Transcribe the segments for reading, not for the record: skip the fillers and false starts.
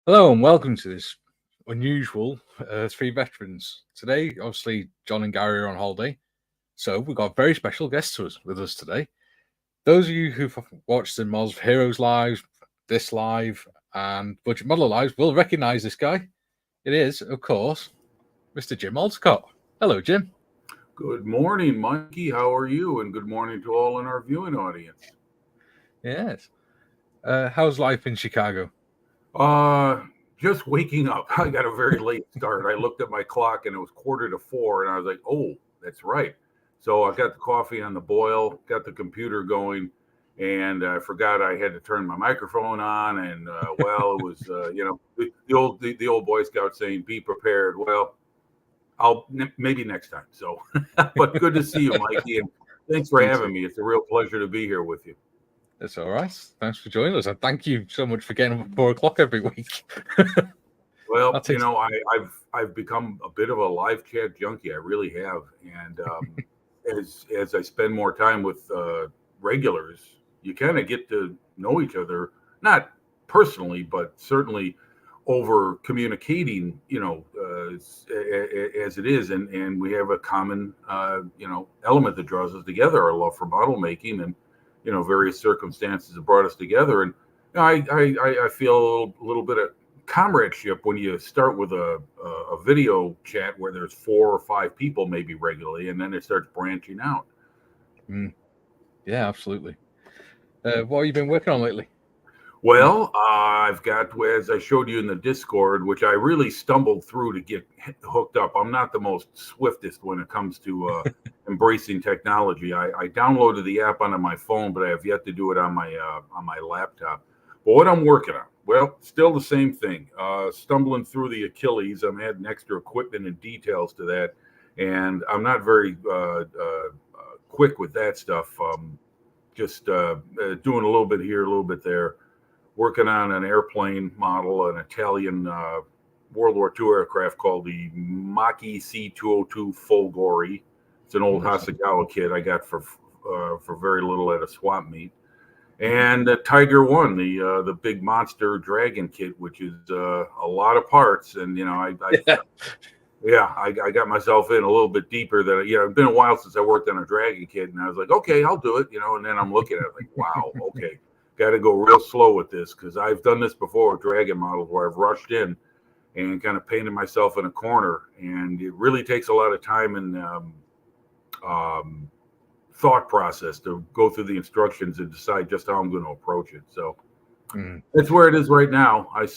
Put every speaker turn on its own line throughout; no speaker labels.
Hello and welcome to this unusual three veterans. Today, obviously, John and Gary are on holiday, so we've got a very special guest with us today. Those of you who've watched the Models of Heroes Live, this live, and Budget Model Lives will recognise this guy. It is, of course, Mr. Jim Alscott. Hello, Jim.
Good morning, Mikey. How are you? And good morning to all in our viewing audience.
Yes. How's life in Chicago?
Just waking up. I got a very late start. I looked at my clock and it was 3:45, and I was like, "Oh, that's right." So I got the coffee on the boil, got the computer going, and I forgot I had to turn my microphone on. And it was the old Boy Scout saying, "Be prepared." Well, maybe next time. So, but good to see you, Mikey, and thanks for having me. It's a real pleasure to be here with you.
That's all right. Thanks for joining us, and thank you so much for getting up at 4:00 every week.
Well, I've become a bit of a live chat junkie. I really have, and as I spend more time with regulars, you kind of get to know each other, not personally, but certainly over communicating. As it is, and we have a common element that draws us together: our love for model making, and various circumstances have brought us together. And I feel a little bit of comradeship when you start with a video chat where there's 4 or 5 people maybe regularly, and then it starts branching out.
Yeah, absolutely. What have you been working on lately?
Well, I've got, as I showed you in the Discord, which I really stumbled through to get hooked up. I'm not the most swiftest when it comes to embracing technology. I downloaded the app onto my phone, but I have yet to do it on my laptop. But what I'm working on, well, still the same thing. Stumbling through the Achilles. I'm adding extra equipment and details to that, and I'm not very quick with that stuff. Just doing a little bit here, a little bit there. Working on an airplane model, an Italian World War II aircraft called the Mk C-202 Folgore. It's an old Hasegawa kit I got for very little at a swap meet. And Tiger One, the big monster dragon kit, which is a lot of parts. And I got myself in a little bit deeper than it's been a while since I worked on a dragon kit, and I was like, okay, I'll do it. And then I'm looking at it like, wow, okay. Got to go real slow with this, because I've done this before with dragon models where I've rushed in and kind of painted myself in a corner, and it really takes a lot of time and thought process to go through the instructions and decide just how I'm going to approach it. So that's where it is right now. I've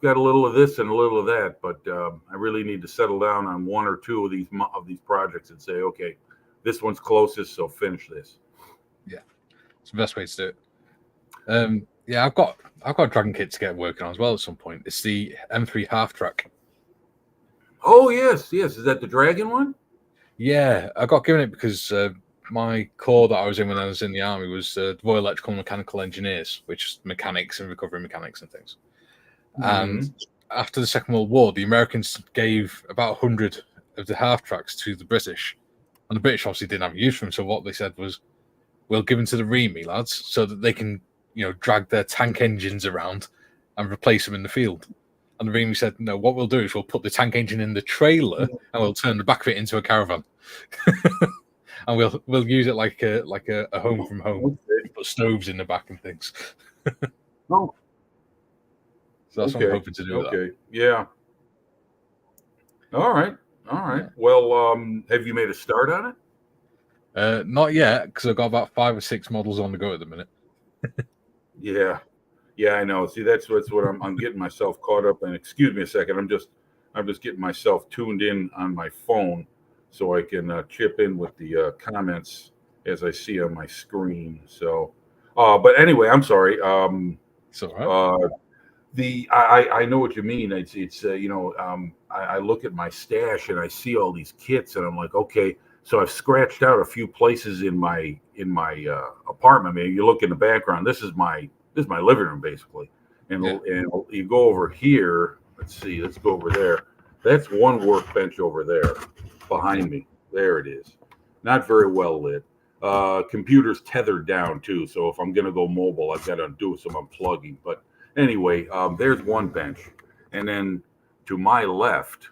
got a little of this and a little of that, but I really need to settle down on 1 or 2 of these projects and say, okay, this one's closest, so finish this.
Yeah, it's the best way to do it. I've got a dragon kit to get working on as well at some point. It's the M3 half track.
Oh yes. Is that the dragon one?
Yeah, I got given it because my corps that I was in when I was in the army was Royal Electrical and Mechanical Engineers, which is mechanics and recovery mechanics and things. And after the Second World War, the Americans gave about 100 of the half tracks to the British, and the British obviously didn't have use for them. So what they said was, "We'll give them to the REME lads so that they can drag their tank engines around and replace them in the field." And the REME said, "No, what we'll do is we'll put the tank engine in the trailer and we'll turn the back of it into a caravan." And we'll use it like a home from home. Put stoves in the back and things.
Oh.
So that's what I'm hoping to do.
Okay. Yeah. All right. Yeah. Well, have you made a start on
it? Not yet, because I've got about 5 or 6 models on the go at the minute.
Yeah, I know. See, that's what I'm getting myself caught up in. Excuse me a second. I'm just getting myself tuned in on my phone so I can chip in with the comments as I see on my screen. So, but anyway, I'm sorry.
It's all right.
I know what you mean. It's I look at my stash and I see all these kits and I'm like, okay. So I've scratched out a few places in my apartment. I mean, you look in the background. This is my living room basically, and you go over here. Let's see. Let's go over there. That's one workbench over there behind me. There it is. Not very well lit. Computer's tethered down too. So if I'm gonna go mobile, I've got to do some unplugging. But Anyway, there's one bench, and then to my left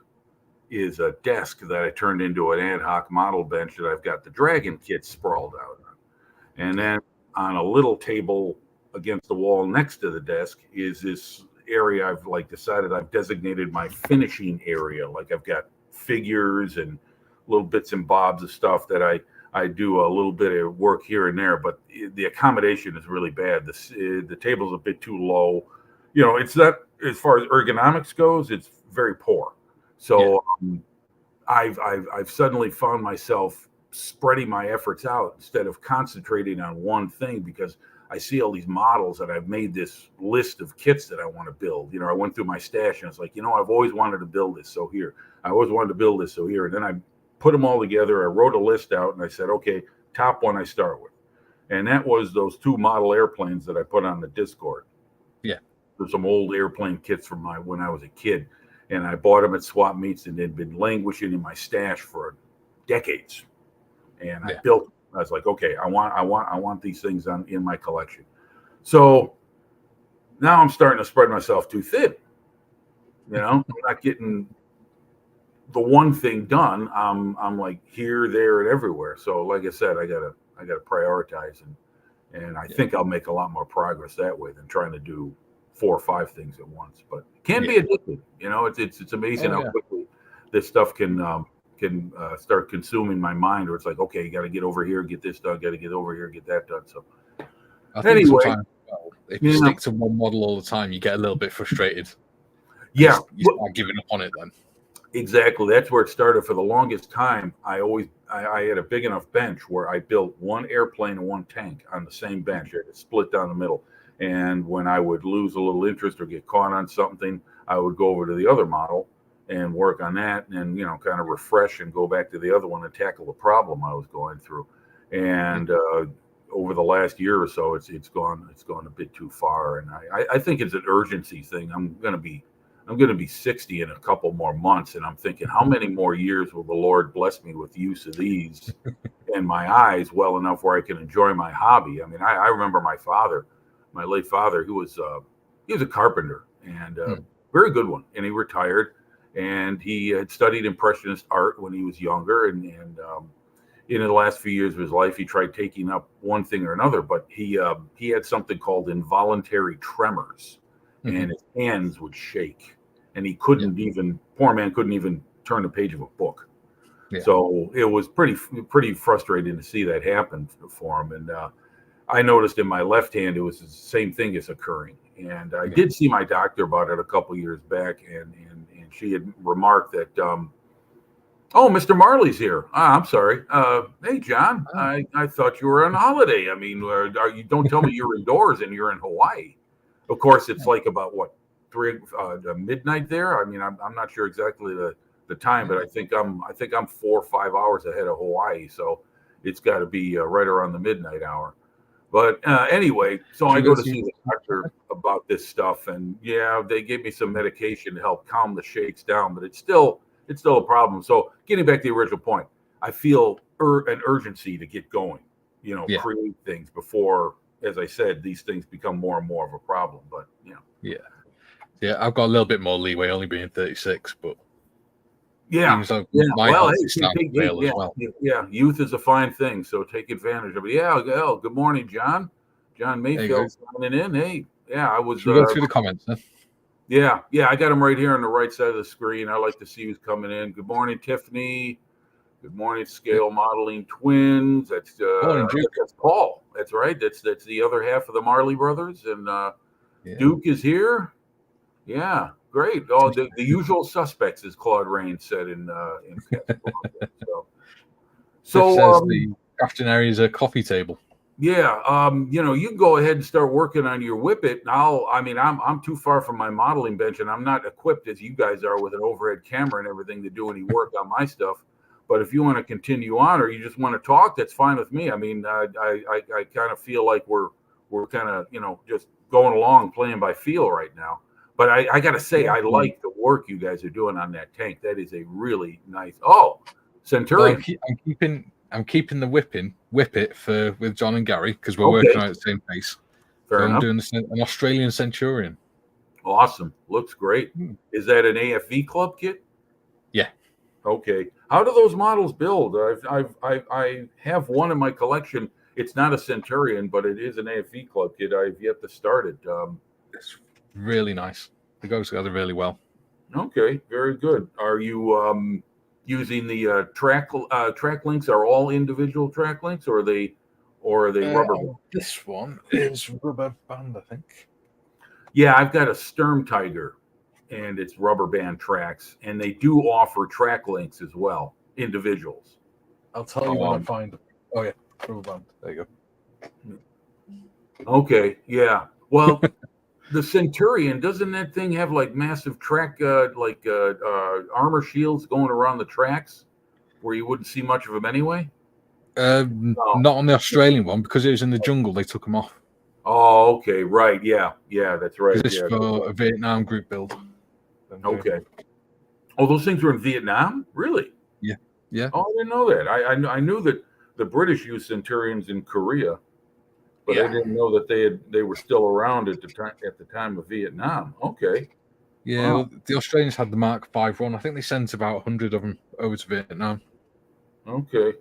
is a desk that I turned into an ad hoc model bench that I've got the Dragon kit sprawled out on. And then on a little table against the wall next to the desk is this area I've decided I've designated my finishing area. Like I've got figures and little bits and bobs of stuff that I do a little bit of work here and there, but the accommodation is really bad. The table's a bit too low. It's not, as far as ergonomics goes, it's very poor. So I've suddenly found myself spreading my efforts out instead of concentrating on one thing, because I see all these models and I've made this list of kits that I want to build. I went through my stash and it's like, I've always wanted to build this. So here, I always wanted to build this. So here, and then I put them all together. I wrote a list out and I said, okay, top one I start with. And that was those 2 model airplanes that I put on the Discord.
Yeah.
There's some old airplane kits from when I was a kid. And I bought them at swap meets and they'd been languishing in my stash for decades. And I was like, okay, I want these things in my collection. So now I'm starting to spread myself too thin. I'm not getting the one thing done. I'm like here, there, and everywhere. So like I said, I gotta prioritize, and I think I'll make a lot more progress that way than trying to do 4 or 5 things at once. But it can be addictive. It's amazing how quickly this stuff can start consuming my mind, or it's like, okay, you got to get over here, get this done, got to get over here, get that done. So
I think sometimes, if you stick to one model all the time, you get a little bit frustrated.
Yeah.
You start giving up on it then.
Exactly. That's where it started. For the longest time, I had a big enough bench where I built 1 airplane and 1 tank on the same bench. I had it split down the middle. And when I would lose a little interest or get caught on something, I would go over to the other model and work on that, and kind of refresh and go back to the other one and tackle the problem I was going through. And over the last year or so, it's gone a bit too far. And I think it's an urgency thing. I'm gonna be 60 in a couple more months, and I'm thinking, how many more years will the Lord bless me with use of these and my eyes well enough where I can enjoy my hobby? I mean, I remember my late father, who was a carpenter, and very good one, and he retired. And he had studied Impressionist art when he was younger, and in the last few years of his life, he tried taking up one thing or another. But he had something called involuntary tremors, and his hands would shake, and he couldn't even. Poor man couldn't even turn the page of a book. Yeah. So it was pretty frustrating to see that happen for him. And I noticed in my left hand, it was the same thing is occurring. And I did see my doctor about it a couple years back, and she had remarked that, oh, Mr. Marley's here. I'm sorry. Hey, John, I thought you were on holiday. I mean, you don't tell me you're indoors and you're in Hawaii. Of course, it's like about what, 3 midnight there. I mean, I'm not sure exactly the time, but I think I'm 4 or 5 hours ahead of Hawaii, so it's got to be right around the midnight hour. But anyway, so I go to see the doctor about this stuff, and they gave me some medication to help calm the shakes down, but it's still a problem. So getting back to the original point, I feel an urgency to get going, create things before, as I said, these things become more and more of a problem. But
I've got a little bit more leeway, only being 36, but
youth is a fine thing, so take advantage of it. Good morning, John. John Mayfield signing in. Hey, I was.
Should we go through the comments? Huh?
Yeah, I got them right here on the right side of the screen. I like to see who's coming in. Good morning, Tiffany. Good morning, Scale Modeling Twins. That's that's Paul. That's right. That's the other half of the Marley brothers, and Duke is here. Yeah. Great. Oh, the usual suspects, as Claude Rains said in So
the crafting area is a coffee table.
Yeah. You can go ahead and start working on your Whippet. Now, I'm too far from my modeling bench, and I'm not equipped as you guys are with an overhead camera and everything to do any work on my stuff. But if you want to continue on, or you just want to talk, that's fine with me. I mean, I kind of feel like we're kind of just going along, playing by feel right now. But I got to say, I like the work you guys are doing on that tank. That is a really nice. Oh, Centurion.
Well, I'm keeping the Whippet with John and Gary, because we're working on it at the same pace.
Fair enough.
I'm doing an Australian Centurion.
Awesome. Looks great.
Hmm.
Is that an AFV club kit?
Yeah.
Okay. How do those models build? I have one in my collection. It's not a Centurion, but it is an AFV club kit. I've yet to start it.
It's really nice. It goes together really well.
Okay, very good. Are you using the track links? Are all individual track links, or are they rubber?
This one is rubber band, I think.
Yeah, I've got a Sturm Tiger, and it's rubber band tracks, and they do offer track links as well, individuals.
I'll tell you when I find them. Oh yeah, rubber band. There you go.
Okay, yeah. Well, the Centurion, doesn't that thing have like massive track, armor shields going around the tracks, where you wouldn't see much of them anyway?
Not on the Australian one, because it was in the jungle. They took them off.
Oh, okay, right, yeah, that's right.
This is for a Vietnam group build.
Okay. Oh, those things were in Vietnam, really?
Yeah.
Oh, I didn't know that. I knew that the British used Centurions in Korea, but I didn't know that they were still around at the time of Vietnam. Okay.
Yeah,
Wow.
well, the Australians had the Mark 5 one. I think they sent about 100 of them over to Vietnam.
Okay.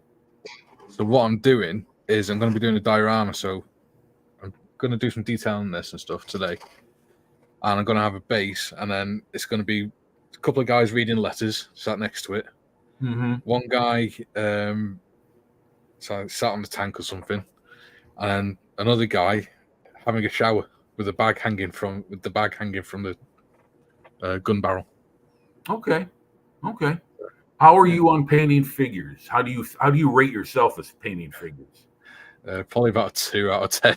So what I'm doing is I'm going to be doing a diorama. So I'm going to do some detail on this and stuff today. And I'm going to have a base, and then it's going to be a couple of guys reading letters sat next to it.
Mm-hmm.
One guy sat on the tank or something, and another guy having a shower with the bag hanging from the gun barrel.
Okay. How are you on painting figures? How do you rate yourself as painting figures?
Probably about a 2 out of 10.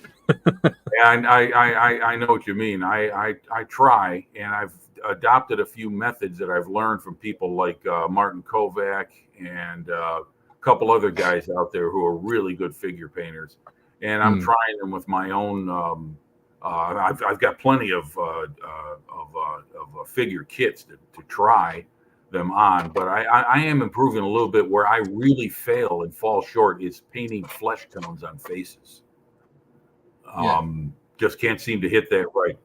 Yeah, I know what you mean. I try, and I've adopted a few methods that I've learned from people like Martin Kovac and a couple other guys out there who are really good figure painters. And I'm trying them with my own. I've got plenty of figure kits to try them on, but I am improving a little bit. Where I really fail and fall short is painting flesh tones on faces. Just can't seem to hit that right.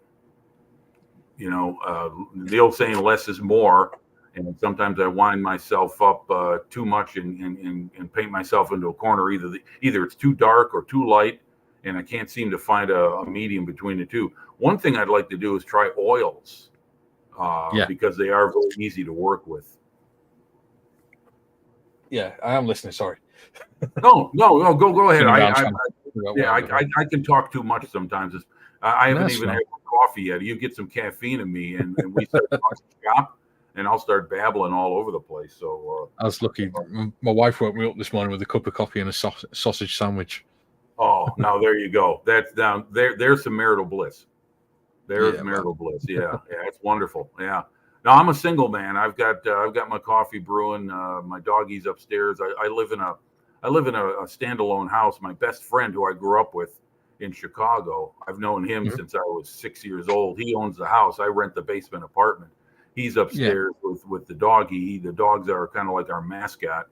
The old saying, less is more. And sometimes I wind myself up too much and paint myself into a corner. Either it's too dark or too light, and I can't seem to find a medium between the two. One thing I'd like to do is try oils, because they are very easy to work with.
Yeah, I am listening. Sorry.
No, go ahead. I can talk too much sometimes. I haven't even had coffee yet. You get some caffeine in me, and we start talking shop, and I'll start babbling all over the place. So
I was lucky. My wife woke me up this morning with a cup of coffee and a sausage sandwich.
Oh, now there you go. That's down there. There's some marital bliss. There's marital bliss. Yeah, it's wonderful. Yeah. Now I'm a single man. I've got my coffee brewing. My doggy's upstairs. I live in a standalone house. My best friend, who I grew up with in Chicago, I've known him since I was 6 years old. He owns the house. I rent the basement apartment. He's upstairs with the doggy. The dogs are kind of like our mascot,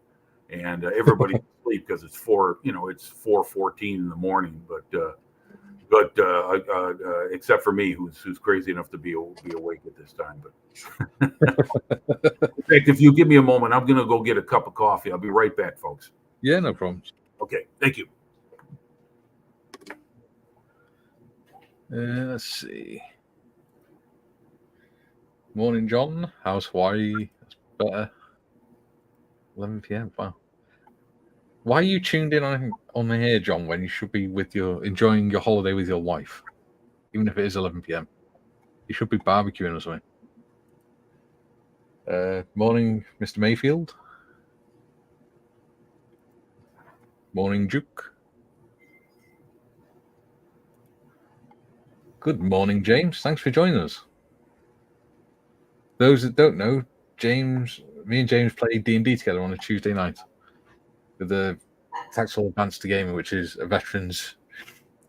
and everybody's asleep because it's 4:14 in the morning. But except for me, who's crazy enough to be awake at this time. But in fact, if you give me a moment, I'm gonna go get a cup of coffee. I'll be right back, folks.
Yeah, no problems.
Okay, thank you.
Let's see. Morning, John. How's Hawaii? That's better. 11 p.m. Wow. Why are you tuned in on here, John, when you should be enjoying your holiday with your wife? Even if it is 11 p.m. You should be barbecuing or something. Morning, Mr. Mayfield. Morning, Duke. Good morning, James. Thanks for joining us. Those that don't know, me and James played D&D together on a Tuesday night with the Tactical Advanced Gaming, which is a veterans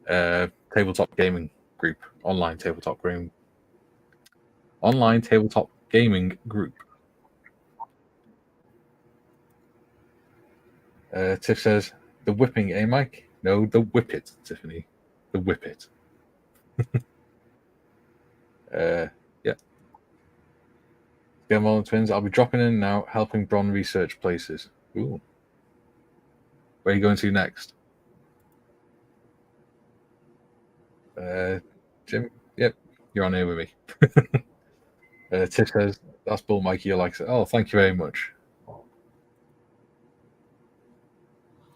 tabletop gaming group, online tabletop gaming group. Tiff says, the whipping, eh, Mike? No, the whippet, Tiffany. The whippet. again, Marlon Twins. I'll be dropping in now, helping Bron research places. Ooh. Where are you going to next? Jim? Yep, you're on here with me. Tiff says, that's Bull Mikey, you like it. Oh, thank you very much.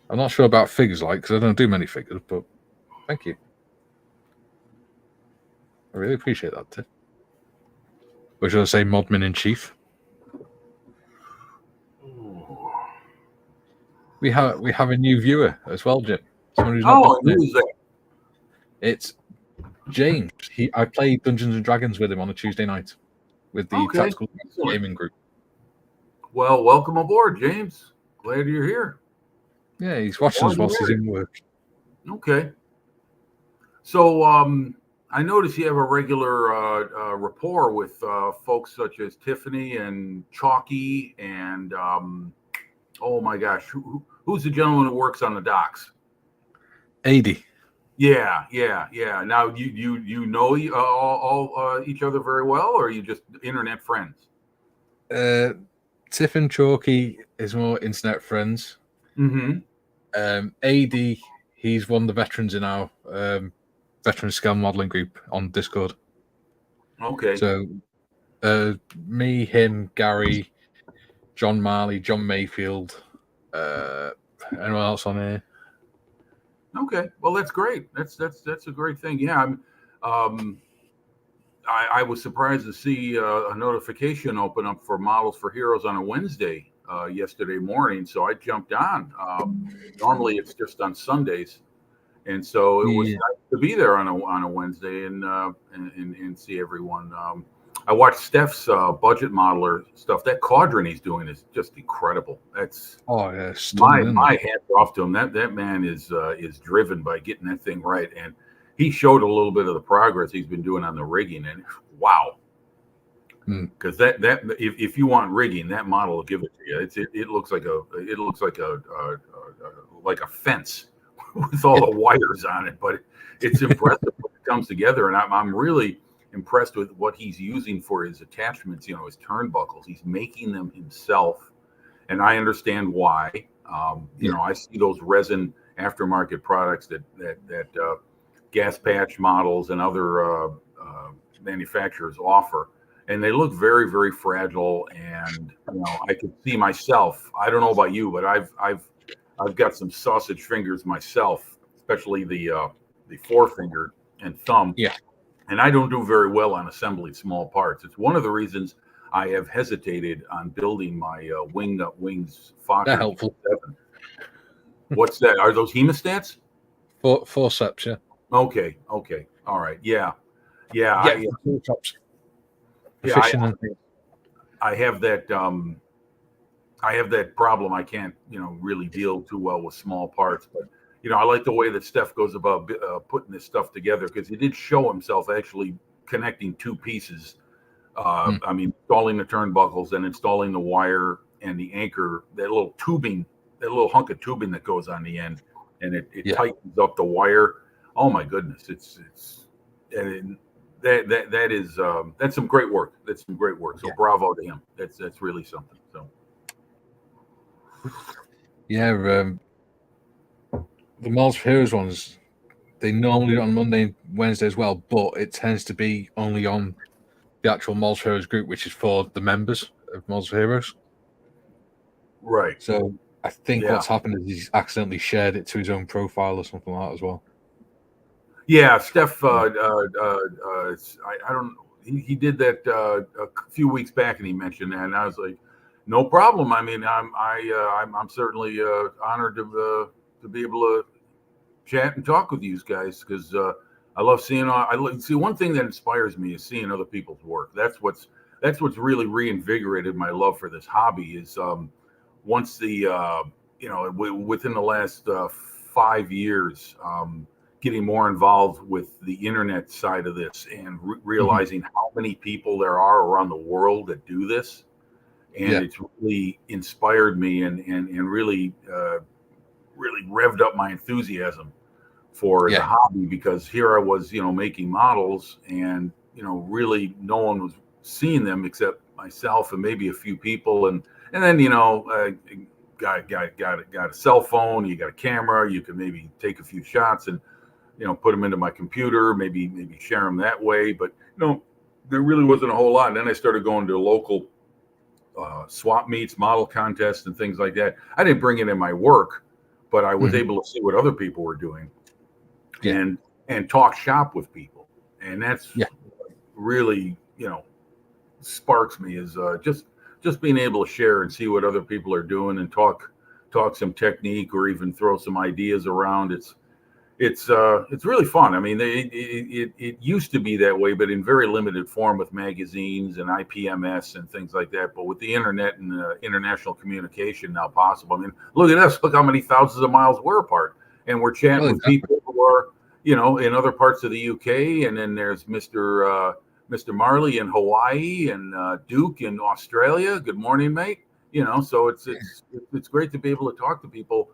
I'm not sure about figures, because I don't do many figures, but thank you. I really appreciate that, Tiff. Or should I say Modman in Chief? We have a new viewer as well, Jim. Someone who's not
who is that?
It's James. I played Dungeons and Dragons with him on a Tuesday night with the Tactical Gaming group.
Well, welcome aboard, James. Glad you're here.
Yeah, he's watching us whilst he's in work.
Okay. So I notice you have a regular rapport with folks such as Tiffany and Chalky and oh my gosh, who's the gentleman who works on the docks?
80.
Yeah. Now you know all each other very well, or are you just internet friends?
Tiff and Chalky is more internet friends.
Mm-hmm.
AD, he's one of the veterans in our veteran scale modeling group on Discord.
Okay.
So me, him, Gary, John Marley, John Mayfield, anyone else on here?
Okay, well that's great. That's a great thing. Yeah, I was surprised to see a notification open up for Models for Heroes on a Wednesday yesterday morning, so I jumped on. Normally it's just on Sundays, and so it was nice to be there on a Wednesday and see everyone. I watched Steph's budget modeler stuff. That quadrant he's doing is just incredible. That's my hats off to him. That man is driven by getting that thing right, and he showed a little bit of the progress he's been doing on the rigging, and wow. Because that if you want rigging, that model will give it to you. It looks like a fence with all the wires on it, but it's impressive when it comes together, and I'm really impressed with what he's using for his attachments, his turnbuckles. He's making them himself, and I understand why. I see those resin aftermarket products that gas patch models and other manufacturers offer, and they look very, very fragile. And I could see myself. I don't know about you, but I've got some sausage fingers myself, especially the forefinger and thumb.
Yeah.
And I don't do very well on assembling small parts. It's one of the reasons I have hesitated on building my Wingnut Wings Fokker.
That's helpful.
What's that? Are those hemostats?
Forceps, yeah.
Okay. All right. Yeah.
I
have that. I have that problem. I can't, really deal too well with small parts, but I like the way that Steph goes about putting this stuff together, because he did show himself actually connecting two pieces. I mean, installing the turnbuckles and installing the wire and the anchor, that little hunk of tubing that goes on the end, and it tightens up the wire. Oh my goodness, that's some great work. That's some great work. So bravo to him. That's really something. So
yeah. The Models for Heroes ones, they normally do on Monday and Wednesday as well, but it tends to be only on the actual Models for Heroes group, which is for the members of Models for Heroes.
Right.
So I think what's happened is he's accidentally shared it to his own profile or something like that as well. Yeah,
Steph. I don't. He did that a few weeks back, and he mentioned that, and I was like, no problem. I mean, I'm certainly honored to be able to chat and talk with you guys, because I love seeing. See, one thing that inspires me is seeing other people's work. That's what's really reinvigorated my love for this hobby. Is once the within the last 5 years, getting more involved with the internet side of this, and realizing how many people there are around the world that do this, and it's really inspired me and really revved up my enthusiasm for the hobby, because here I was, making models, and really no one was seen them except myself and maybe a few people. And then, got a cell phone, you got a camera, you can maybe take a few shots and, put them into my computer, maybe share them that way. But, there really wasn't a whole lot. And then I started going to local swap meets, model contests, and things like that. I didn't bring it in my work, but I was able to see what other people were doing and talk shop with people. And that's really, sparks me is just being able to share and see what other people are doing and talk some technique or even throw some ideas around. It's really fun. I mean, it used to be that way, but in very limited form with magazines and IPMS and things like that. But with the internet and international communication now possible, I mean, look at us. Look how many thousands of miles we're apart, and we're chatting with people who are, in other parts of the UK, and then there's Mr. Marley in Hawaii and Duke in Australia. Good morning, mate. So it's great to be able to talk to people,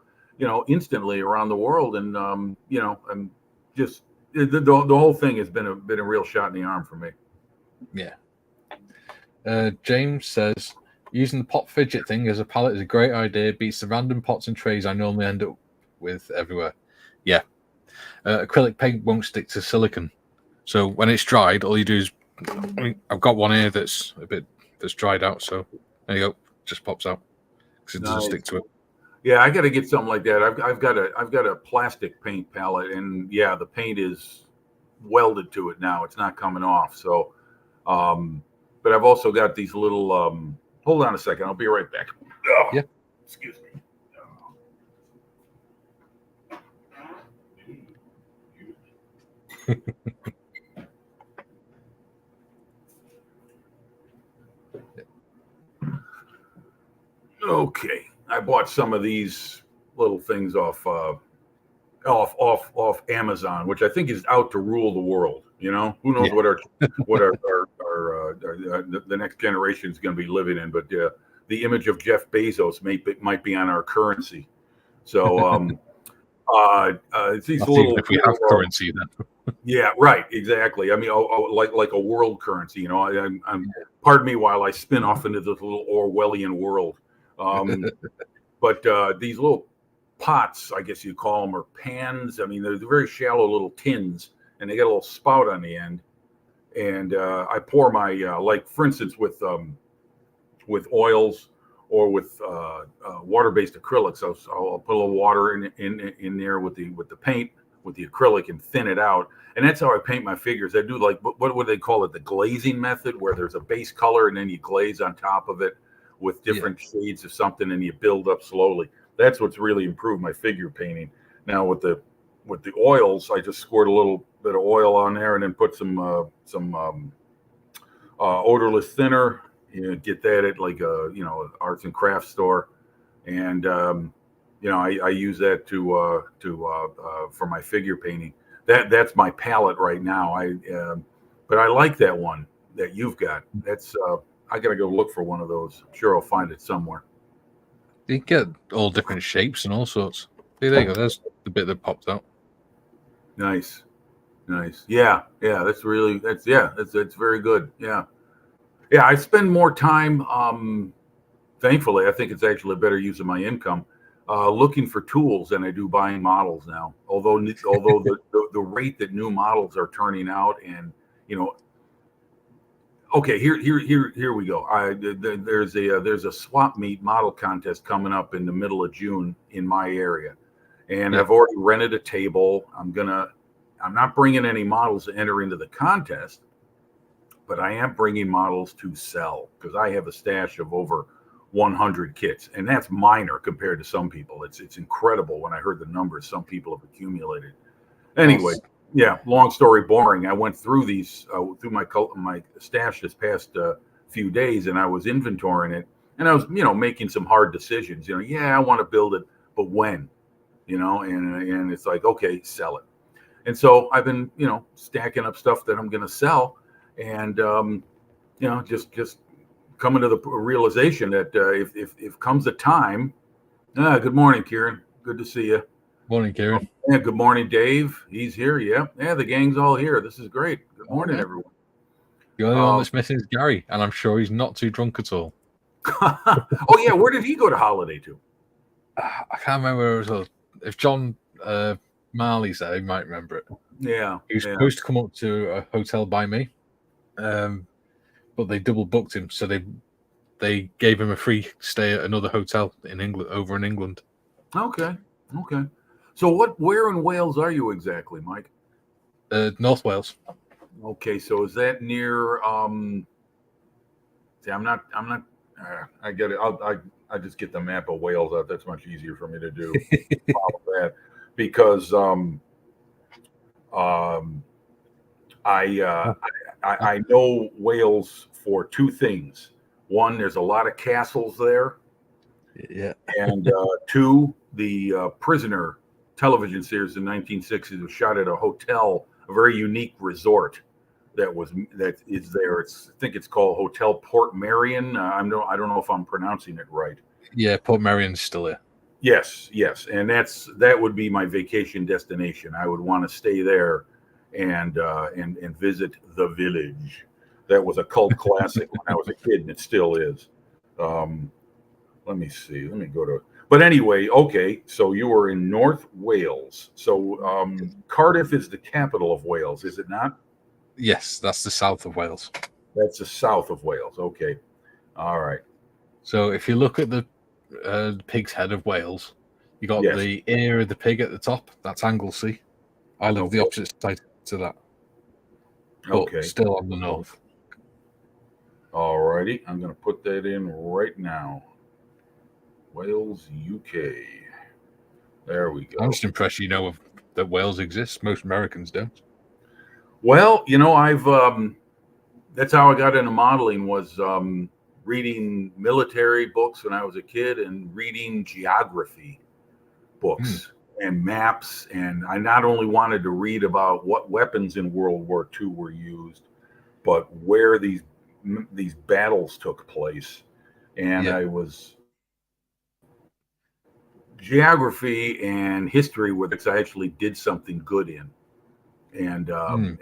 instantly around the world. And, and just the whole thing has been a real shot in the arm for me.
Yeah. James says, using the pot fidget thing as a palette is a great idea. Beats the random pots and trays I normally end up with everywhere. Yeah. Acrylic paint won't stick to silicon. So when it's dried, all you do is, I've got one here that's dried out. So there you go. Just pops out because it doesn't stick to it.
Yeah, I got to get something like that. I've got a plastic paint palette, and the paint is welded to it now. It's not coming off. So, but I've also got these little. Hold on a second. I'll be right back. Oh,
yeah.
Excuse me. Okay, I bought some of these little things off Amazon, which I think is out to rule the world. Who knows what the next generation is going to be living in? But the image of Jeff Bezos might be on our currency. So it's these little.
If we have currency, then.
Yeah, right. Exactly. I mean, like a world currency. I'm pardon me while I spin off into this little Orwellian world. But these little pots, I guess you call them, or pans. I mean, they're very shallow little tins, and they got a little spout on the end. And I pour my like, for instance, with oils or with water-based acrylics. I'll put a little water in there with the paint, with the acrylic, and thin it out. And that's how I paint my figures. I do like, what would they call it? The glazing method, where there's a base color and then you glaze on top of it with different shades of something, and you build up slowly. That's what's really improved my figure painting. Now with the oils, I just squirt a little bit of oil on there and then put some odorless thinner. Get that at like a arts and crafts store, and I use that to for my figure painting. That's my palette right now. But I like that one that you've got. That's I gotta go look for one of those. I'm sure I'll find it somewhere.
You get all different shapes and all sorts. See, there you go. There's the bit that pops out.
Nice. Yeah. That's very good. Yeah. I spend more time. Thankfully, I think it's actually a better use of my income. Looking for tools than I do buying models now. Although the rate that new models are turning out, and okay, here we go. There's a swap meet model contest coming up in the middle of June in my area, and I've already rented a table. I'm not bringing any models to enter into the contest, but I am bringing models to sell because I have a stash of over 100 kits, and that's minor compared to some people. It's incredible when I heard the numbers some people have accumulated. Anyway, long story boring. I went through these through my stash this past few days, and I was inventorying it, and I was making some hard decisions. I want to build it, but when? And it's like, okay, sell it. And so I've been stacking up stuff that I'm going to sell, and just coming to the realization that if comes a time. Good morning, Kieran. Good to see you.
Morning, Kieran.
Good morning, Dave. He's here. Yeah, the gang's all here. This is great. Good morning, everyone.
The only one that's missing is Gary, and I'm sure he's not too drunk at all.
Oh yeah, where did he go to holiday to?
I can't remember if John Marley's there, he might remember it.
Yeah,
he was supposed to come up to a hotel by me, but they double booked him, so they gave him a free stay at another hotel in England, over in England.
Okay. So where in Wales are you exactly, Mike?
North Wales.
Okay, so is that near? See, I'm not. I get it. I just get the map of Wales out. That's much easier for me to do. Follow that because I know Wales for two things. One, there's a lot of castles there.
Yeah.
And two, the Prisoner television series in 1960s was shot at a hotel, a very unique resort that is there. I think it's called Hotel Port Marion. I don't know if I'm pronouncing it right.
Yeah, Port Marion's still there.
Yes, and that would be my vacation destination. I would want to stay there and visit the village. That was a cult classic when I was a kid, and it still is. Let me see. Let me go to. But anyway, okay. So you were in North Wales. So Cardiff is the capital of Wales, is it not?
Yes, that's the south of Wales.
That's the south of Wales. Okay. All right.
So if you look at the pig's head of Wales, you got the ear of the pig at the top. That's Anglesey. I live the opposite side to that. But still on the north.
All righty. I'm going to put that in right now. Wales, UK. There we go.
I'm just impressed you know that Wales exists. Most Americans don't.
Well, I've that's how I got into modeling, was reading military books when I was a kid and reading geography books and maps. And I not only wanted to read about what weapons in World War II were used, but where these battles took place. And I was geography and history were things I actually did something good in. And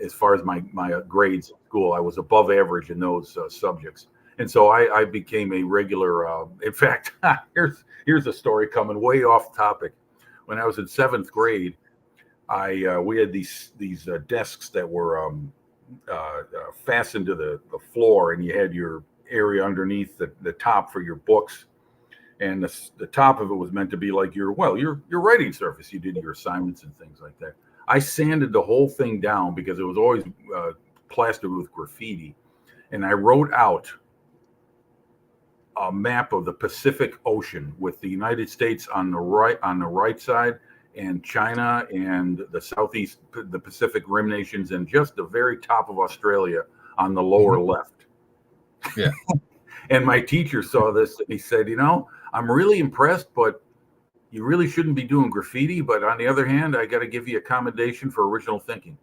as far as my grades at school, I was above average in those subjects. And so I became a regular. In fact, here's a story coming way off topic. When I was in 7th grade, we had these desks that were fastened to the floor, and you had your area underneath the top for your books. And the top of it was meant to be like your writing surface. You did your assignments and things like that. I sanded the whole thing down because it was always plastered with graffiti. And I wrote out a map of the Pacific Ocean with the United States on the right side, and China and the Pacific Rim nations, and just the very top of Australia on the lower left.
Yeah.
And my teacher saw this and he said, I'm really impressed, but you really shouldn't be doing graffiti. But on the other hand, I got to give you a commendation for original thinking.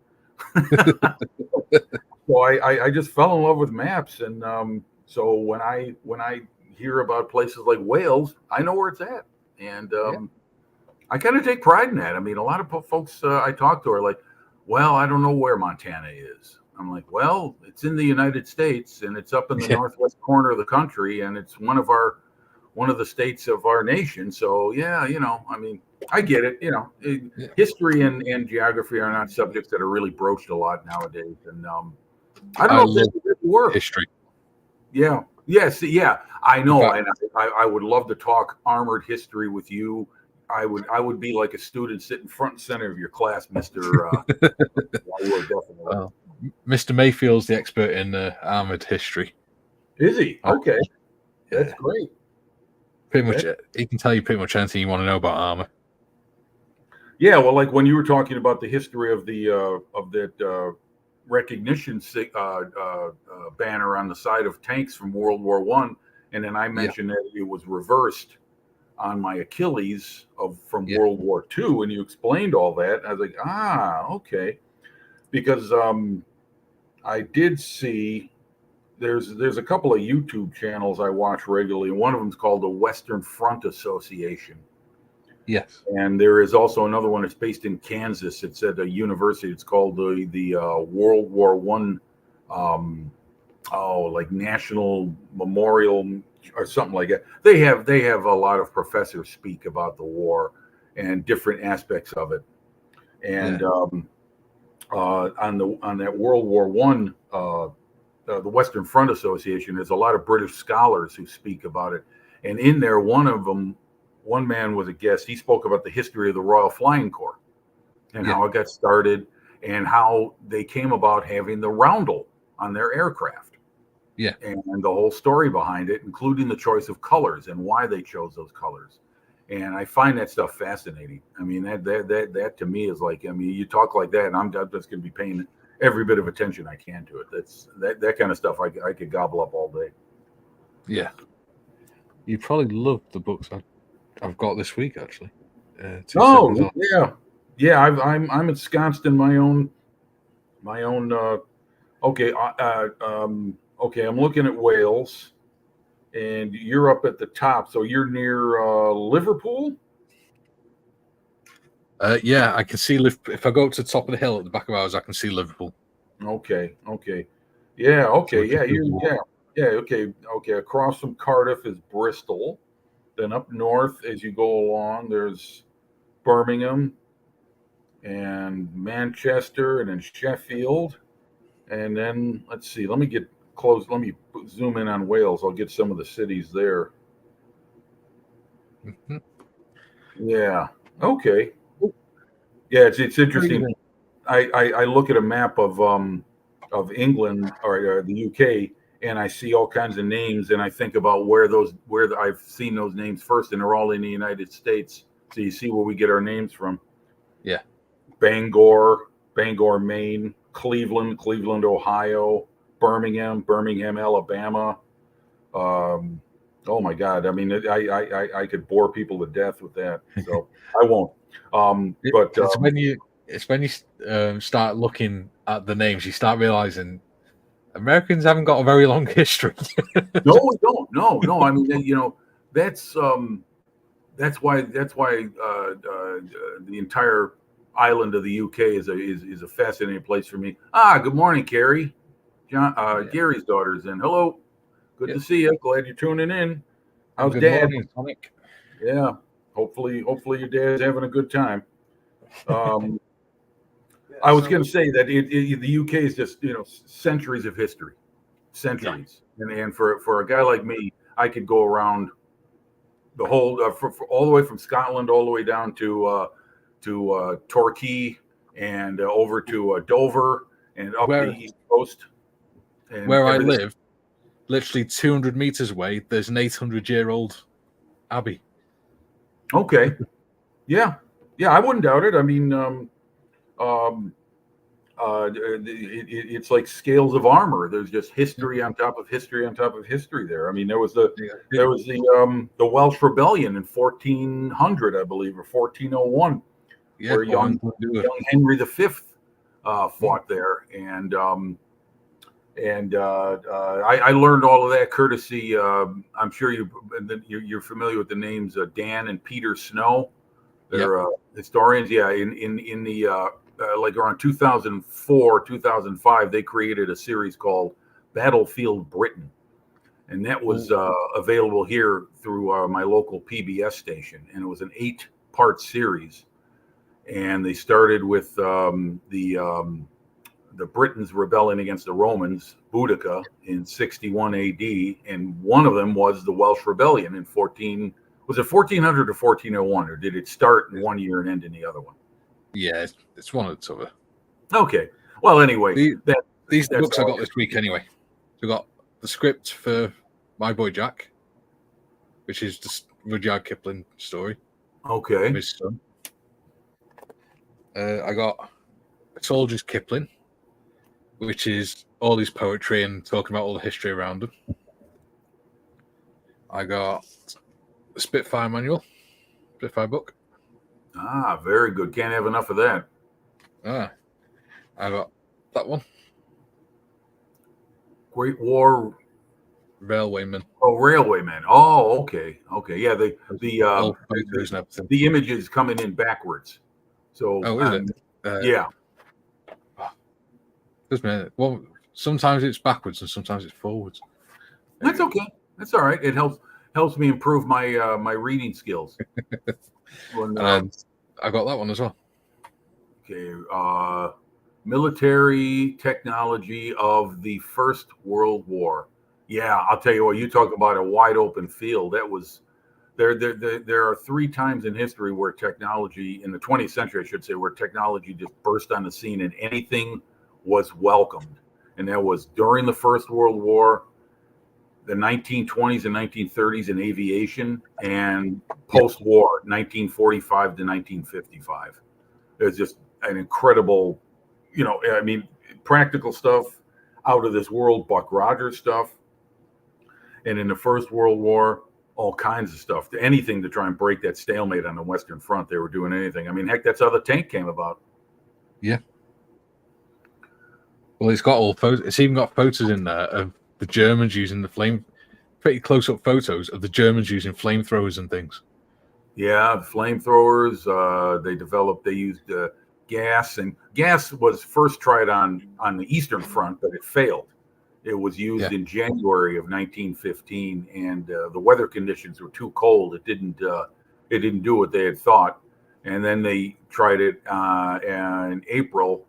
So I just fell in love with maps. And so when I hear about places like Wales, I know where it's at. And I kind of take pride in that. I mean, a lot of folks I talk to are like, well, I don't know where Montana is. I'm like, well, it's in the United States, and it's up in the northwest corner of the country, and it's one of the states of our nation. So I mean, I get it. History and geography are not subjects that are really broached a lot nowadays. And I don't know if this works.
History.
Yeah. Yes. Yeah. I know. And I would love to talk armored history with you. I would be like a student sitting front and center of your class, Mr.
Well, Mr. Mayfield's the expert in armored history.
Is he? Okay. That's great.
Pretty much, he can tell you pretty much anything you want to know about armor.
Yeah, well, like when you were talking about the history of that recognition banner on the side of tanks from World War I, and then I mentioned that it was reversed on my Achilles from World War II, and you explained all that. I was like, okay, because I did see there's a couple of YouTube channels I watch regularly, and one of them is called the Western Front Association.
Yes,
and there is also another one that's based in Kansas. It's at a university. It's called the World War I like National Memorial or something like that. They have a lot of professors speak about the war and different aspects of it. And on that World War One, the Western Front Association, there's a lot of British scholars who speak about it. And in there, one man was a guest. He spoke about the history of the Royal Flying Corps and how it got started and how they came about having the roundel on their aircraft.
Yeah.
And the whole story behind it, including the choice of colors and why they chose those colors. And I find that stuff fascinating. I mean, that to me is like, I mean, you talk like that, and I'm just going to be paying every bit of attention I can to it. That kind of stuff I could gobble up all day.
Yeah. You probably love the books I've got this week, actually.
Oh, yeah. I'm ensconced in my own. Okay, okay. I'm looking at Wales, and you're up at the top, so you're near Liverpool.
Yeah, I can see if I go up to the top of the hill at the back of ours, I can see Liverpool.
Okay. Yeah. Okay. Okay. Across from Cardiff is Bristol. Then up north, as you go along, there's Birmingham and Manchester, and then Sheffield. And then let's see. Let me get close. Let me zoom in on Wales. I'll get some of the cities there.
Mm-hmm.
Yeah. Okay. Yeah, it's interesting. I look at a map of England or the UK, and I see all kinds of names, and I think about where I've seen those names first, and they're all in the United States. So you see where we get our names from.
Yeah.
Bangor, Maine, Cleveland, Ohio, Birmingham, Alabama. Oh my God! I mean, I could bore people to death with that, so I won't. But
it's when you start looking at the names, you start realizing Americans haven't got a very long history.
No, we don't. No. I mean, that's why the entire island of the UK is a fascinating place for me. Good morning, Carrie. Gary's daughter's in. Hello, good to see you. Glad you're tuning in. How's
good
Dad?
Morning, Sonic.
Yeah, hopefully your dad's having a good time. I was going to say that the UK is just centuries of history, and for a guy like me, I could go around the whole all the way from Scotland all the way down to Torquay and over to Dover and up the East Coast.
And where I live, literally 200 meters away, there's an 800-year-old abbey.
Okay, yeah, I wouldn't doubt it. I mean, it's like scales of armor. There's just history on top of history on top of history there. I mean, there was the Welsh Rebellion in 1400, I believe, or 1401, where young Henry V fought there, and I learned all of that courtesy. I'm sure you're familiar with the names Dan and Peter Snow. They're historians. Yeah, in the like around 2004, 2005, they created a series called Battlefield Britain, and that was available here through my local PBS station, and it was an 8-part series, and they started with the Britons rebelling against the Romans, Boudica, in 61 AD, and one of them was the Welsh Rebellion in 1400 or 1401, or did it start in one year and end in the other one?
Yeah, it's one of the other.
Okay. Well, anyway,
these books I got this week anyway. So we got the script for My Boy Jack, which is the Rudyard Kipling story.
Okay.
His son. I got A Soldier's Kipling, which is all his poetry and talking about all the history around him. I got the Spitfire book.
Very good. Can't have enough of that.
I got that one.
Great War
Railwayman.
Oh, Railwayman. Oh, okay. Yeah, the image is coming in backwards. So
is it?
Yeah.
Just a minute. Well, Sometimes it's backwards and sometimes it's forwards.
That's okay. That's all right. It helps me improve my my reading skills. When,
And I got that one as well.
okay, military technology of the First World War. Yeah, I'll tell you what. You talk about a wide open field. That was there are three times in history where technology, in the 20th century, I should say, where technology just burst on the scene and anything was welcomed. And that was during the First World War, the 1920s and 1930s in aviation, and post-war, 1945 to 1955. There's just an incredible, I mean, practical stuff, out of this world, Buck Rogers stuff. And in the First World War, all kinds of stuff, anything to try and break that stalemate on the Western Front. They were doing anything. I mean, heck, that's how the tank came about.
Yeah. Well, it's got all photos. It's even got photos in there of the Germans using pretty close-up photos of the Germans using flamethrowers and things.
Yeah, flamethrowers. They used gas, and gas was first tried on the Eastern Front, but it failed. It was used in January of 1915, and the weather conditions were too cold. It didn't do what they had thought. And then they tried it in April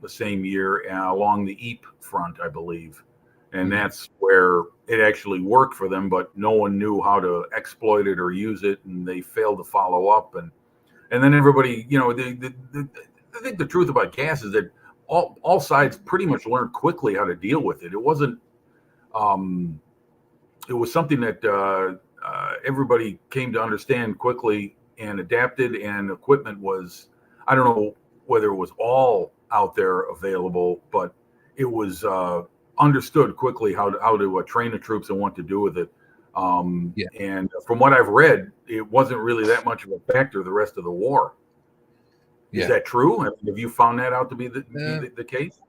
the same year along the Ypres front, I believe. And that's where it actually worked for them, but no one knew how to exploit it or use it, and they failed to follow up. And then everybody, I think the truth about gas is that all sides pretty much learned quickly how to deal with it. It wasn't. It was something that everybody came to understand quickly and adapted. And equipment was, I don't know whether it was all out there available, but it was understood quickly how to train the troops and what to do with it. And from what I've read, it wasn't really that much of a factor the rest of the war. Is that true? Have you found that out to be the case?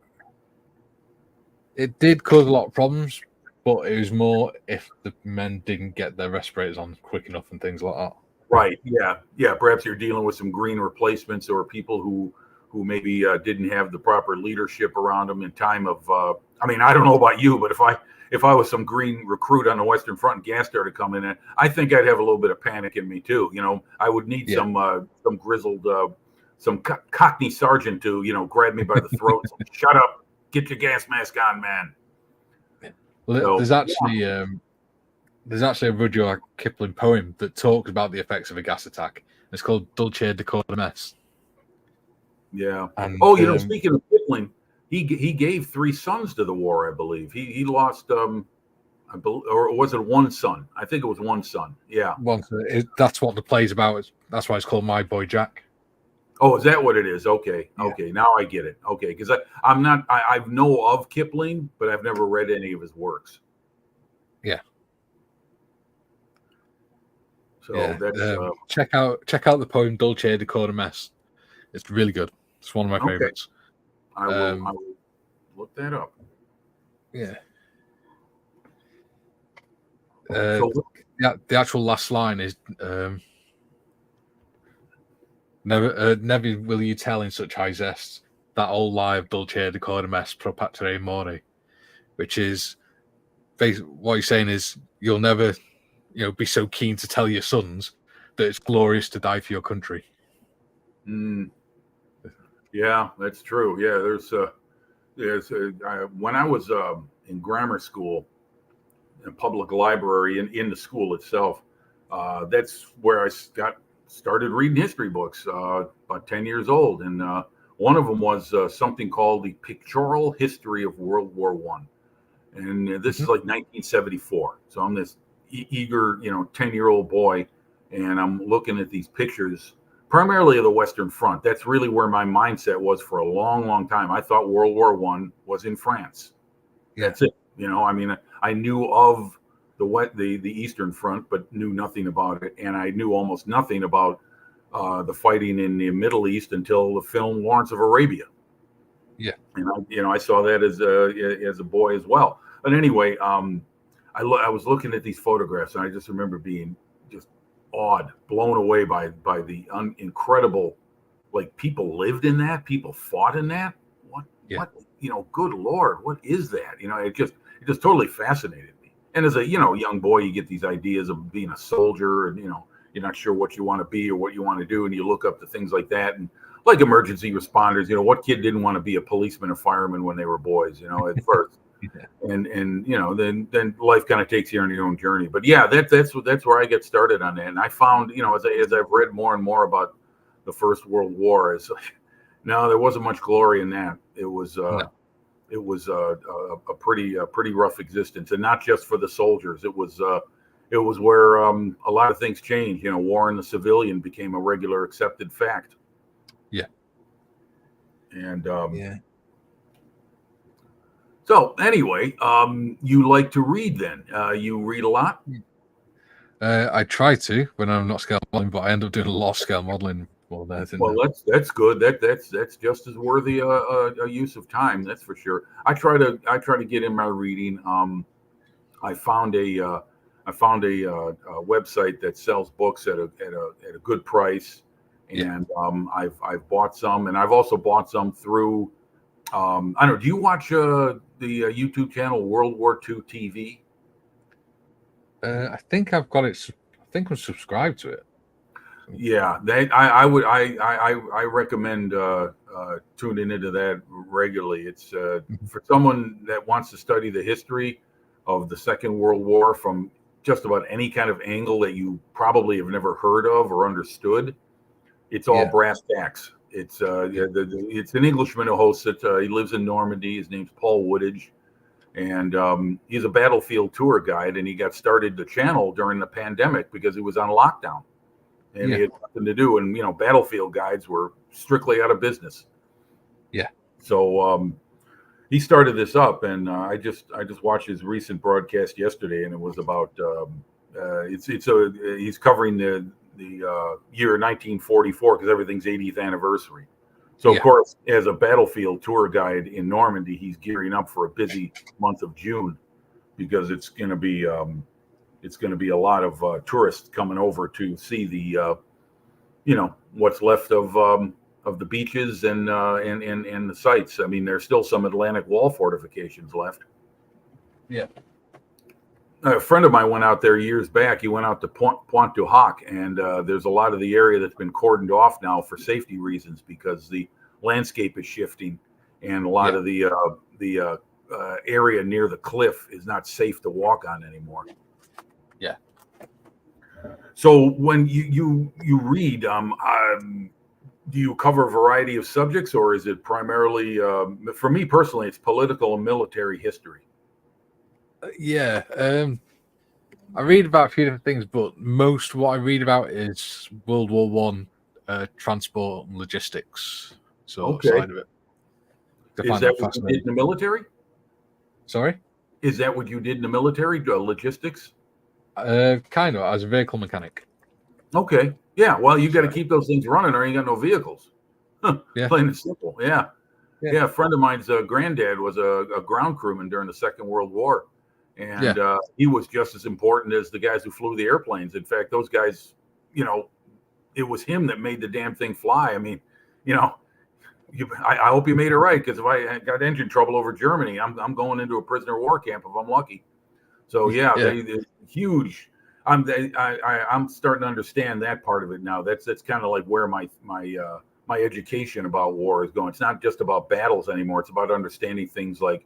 It did cause a lot of problems, but it was more if the men didn't get their respirators on quick enough and things like that.
Right. Yeah. Perhaps you're dealing with some green replacements or people who maybe didn't have the proper leadership around them in time of. I mean, I don't know about you, but if I was some green recruit on the Western Front and gas started coming in, I think I'd have a little bit of panic in me too. I would need some grizzled. Some Cockney sergeant to, grab me by the throat. Shut up! Get your gas mask on, man.
Well, there's actually a Rudyard Kipling poem that talks about the effects of a gas attack. It's called Dulce Decordum Est.
Yeah.
And,
speaking of Kipling, he gave 3 sons to the war, I believe. He lost, or was it 1 son? I think it was 1 son. Yeah.
That's what the play's about. That's why it's called My Boy Jack.
Oh, is that what it is? Okay. Yeah. Okay. Now I get it. Okay. Because I know of Kipling, but I've never read any of his works.
Yeah.
So that's
check out the poem Dulce Decordum Est. It's really good. It's one of my favorites.
I will look that up.
Yeah. The actual last line is never will you tell in such high zest that old lie of Dulce Decordum Est pro patre more, which is basically what he's saying is you'll never be so keen to tell your sons that it's glorious to die for your country.
Yeah, that's true. Yeah, when I was in grammar school, in a public library in the school itself, that's where I started reading history books about 10 years old. And one of them was something called the Pictorial History of World War I. And this is like 1974. So I'm this eager, 10-year-old boy, and I'm looking at these pictures, primarily of the Western Front. That's really where my mindset was for a long, long time. I thought World War I was in France. Yeah. That's it. I mean, I knew of the Eastern Front, but knew nothing about it. And I knew almost nothing about the fighting in the Middle East until the film Lawrence of Arabia.
Yeah.
And I saw that as a boy as well. But anyway, I was looking at these photographs, and I just remember being just awed, blown away by the incredible, like, people lived in that, people fought in that. What
Yeah.
what, good Lord, what is that? It just totally fascinated me. And as a, young boy, you get these ideas of being a soldier and, you're not sure what you want to be or what you want to do. And you look up to things like that. And like emergency responders, what kid didn't want to be a policeman or fireman when they were boys, at first.
Yeah.
And then life kind of takes you on your own journey. But yeah, that's where I get started on that. And I found, as I've read more and more about the First World War, no, there wasn't much glory in that. It was
No.
it was a pretty rough existence, and not just for the soldiers. It was where a lot of things changed. War in the civilian became a regular accepted fact.
Yeah.
And
yeah.
So anyway, you like to read then? You read a lot?
I try to when I'm not scale modeling, but I end up doing a lot of scale modeling more than anything.
Well, that's good. That's just as worthy a use of time. That's for sure. I try to get in my reading. I found a website that sells books at a good price, and I've bought some, and I've also bought some through. I don't know. Do you watch the YouTube channel World War II TV?
I think I've got it. I think I'm subscribed to it.
Yeah, I recommend tuning into that regularly. It's for someone that wants to study the history of the Second World War from just about any kind of angle that you probably have never heard of or understood. It's all brass tacks. It's it's an Englishman who hosts it. He lives in Normandy. His name's Paul Woodage, and he's a battlefield tour guide. And he got started the channel during the pandemic because he was on lockdown, and he had nothing to do. And battlefield guides were strictly out of business. Yeah. So he started this up, and I just watched his recent broadcast yesterday, and it was about he's covering the year 1944 because everything's 80th anniversary. So of course, as a battlefield tour guide in Normandy, he's gearing up for a busy month of June because it's going to be a lot of tourists coming over to see the what's left of the beaches and the sites. I mean, there's still some Atlantic Wall fortifications left.
Yeah.
A friend of mine went out there years back. He went out to Pointe du Hoc, and there's a lot of the area that's been cordoned off now for safety reasons because the landscape is shifting, and a lot of the area near the cliff is not safe to walk on anymore.
Yeah.
So when you read, do you cover a variety of subjects, or is it primarily, for me personally, it's political and military history?
I read about a few different things, but most of what I read about is World War One, transport and logistics side of it.
Is that what you did in the military?
Sorry?
Is that what you did in the military, logistics?
Kind of, as a vehicle mechanic.
Okay. Yeah, well, you got to keep those things running or you got no vehicles. Plain and simple. Yeah. A friend of mine's granddad was a ground crewman during the Second World War. And he was just as important as the guys who flew the airplanes. In fact, those guys, it was him that made the damn thing fly. I mean, I hope you made it right, because if I got engine trouble over Germany, I'm going into a prisoner of war camp if I'm lucky. So they're huge. I'm starting to understand that part of it now. That's kind of like where my education about war is going. It's not just about battles anymore. It's about understanding things like,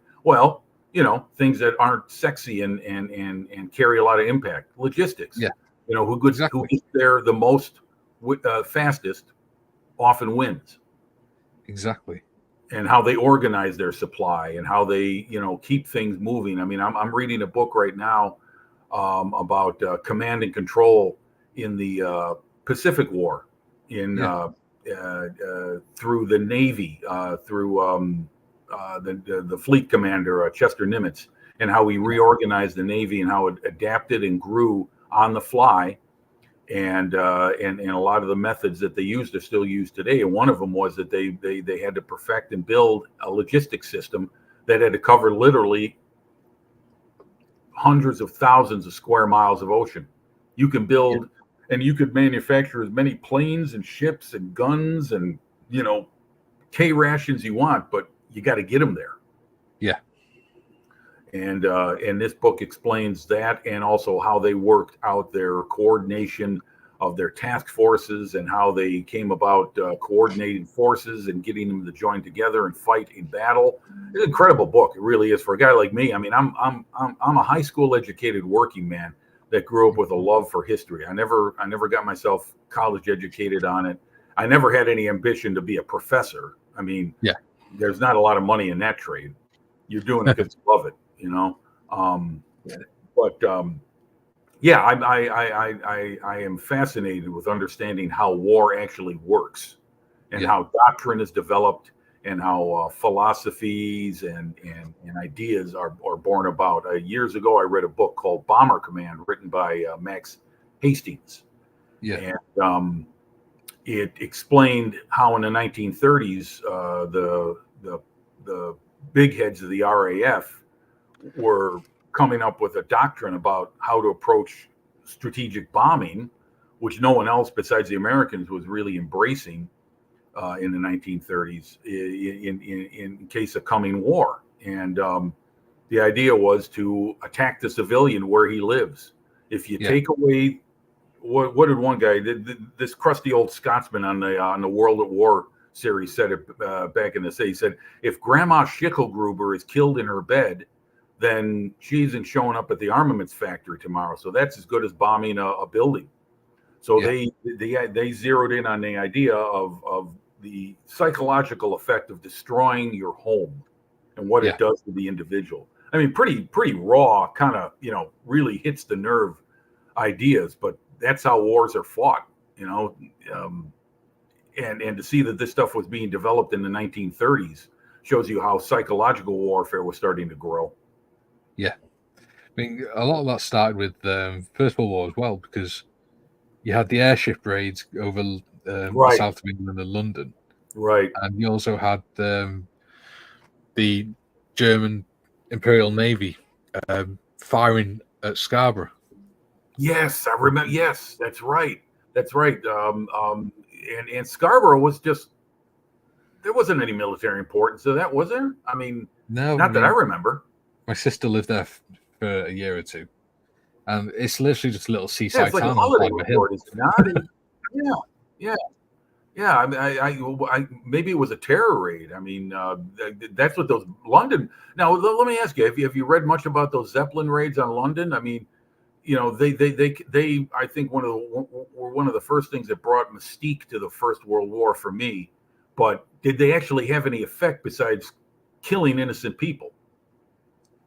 things that aren't sexy and carry a lot of impact. Logistics. Yeah. Who gets there the most fastest often wins.
Exactly.
And how they organize their supply and how they, keep things moving. I mean, I'm reading a book right now about command and control in the Pacific War through the Navy, through the fleet commander, Chester Nimitz, and how he reorganized the Navy and how it adapted and grew on the fly. And a lot of the methods that they used are still used today. And one of them was that they had to perfect and build a logistics system that had to cover literally hundreds of thousands of square miles of ocean. You can build and you could manufacture as many planes and ships and guns and K rations you want, but you got to get them there.
Yeah.
And this book explains that, and also how they worked out their coordination of their task forces and how they came about coordinating forces and getting them to join together and fight in battle. It's an incredible book. It really is for a guy like me. I mean, I'm a high school educated working man that grew up with a love for history. I never got myself college educated on it. I never had any ambition to be a professor. I mean,
yeah,
there's not a lot of money in that trade. You're doing it because you love it, you know. Yeah, I am fascinated with understanding how war actually works, and how doctrine is developed, and how philosophies and ideas are born about. Years ago, I read a book called Bomber Command, written by Max Hastings.
Yeah.
And it explained how in the 1930s, the big heads of the RAF were coming up with a doctrine about how to approach strategic bombing, which no one else besides the Americans was really embracing in the 1930s in case of coming war. And the idea was to attack the civilian where he lives. If you take away, what did one guy, this crusty old Scotsman on the World at War series said it back in the day. He said, if Grandma Schickelgruber is killed in her bed, then she isn't showing up at the armaments factory tomorrow. So that's as good as bombing a building. So they zeroed in on the idea of the psychological effect of destroying your home and what it does to the individual. I mean, pretty raw, kind of, really hits the nerve ideas, but that's how wars are fought, and to see that this stuff was being developed in the 1930s shows you how psychological warfare was starting to grow.
Yeah. I mean, a lot of that started with First World War as well, because you had the airship raids over the south of England and London.
Right.
And you also had the German Imperial Navy firing at Scarborough.
Yes, I remember. Yes, that's right. That's right. And Scarborough was just, there wasn't any military importance to that, was there? I mean,
no,
that I remember.
My sister lived there for a year or two, and it's literally just a little seaside
it's like
town
a holiday
on the hill.
Is it not? Yeah. I maybe it was a terror raid. I mean, that's what those London. Now, let me ask you: have you read much about those Zeppelin raids on London? I mean, they I think were one of the first things that brought mystique to the First World War for me. But did they actually have any effect besides killing innocent people?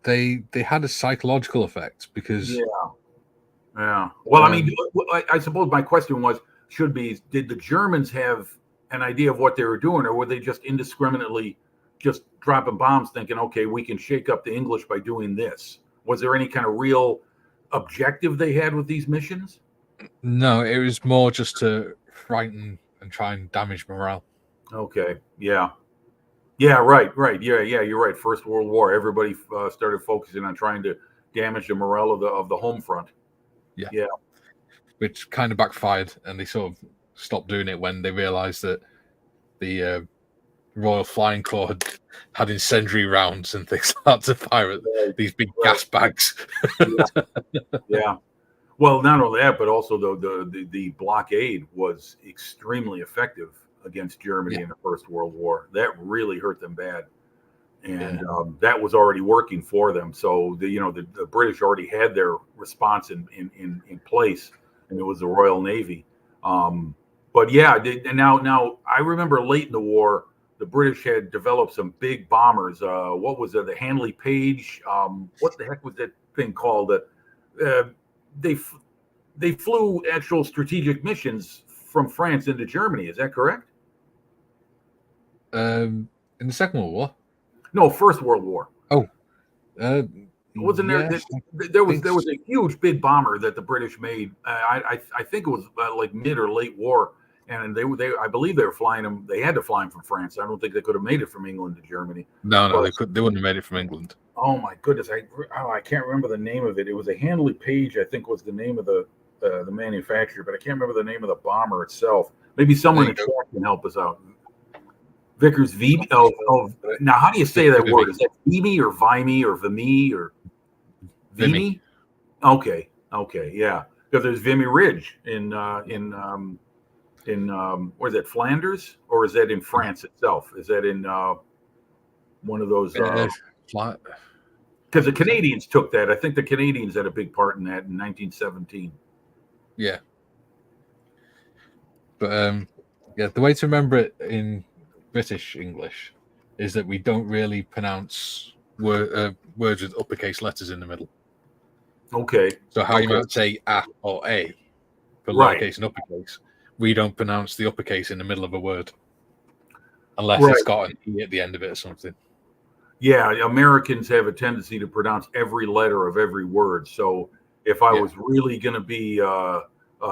They had a psychological effect because
yeah. Well, I mean, I suppose my question should be: did the Germans have an idea of what they were doing, or were they just indiscriminately just dropping bombs, thinking, okay, we can shake up the English by doing this? Was there any kind of real objective they had with these missions?
No, it was more just to frighten and try and damage morale.
Okay. Yeah, right. Yeah, you're right. First World War, everybody started focusing on trying to damage the morale of the home front. Yeah.
Which kind of backfired, and they sort of stopped doing it when they realized that the Royal Flying Corps had incendiary rounds and things like that to fire at these big gas bags.
Yeah. Well, not only that, but also the blockade was extremely effective against Germany in the First World War. That really hurt them bad, and that was already working for them. So the British already had their response in place, and it was the Royal Navy. But yeah, and now I remember late in the war, the British had developed some big bombers. What was it? The Handley Page. What the heck was that thing called? They flew actual strategic missions from France into Germany. Is that correct?
In the Second World War?
No, First World War.
Oh,
wasn't there? There was a huge big bomber that the British made. I think it was like mid or late war, and I believe they were flying them. They had to fly them from France. I don't think they could have made it from England to Germany.
No, they wouldn't have made it from England.
Oh my goodness, I can't remember the name of it. It was a Handley Page, I think, was the name of the manufacturer, but I can't remember the name of the bomber itself. Maybe someone in chat can help us out. Vickers V. Oh, now how do you say that word?
Vimy.
Is that Vimy or Vimy or Vimy or
Vimy.
Okay, yeah. Because there's Vimy Ridge in where's that, Flanders, or is that in France itself? Is that in one of those?
Flat.
Because the Canadians took that. I think the Canadians had a big part in that in 1917.
Yeah. But yeah, the way to remember it in British English is that we don't really pronounce words with uppercase letters in the middle.
Okay.
So how you might say a or a for
Right.
lowercase and uppercase, we don't pronounce the uppercase in the middle of a word unless
Right.
it's got an E at the end of it or something.
Yeah, Americans have a tendency to pronounce every letter of every word. So if I was really going to be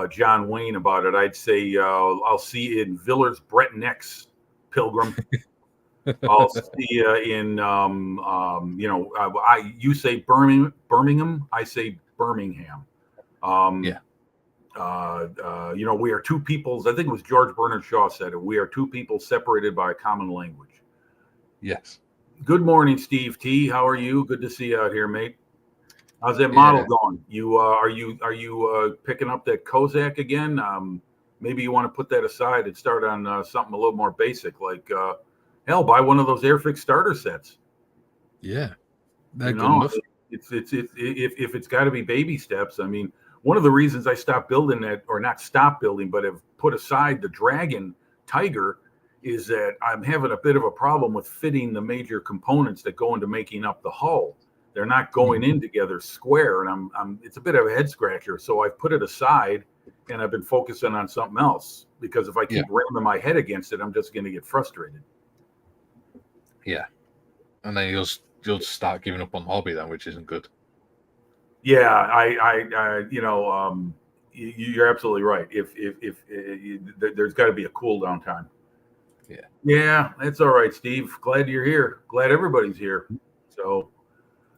John Wayne about it, I'd say I'll see you in Villers Bretonneux, Pilgrim. I'll see you in you say Birmingham, I say Birmingham. We are two peoples. I think it was George Bernard Shaw said it. We are two people separated by a common language.
Yes.
Good morning, Steve T. How are you? Good to see you out here, mate. How's that model going? You are you picking up that Kozak again? Maybe you want to put that aside and start on something a little more basic, like hell, buy one of those Airfix starter sets.
Yeah, they're good enough.
If it's got to be baby steps. I mean, one of the reasons I stopped building that, or not stopped building, but have put aside the Dragon Tiger, is that I'm having a bit of a problem with fitting the major components that go into making up the hull. They're not going in together square, and it's a bit of a head scratcher. So I've put it aside, and I've been focusing on something else, because if I keep ramming my head against it, I'm just going to get frustrated.
Yeah, and then you'll start giving up on the hobby then, which isn't good.
Yeah, you're absolutely right. If there's got to be a cool down time. Yeah, that's all right, Steve. Glad you're here. Glad everybody's here. So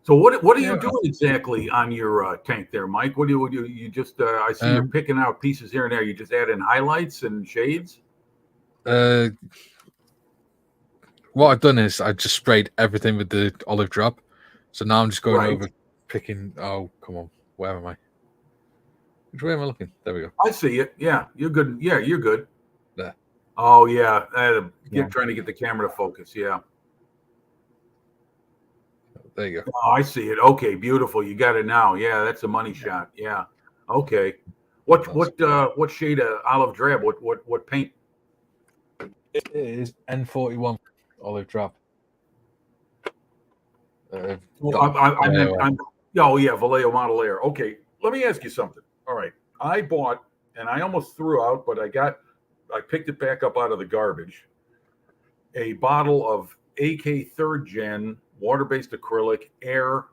what are you doing exactly on your tank there, Mike? What do you just? I see you're picking out pieces here and there. You just add in highlights and shades.
What I've done is I just sprayed everything with the olive drop. So now I'm just going over picking. Oh, come on. Where am I? Which way am I looking? There we go.
I see it. Yeah, you're good. Yeah, you're good.
There.
Oh yeah, trying to get the camera to focus. Yeah.
There you go.
Oh, I see it. Okay, beautiful. You got it now. Yeah, that's a money shot. Yeah. Okay. What shade of olive drab? What paint?
It is N41 olive drab.
Vallejo Model Air. Okay, let me ask you something. All right, I bought, and I almost threw out, but I picked it back up out of the garbage, a bottle of AK 3rd Gen water-based acrylic air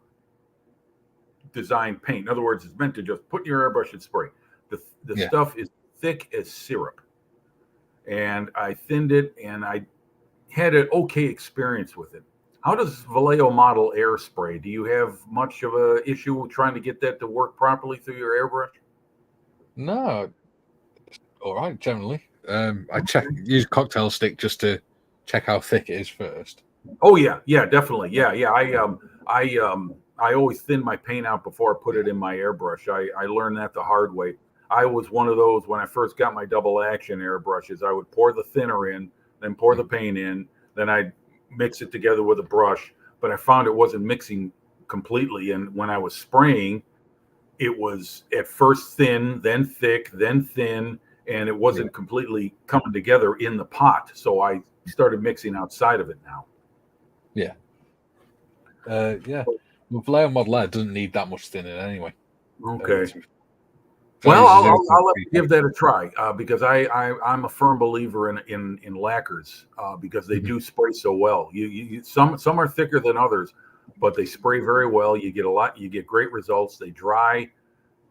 design paint. In other words, it's meant to just put in your airbrush and spray. The stuff is thick as syrup. And I thinned it, and I had an okay experience with it. How does Vallejo Model Air spray? Do you have much of an issue trying to get that to work properly through your airbrush?
No. All right, generally. I use cocktail stick just to check how thick it is first.
Oh yeah, definitely. Yeah. I always thin my paint out before I put it in my airbrush. I learned that the hard way. I was one of those when I first got my double action airbrushes. I would pour the thinner in, then pour the paint in, then I'd mix it together with a brush. But I found it wasn't mixing completely. And when I was spraying, it was at first thin, then thick, then thin, and it wasn't completely coming together in the pot. So I started mixing outside of it now.
Yeah. Well, Vallejo Model Air doesn't need that much thinning anyway.
Okay. Well, I'll have to give that a try because I'm a firm believer in lacquers because they do spray so well. Some are thicker than others, but they spray very well. You get great results. They dry,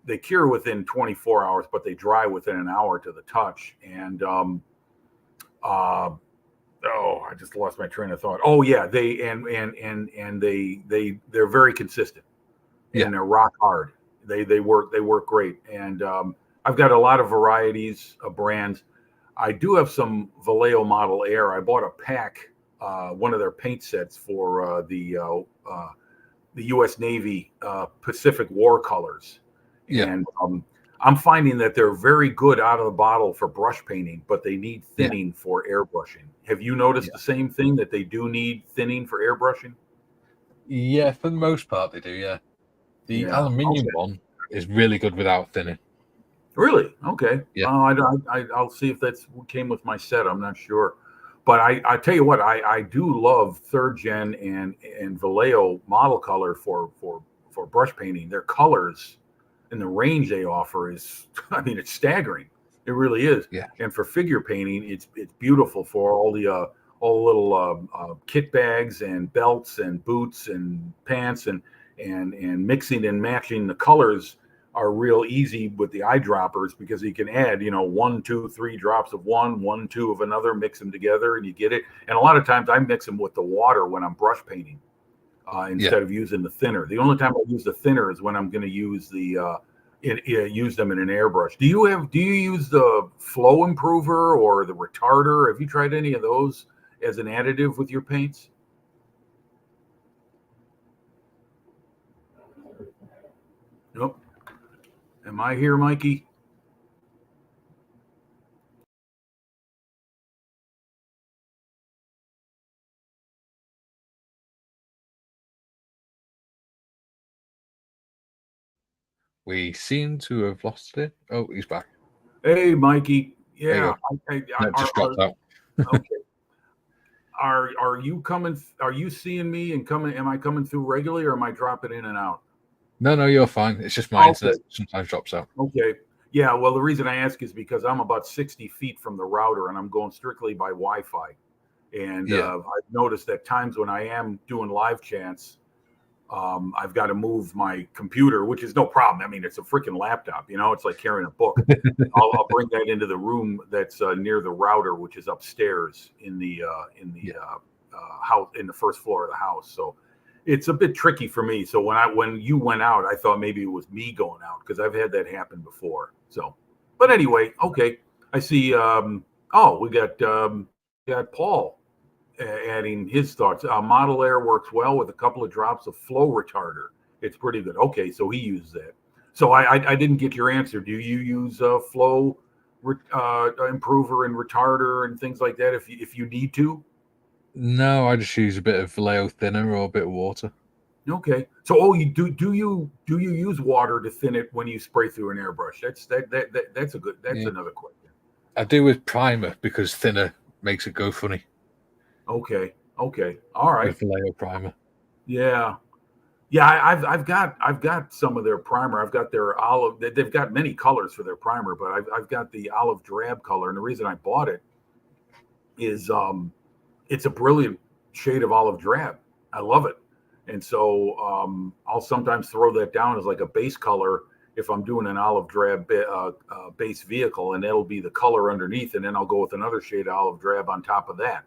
they cure within 24 hours, but they dry within an hour to the touch. And I just lost my train of thought. Oh yeah, they're very consistent and they're rock hard. They work great. And I've got a lot of varieties of brands. I do have some Vallejo Model Air. I bought a pack, one of their paint sets for the U.S. Navy Pacific War colors, and I'm finding that they're very good out of the bottle for brush painting, but they need thinning for airbrushing. Have you noticed the same thing, that they do need thinning for airbrushing?
Yeah, for the most part they do. Yeah, the aluminium one is really good without thinning.
Really? Okay.
Yeah.
I'll see if that's what came with my set. I'm not sure. But I tell you what, I do love third gen and Vallejo model color for brush painting. Their colors and the range they offer is, I mean, it's staggering. It really is.
Yeah.
And for figure painting, it's beautiful for all the little kit bags and belts and boots and pants and mixing and matching the colors are real easy with the eyedroppers, because you can add, 1, 2, 3 drops of one, 1, 2 of another, mix them together, and you get it. And a lot of times I mix them with the water when I'm brush painting instead of using the thinner. The only time I use the thinner is when I'm going to use use them in an airbrush. Do you use the flow improver or the retarder? Have you tried any of those as an additive with your paints? Nope. Am I here, Mikey?
We seem to have lost it. Oh, he's back.
Hey, Mikey. Yeah,
just dropped out.
Okay. Are you coming? Are you seeing me and coming? Am I coming through regularly, or am I dropping in and out?
No, you're fine. It's just my internet sometimes drops out.
Okay. Yeah. Well, the reason I ask is because I'm about 60 feet from the router, and I'm going strictly by Wi-Fi. And I've noticed that times when I am doing live chats, I've got to move my computer, which is no problem. I mean, it's a freaking laptop, it's like carrying a book. I'll bring that into the room that's near the router, which is upstairs in the house, in the first floor of the house. So it's a bit tricky for me. So when you went out, I thought maybe it was me going out, because I've had that happen before. So, but anyway, okay. I see. We got Paul adding his thoughts. Model Air works well with a couple of drops of flow retarder. It's pretty good. Okay, so he uses that. So I didn't get your answer. Do you use flow improver and retarder and things like that if you need to?
No, I just use a bit of Vallejo thinner or a bit of water.
Okay. So you do you use water to thin it when you spray through an airbrush? That's another question.
I do with primer, because thinner makes it go funny.
Okay. All right.
With Vallejo primer.
Yeah. I've got some of their primer. I've got their olive. They've got many colors for their primer, but I've got the olive drab color, and the reason I bought it is it's a brilliant shade of olive drab. I love it, and so I'll sometimes throw that down as like a base color if I'm doing an olive drab base vehicle, and that'll be the color underneath, and then I'll go with another shade of olive drab on top of that.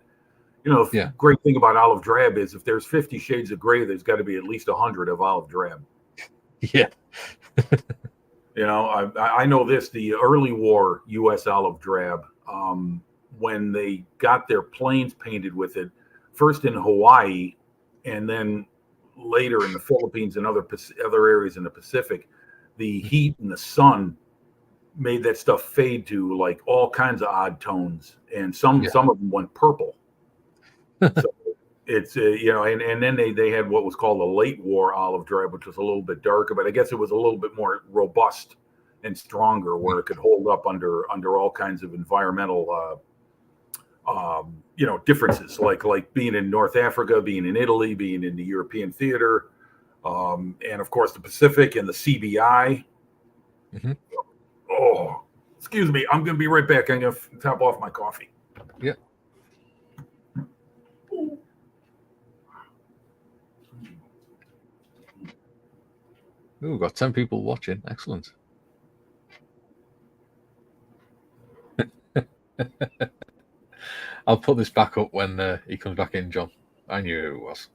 The great thing about olive drab is if there's 50 shades of gray, there's got to be at least 100 of olive drab.
Yeah.
I know this, the early war U.S. olive drab, when they got their planes painted with it, first in Hawaii and then later in the Philippines and other areas in the Pacific, the heat and the sun made that stuff fade to like all kinds of odd tones. And some of them went purple. So it's and then they had what was called a late war olive drab, which was a little bit darker, but I guess it was a little bit more robust and stronger, where it could hold up under all kinds of environmental differences, like being in North Africa, being in Italy, being in the European theater, and of course the Pacific and the CBI.
Mm-hmm.
Oh, excuse me, I'm gonna be right back. I'm gonna top off my coffee.
Yeah. Ooh, we've got 10 people watching. Excellent. I'll put this back up when he comes back in, John. I knew who it was.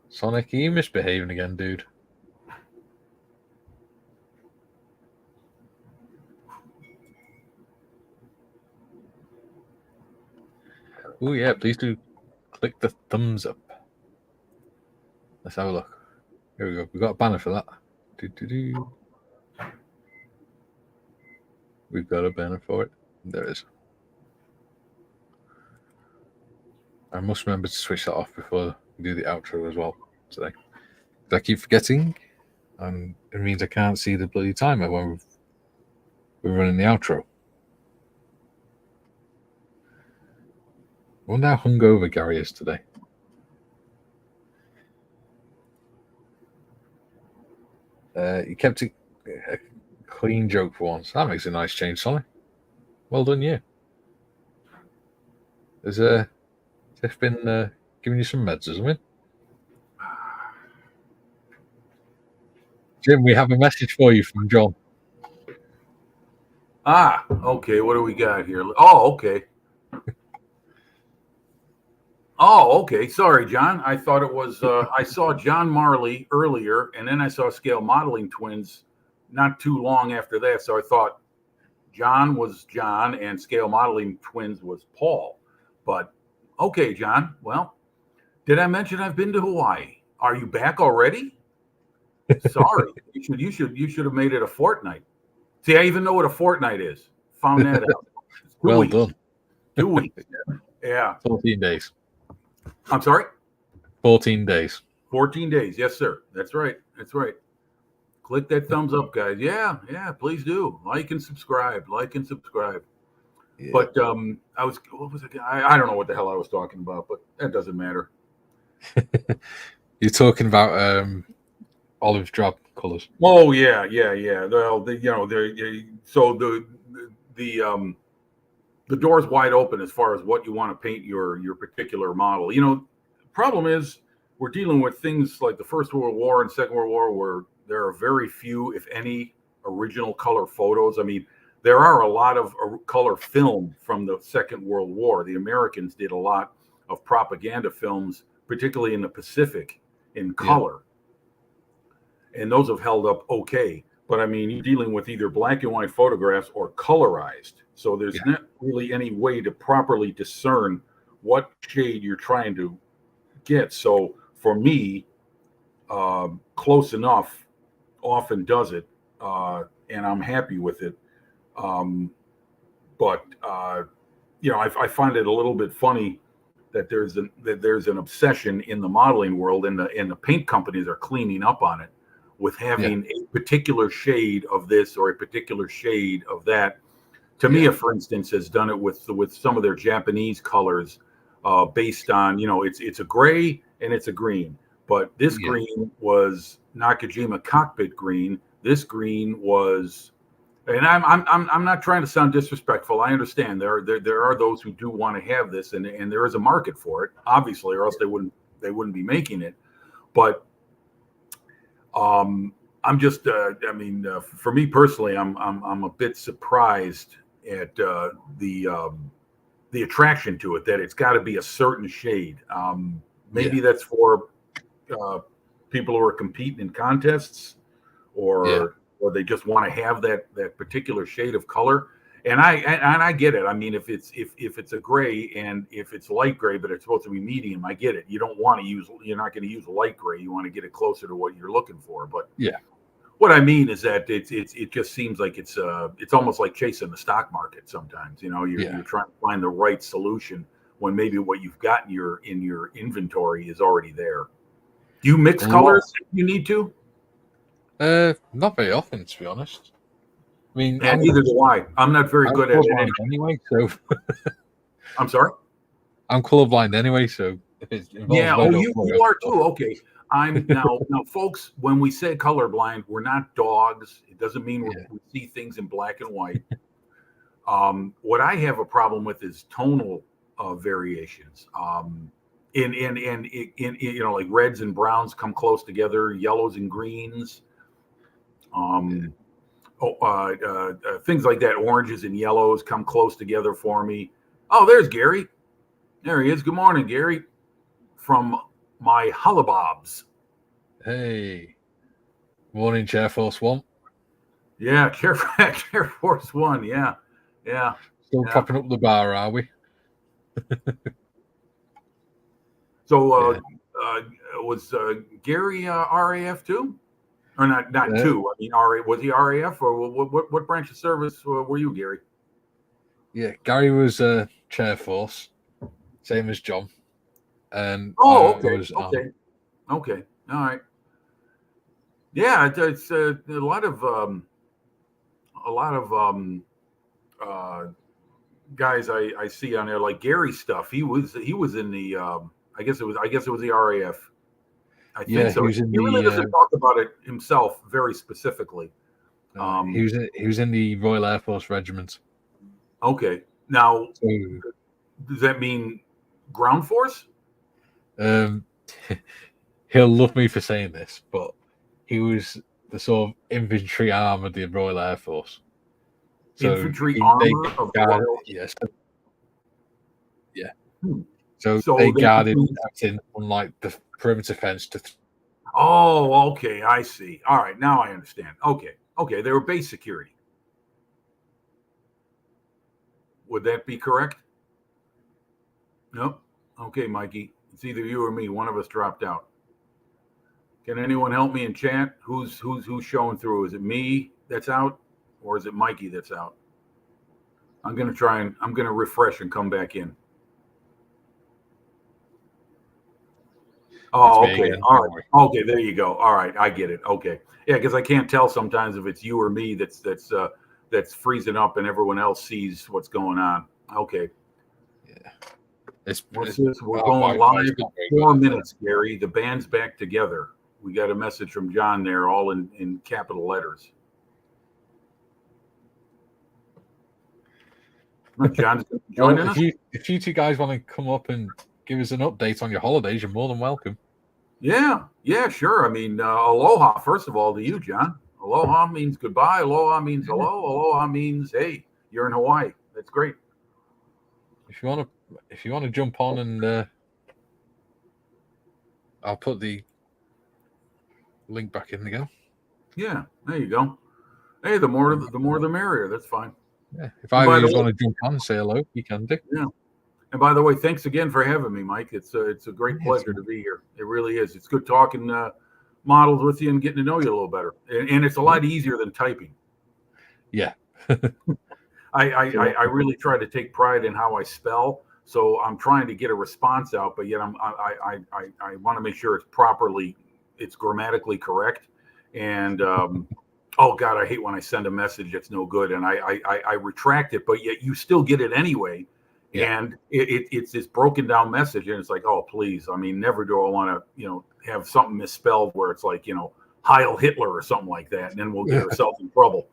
Sonic, are you misbehaving again, dude? Oh yeah, please do click the thumbs up. Let's have a look. Here we go. We've got a banner for that. Do. We've got a banner for it. There is. I must remember to switch that off before we do the outro as well today. I keep forgetting, and it means I can't see the bloody timer when we're running the outro. I wonder how hungover Gary is today. He kept a clean joke for once. That makes a nice change, Sonny. Well done, you. Has Tiff been giving you some meds, hasn't it? Jim, we have a message for you from John.
Okay. What do we got here? Oh, okay. Oh, okay. Sorry, John. I thought it was, I saw John Marley earlier, and then I saw Scale Modeling Twins not too long after that. So I thought John was John and Scale Modeling Twins was Paul. But okay, John. Well, did I mention I've been to Hawaii? Are you back already? Sorry. You should have made it a fortnight. See, I even know what a fortnight is. Found that out.
Well done.
2 weeks. Yeah.
14 days.
I'm sorry?
14 days.
14 days. Yes, sir. That's right. Click that thumbs up, guys. Yeah, please do. Like and subscribe. Yeah. But what was it? I don't know what the hell I was talking about, but that doesn't matter.
You're talking about olive drab colors.
Oh yeah. Well, so the door's wide open as far as what you want to paint your particular model. Problem is we're dealing with things like the First World War and Second World War where there are very few, if any, original color photos. I mean, there are a lot of color film from the Second World War. The Americans did a lot of propaganda films, particularly in the Pacific, in color. Yeah. And those have held up okay. But I mean, you're dealing with either black and white photographs or colorized. So there's not really any way to properly discern what shade you're trying to get. So for me, close enough often does it, and I'm happy with it. But I find it a little bit funny that there's an obsession in the modeling world, and the paint companies are cleaning up on it with having a particular shade of this or a particular shade of that. Tamiya, for instance, has done it with some of their Japanese colors, based on it's a gray and it's a green, but this green was Nakajima cockpit green. This green was, and I'm not trying to sound disrespectful. I understand there are those who do want to have this, and there is a market for it, obviously, or else they wouldn't be making it. But I'm just for me personally, I'm a bit surprised at the attraction to it, that it's got to be a certain shade. Maybe that's for people who are competing in contests, or they just want to have that particular shade of color. And I get it. I mean, if it's a gray and if it's light gray, but it's supposed to be medium, I get it. You're not going to use a light gray. You want to get it closer to what you're looking for. But what I mean is that it just seems like it's almost like chasing the stock market sometimes. You're trying to find the right solution when maybe what you've got in your inventory is already there. Do you mix colors if you need to?
Not very often, to be honest. I mean,
neither do I. I'm not very good at it
anyway. So
I'm sorry.
I'm colorblind anyway, so if it involves
you are too. Okay. I'm now, folks, when we say colorblind, we're not dogs. It doesn't mean we see things in black and white. What I have a problem with is tonal variations. In like reds and browns come close together, yellows and greens. Things like that, oranges and yellows come close together for me. Oh, there's Gary. There he is. Good morning, Gary. From my Hullabobs.
Hey. Morning, Chair Force One.
Yeah, Chair Force One. Yeah.
Still propping up the bar, are we?
So
Yeah.
was Gary RAF too? Or not
Uh,
two. I mean, was he RAF or what branch of service were you, Gary?
yeah, Gary was chair force, same as John, and
Oh,
I
okay,
was
okay, all right. Yeah, it's a lot of uh, guys I see on there like Gary stuff. He was in the I guess it was the RAF. I think
yeah,
so.
he was in
He really doesn't
the
talk about it himself very specifically.
he was in the Royal Air Force Regiment.
Okay, now
So
does that mean ground force?
um, he'll love me for saying this, but he was the sort of infantry arm of the Royal Air Force. So
Infantry
they
armor of the
guard,
Royal.
yes, yeah.
Hmm.
So
So
they
that
guarded
means.
everything from like the perimeter fence to
Oh, okay, I see. All right, now I understand. Okay, they were base security. Would that be correct? Nope. Okay, Mikey. It's either you or me. One of us dropped out. Can anyone help me in chat? Who's showing through? Is it me that's out, or is it Mikey that's out? I'm gonna refresh and come back in. Oh,
me
okay.
again.
All
Don't
right.
worry.
Okay, there you go. All right, I get it. Okay. Yeah, because I can't tell sometimes if it's you or me that's freezing up and everyone else sees what's going on. Okay.
Yeah,
What's this? We're
our
going
Wi-Fi
live
is
in
not very
4 minutes, Gary. The band's back together. We got a message from John there, all in capital letters. John's joining us.
If you two guys want to come up and give us an update on your holidays, you're more than welcome.
Yeah, sure. I mean, aloha, first of all, to you, John. Aloha means goodbye. Aloha means hello. Aloha means, hey, you're in Hawaii. That's great.
If you want to jump on and I'll put the link back in again.
Yeah, there you go. Hey, the more the merrier. That's fine.
Yeah. If
And
either
by
of
the
you
way,
want to jump on and say hello, you can do.
yeah. And by the way, thanks again for having me, Mike. It's a great
Yes.
pleasure to be here. It really is. It's good talking models with you and getting to know you a little better. And it's a lot easier than typing.
Yeah.
I really try to take pride in how I spell. So I'm trying to get a response out, but yet I want to make sure it's grammatically correct. And oh God, I hate when I send a message that's no good and I retract it, but yet you still get it anyway.
Yeah.
And it's this broken down message, and it's like, oh please, I mean, never do I want to have something misspelled where it's like Heil Hitler or something like that, and then we'll get ourselves in trouble.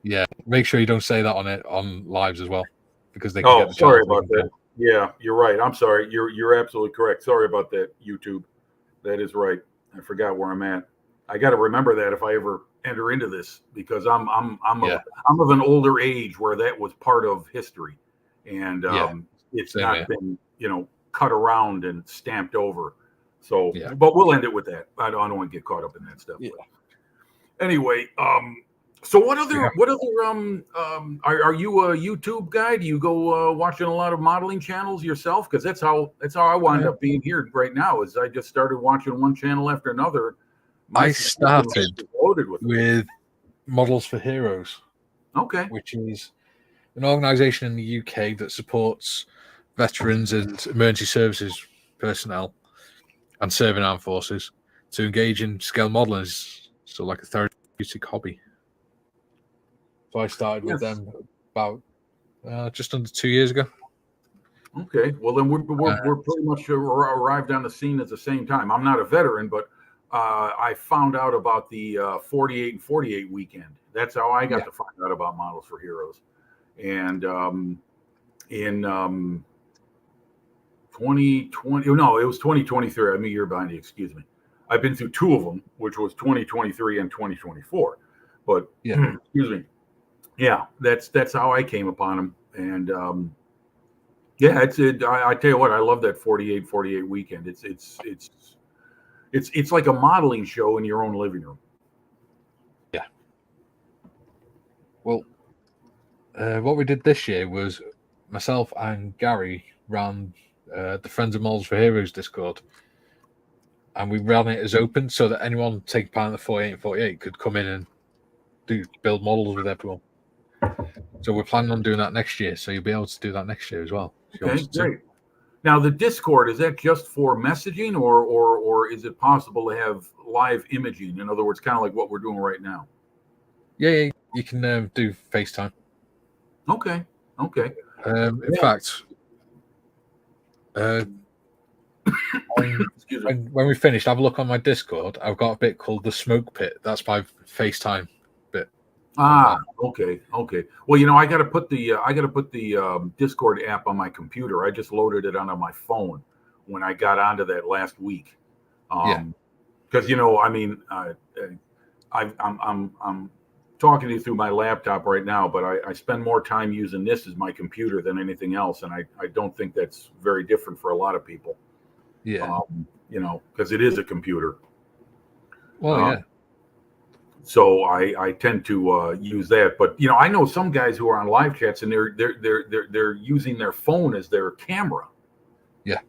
Yeah. Make sure you don't say that on lives as well, because they can
Oh,
get the
sorry
channel
about
taken
that. Yeah, you're right. I'm sorry. You're absolutely correct. Sorry about that, YouTube. That is right. I forgot where I'm at. I got to remember that if I ever enter into this, because I'm of an older age where that was part of history, and it's
Same
not
here.
been cut around and stamped over. So,
Yeah.
but we'll end it with that. I don't want to get caught up in that stuff.
Yeah.
Anyway, so what other are you a YouTube guy? Do you go watching a lot of modeling channels yourself? Because that's how I wind up being here right now. Is I just started watching one channel after another.
I started
loaded
with Models for Heroes.
Okay.
Which is an organization in the UK that supports veterans and emergency services personnel and serving armed forces to engage in scale modeling as like a therapeutic hobby. So I started with them about just under 2 years ago.
Okay, well then we're pretty much arrived on the scene at the same time. I'm not a veteran, but I found out about the 48 and 48 weekend. That's how I got to find out about Models for Heroes. And in 2020, no, it was 2023. I'm a year behind you, excuse me. I've been through two of them, which was 2023 and 2024. But excuse me. Yeah, that's how I came upon them. And yeah, I tell you what, I love that 48 weekend. It's like a modeling show in your own living room.
Yeah. Well, what we did this year was myself and Gary ran the Friends of Models for Heroes Discord, and we ran it as open so that anyone taking part in the 48 and 48 could come in and build models with everyone. So we're planning on doing that next year. So you'll be able to do that next year as well.
Okay, great. Now the Discord, is that just for messaging, or is it possible to have live imaging? In other words, kind of like what we're doing right now.
Yeah, you can do FaceTime.
Okay.
In fact, when we finished, have a look on my Discord. I've got a bit called the Smoke Pit. That's my FaceTime bit.
Okay. Well, I got to put the Discord app on my computer. I just loaded it onto my phone when I got onto that last week. Because I'm talking to you through my laptop right now, but I spend more time using this as my computer than anything else, and I don't think that's very different for a lot of people.
Yeah.
Because it is a computer.
Well, yeah.
So I tend to use that, but I know some guys who are on live chats and they're using their phone as their camera.
Yeah.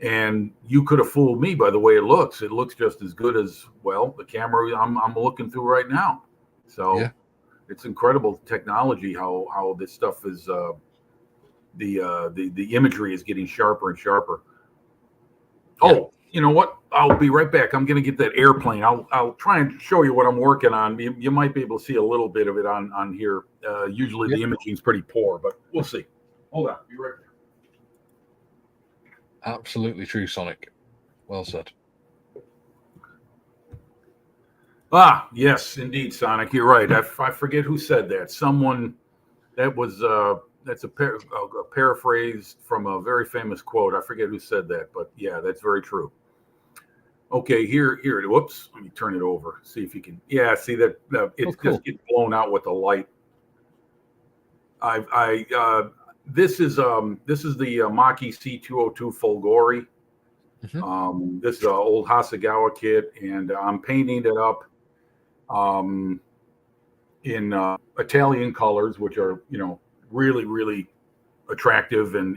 And you could have fooled me by the way it looks. It looks just as good as the camera I'm looking through right now. So
yeah.
It's incredible technology how this stuff is. The imagery is getting sharper and sharper. Yeah. Oh, you know what? I'll be right back. I'm going to get that airplane. I'll try and show you what I'm working on. You might be able to see a little bit of it on here. Usually the imaging's pretty poor, but we'll see. Hold on. Be right back.
Absolutely true, Sonic. Well said.
Yes, indeed, Sonic. You're right. I forget who said that. Someone that was that's a paraphrase from a very famous quote. I forget who said that, but yeah, that's very true. Okay, here. Whoops, let me turn it over. See if you can. Yeah, see that it's just getting blown out with the light. This is the Mk C202 Folgori. Mm-hmm. This is an old Hasegawa kit, and I'm painting it up in Italian colors, which are really, really attractive and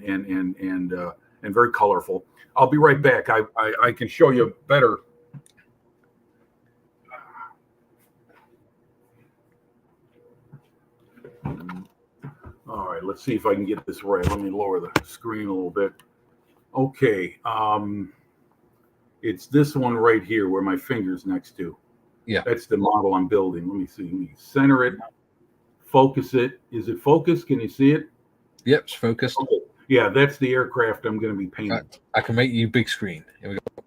very colorful. I'll be right back. I can show you better. All right, let's see if I can get this right. Let me lower the screen a little bit. Okay, it's this one right here where my finger's next to.
Yeah.
That's the model I'm building. Let me see. Let me center it, focus it. Is it focused? Can you see it?
Yep, it's focused.
Okay. Yeah, that's the aircraft I'm going to be painting.
I can make you big screen. Here we go.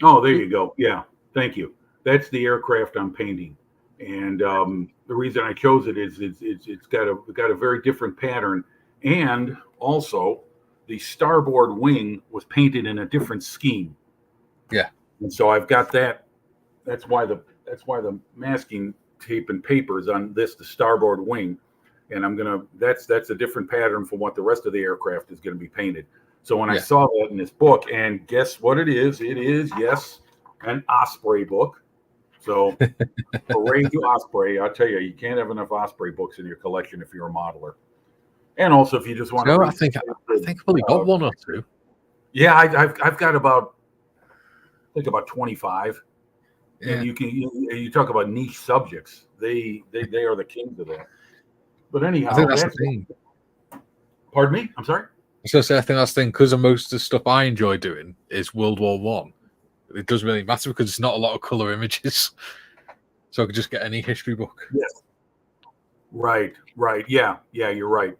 Oh, there you go. Yeah, thank you. That's the aircraft I'm painting. And the reason I chose it is it's got a very different pattern, and also the starboard wing was painted in a different scheme.
Yeah.
And so I've got that. That's why the masking tape and paper is on the starboard wing, and that's a different pattern from what the rest of the aircraft is going to be painted. So when I saw that in this book, and guess what it is? It is, yes, an Osprey book. So hooray to Osprey. I'll tell you, you can't have enough Osprey books in your collection if you're a modeler. And also if you just want to
I think I've only got one or two.
Yeah, I've got about 25. Yeah. And you talk about niche subjects. They are the kings of that. But anyhow,
I think that's the thing.
Pardon me? I'm sorry?
I think that's the thing, because of most of the stuff I enjoy doing is World War One. It doesn't really matter because it's not a lot of color images. So I could just get any history book.
Yes. Right. Yeah, you're right.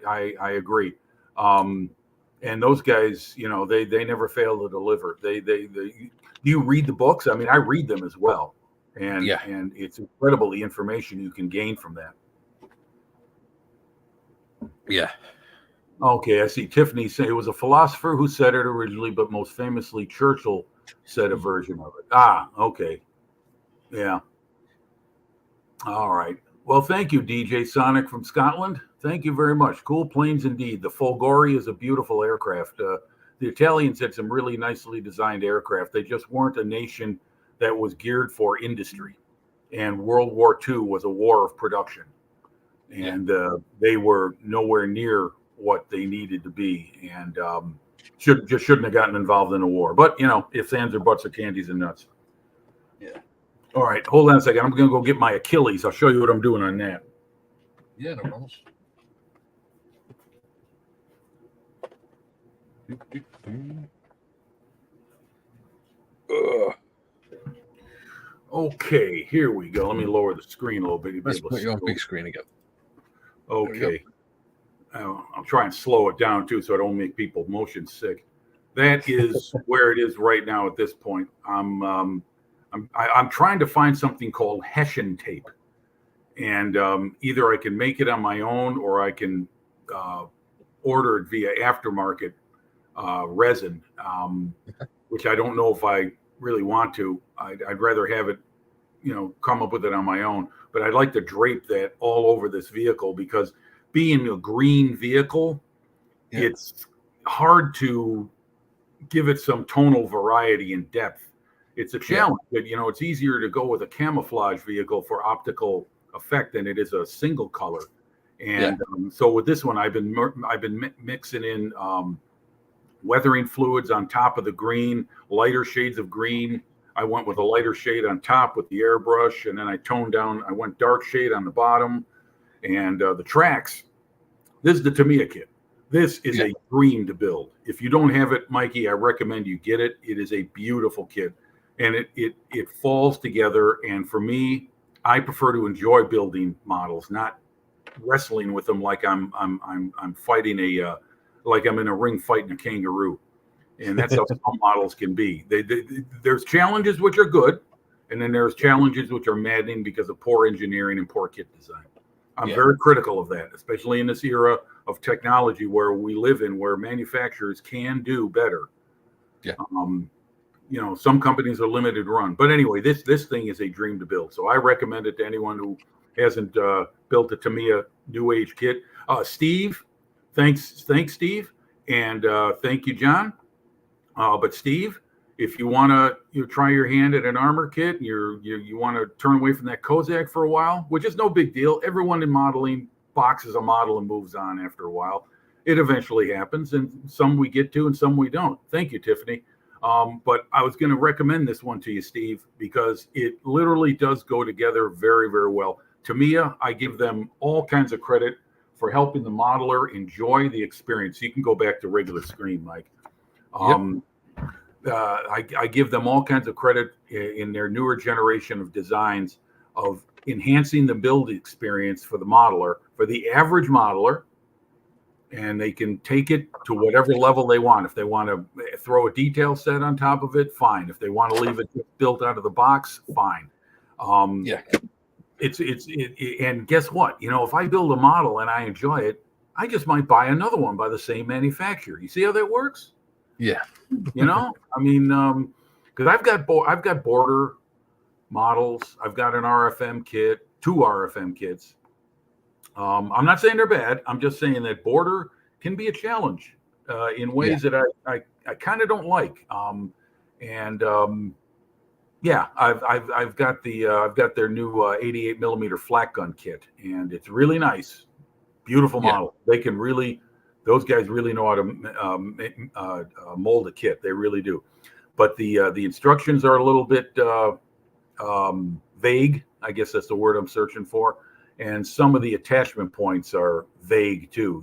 I agree. And those guys, they never fail to deliver. Do you read the books? I mean, I read them as well. And it's incredible the information you can gain from that. Yeah. Okay, I see Tiffany saying it was a philosopher who said it originally, but most famously Churchill said a version of it. Okay. Yeah. All right. Well, thank you, DJ Sonic from Scotland. Thank you very much. Cool planes indeed. The Folgori is a beautiful aircraft. The Italians had some really nicely designed aircraft. They just weren't a nation that was geared for industry. And World War II was a war of production. And they were nowhere near what they needed to be. And Shouldn't have gotten involved in a war. But ifs, ands, or buts, or candies and nuts.
Yeah.
All right, hold on a second. I'm gonna go get my Achilles. I'll show you what I'm doing on that.
Yeah, no problems.
Okay, here we go. Let me lower the screen a little bit.
Let's put you on big screen again.
Okay. I'll try and slow it down too, so I don't make people motion sick. That is where it is right now at this point. I'm trying to find something called Hessian tape, and either I can make it on my own or I can order it via aftermarket resin, which I don't know if I really want to. I'd rather have it, come up with it on my own. But I'd like to drape that all over this vehicle because being a green vehicle, it's hard to give it some tonal variety and depth. It's a challenge, but it's easier to go with a camouflage vehicle for optical effect than it is a single color. And so with this one, I've been mixing in weathering fluids on top of the green, lighter shades of green. I went with a lighter shade on top with the airbrush, and then I toned down. I went dark shade on the bottom, and the tracks. This is the Tamiya kit. This is a dream to build. If you don't have it, Mikey, I recommend you get it. It is a beautiful kit, and it falls together. And for me, I prefer to enjoy building models, not wrestling with them like I'm fighting like I'm in a ring fighting a kangaroo. And that's how some models can be. There's challenges which are good, and then there's challenges which are maddening because of poor engineering and poor kit design. I'm very critical of that, especially in this era of technology where we live in, where manufacturers can do better.
Yeah.
Some companies are limited run, but anyway, this thing is a dream to build. So I recommend it to anyone who hasn't built a Tamiya New Age kit. Steve, thanks, Steve, and thank you, John. But Steve, if you want to try your hand at an armor kit, and you want to turn away from that Kozak for a while, which is no big deal. Everyone in modeling boxes a model and moves on after a while. It eventually happens, and some we get to and some we don't. Thank you, Tiffany. But I was going to recommend this one to you, Steve, because it literally does go together very, very well. Tamiya, I give them all kinds of credit for helping the modeler enjoy the experience. You can go back to regular screen, Mike. I give them all kinds of credit in their newer generation of designs of enhancing the build experience for the modeler, for the average modeler, and they can take it to whatever level they want. If they want to throw a detail set on top of it, fine. If they want to leave it built out of the box, fine. And guess what? If I build a model and I enjoy it, I just might buy another one by the same manufacturer. You see how that works?
Yeah.
Because I've got border models. I've got an RFM kit, 2 RFM kits. I'm not saying they're bad. I'm just saying that border can be a challenge in ways that I kind of don't like. I've got their new 88 millimeter flat gun kit, and it's really nice, beautiful model. Those guys really know how to mold a kit. They really do. But the instructions are a little bit vague. I guess that's the word I'm searching for. And some of the attachment points are vague too.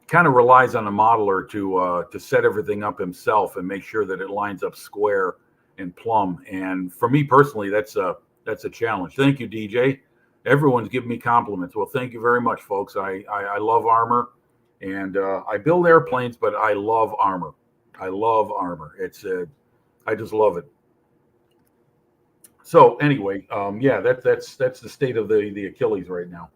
Kind of relies on the modeler to set everything up himself and make sure that it lines up square and plumb. And for me personally, that's a challenge. Thank you, DJ. Everyone's giving me compliments. Well, thank you very much, folks. I love armor. And I build airplanes, but I love armor. I love armor. I just love it. So anyway, that's the state of the Achilles right now.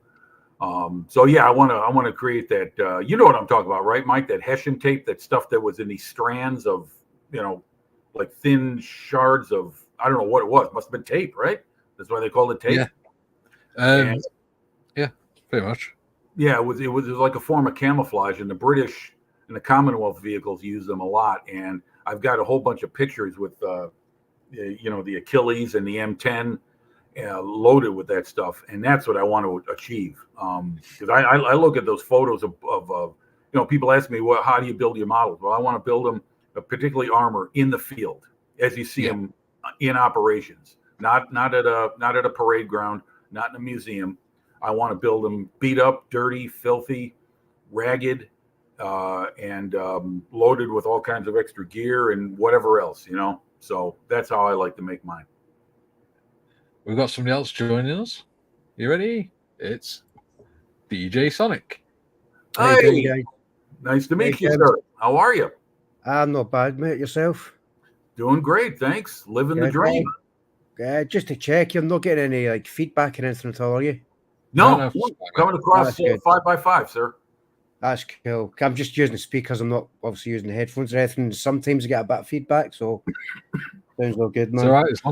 I want to create that. You know what I'm talking about, right, Mike? That Hessian tape, that stuff that was in these strands of, like thin shards of, I don't know what it was. Must have been tape, right? That's why they called it tape.
Yeah. Pretty much.
Yeah, it was like a form of camouflage, and the British and the Commonwealth vehicles use them a lot. And I've got a whole bunch of pictures with, the Achilles and the M10 loaded with that stuff, and that's what I want to achieve. Because I look at those photos of people ask me, well, how do you build your models? Well, I want to build them, particularly armor, in the field as you see them in operations, not at a parade ground, not in a museum. I want to build them beat up, dirty, filthy, ragged, and loaded with all kinds of extra gear and whatever else, So that's how I like to make mine.
We've got somebody else joining us. You ready? It's DJ Sonic.
How you doing, guys?
Nice to meet you, sir. How are you?
I'm not bad, mate. Yourself?
Doing great, thanks. Living the dream.
Just to check, you're not getting any feedback or anything at all, are you?
No, coming across 5x5, sir.
That's cool. I'm just using the speakers. I'm not obviously using the headphones or anything. Sometimes you get a bit of feedback, so sounds all good, man.
It's all right, as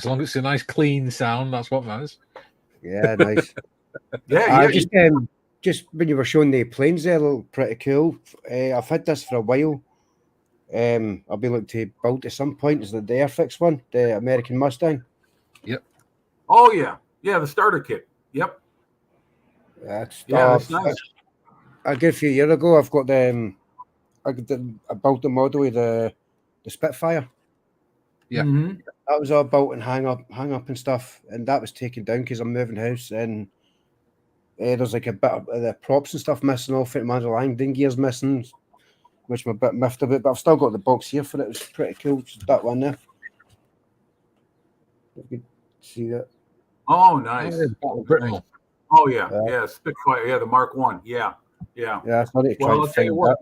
long as it's a nice clean sound, that's what matters.
Yeah, nice. Just when you were showing the planes there, they look pretty cool. I've had this for a while. I'll be looking to build at some point. Is the Airfix one, the American Mustang?
Yep.
Oh yeah, the starter kit. Yep.
That's
nice.
A good few years ago, I've got I built the model with the Spitfire.
Yeah.
Mm-hmm.
That was all built and hang up and stuff, and that was taken down because I'm moving house, and there's a bit of the props and stuff missing off it. My landing gear's missing, which I'm a bit miffed about, but I've still got the box here for it. It's pretty cool. Just that one there. You can see that.
Oh, nice. Oh yeah, Spitfire. The Mark 1. Yeah.
Yeah, I thought it
well, I'll tell you what.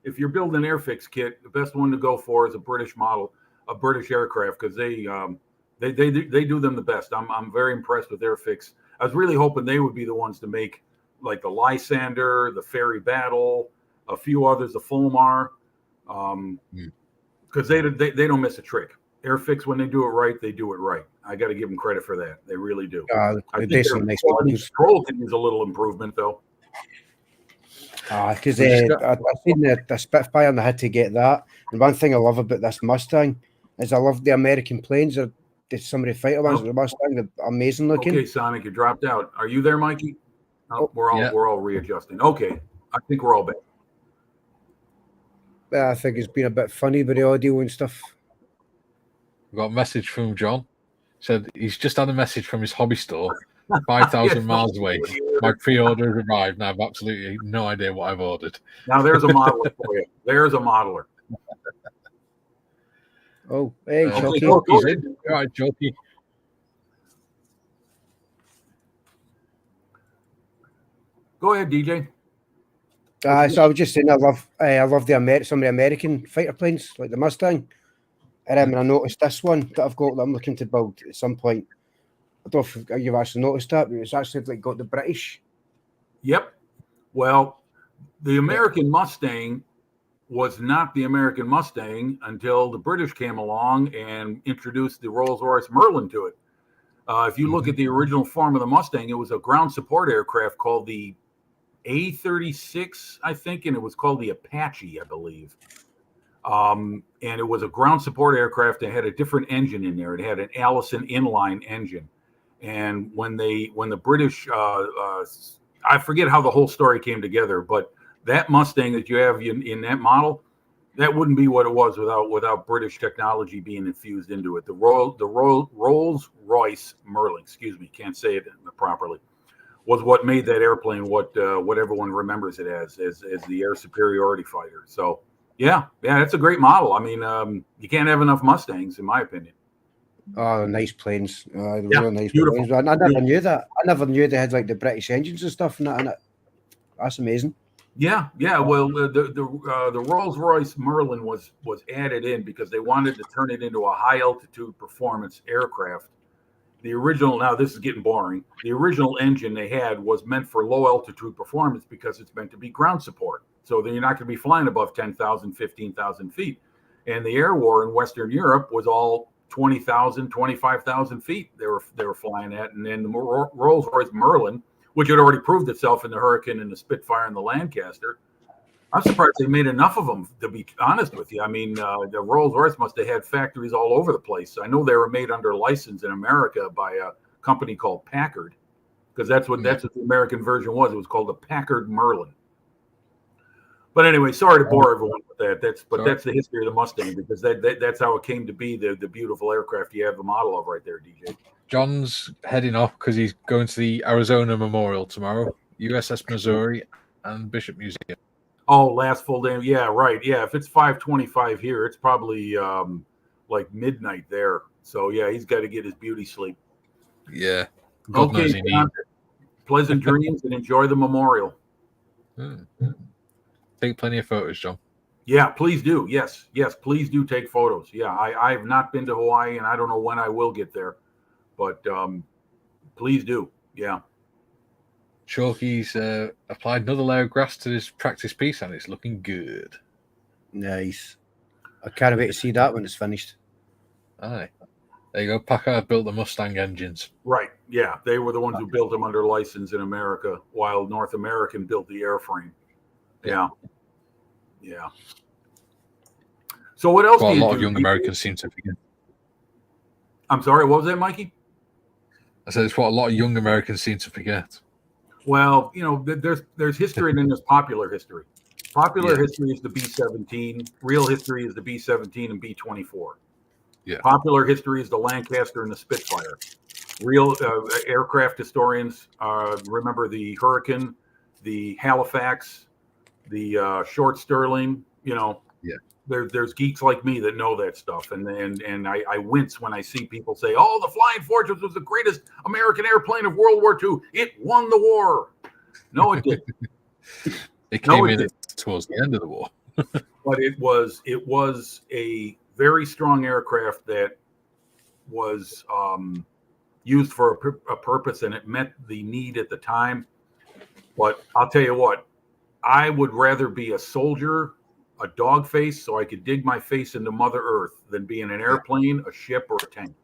If you're building an Airfix kit, the best one to go for is a British model, a British aircraft, because they do them the best. I'm very impressed with Airfix. I was really hoping they would be the ones to make like the Lysander, the Ferry Battle, a few others, the Fulmar, because they don't miss a trick. Airfix, when they do it right, they do it right. I got to give them credit for that. They really do. I think their control can use a little improvement, though.
Because I've seen the Spitfire and I had to get that. And one thing I love about this Mustang is I love the American planes. Or some of the fighter ones with the Mustang, they're amazing looking.
Okay, Sonic, you dropped out. Are you there, Mikey? Oh, we're all readjusting. Okay, I think we're all back.
I think it's been a bit funny with the audio and stuff.
We got a message from John. Said he's just had a message from his hobby store, 5,000 miles away. My pre-order has arrived, and I have absolutely no idea what I've ordered.
Now there's a modeler for you. There's a modeler.
Oh, hey, Chucky.
Chucky's in. All right, Chucky.
Go ahead, DJ.
So I was just saying, I love some of the American fighter planes, like the Mustang. And I noticed this one that I've got that I'm looking to build at some point. I don't know if you've actually noticed that, but it's actually got the British.
Yep. Well, the American Mustang was not the American Mustang until the British came along and introduced the Rolls-Royce Merlin to it. If you look at the original form of the Mustang, it was a ground support aircraft called the A-36, I think, and it was called the Apache, I believe. And it was a ground support aircraft that had a different engine in there. It had an Allison inline engine. And when the British, I forget how the whole story came together, but that Mustang that you have in that model, that wouldn't be what it was without British technology being infused into it. The Rolls-Royce Merlin, can't say it properly, was what made that airplane what everyone remembers it as the air superiority fighter. So yeah, it's a great model. I mean, you can't have enough Mustangs, in my opinion.
Oh, nice planes. Real nice
beautiful.
Planes. I never knew that. I never knew they had the British engines and stuff and that in it. That's amazing.
Yeah. Well, the Rolls-Royce Merlin was added in because they wanted to turn it into a high altitude performance aircraft. The original, now this is getting boring. The original engine they had was meant for low altitude performance because it's meant to be ground support. So then you're not going to be flying above 10,000, 15,000 feet. And the air war in Western Europe was all 20,000, 25,000 feet they were flying at. And then the Rolls-Royce Merlin, which had already proved itself in the Hurricane and the Spitfire and the Lancaster, I'm surprised they made enough of them, to be honest with you. I mean, the Rolls-Royce must have had factories all over the place. I know they were made under license in America by a company called Packard, because that's what the American version was. It was called the Packard Merlin. But anyway, sorry to bore everyone with that. That's the history of the Mustang, because that's how it came to be the beautiful aircraft you have the model of right there, DJ.
John's heading off because he's going to the Arizona Memorial tomorrow, USS Missouri, and Bishop Museum.
Oh, last full day. Yeah, right. Yeah, if it's 5:25 here, it's probably like midnight there. So yeah, he's got to get his beauty sleep.
Yeah. God knows he
John, pleasant dreams and enjoy the memorial.
Take plenty of photos, John.
Yeah, please do. Yes, please do take photos. Yeah, I have not been to Hawaii, and I don't know when I will get there, but please do. Yeah.
Chalky's applied another layer of grass to his practice piece, and it's looking good.
Nice. I can't wait to see that when it's finished.
Aye. There you go. Packard built the Mustang engines.
Right. Yeah, they were the ones who built them under license in America, while North American built the airframe. Yeah. So what else do you do?
A lot of young Americans seem to forget.
I'm sorry, what was that, Mikey?
I said it's what a lot of young Americans seem to forget.
Well, there's history and then there's popular history. Popular history is the B-17. Real history is the B-17 and B-24.
Yeah.
Popular history is the Lancaster and the Spitfire. Real aircraft historians remember the Hurricane, the Halifax, the Short Sterling. There's geeks like me that know that stuff, and I wince when I see people say, "Oh, the Flying Fortress was the greatest American airplane of World War II. It won the war." No, it didn't.
It came in towards the end of the war.
But it was a very strong aircraft that was used for a purpose, and it met the need at the time. But I'll tell you what, I would rather be a soldier, a dog face, so I could dig my face into Mother Earth, than be in an airplane, a ship, or a tank.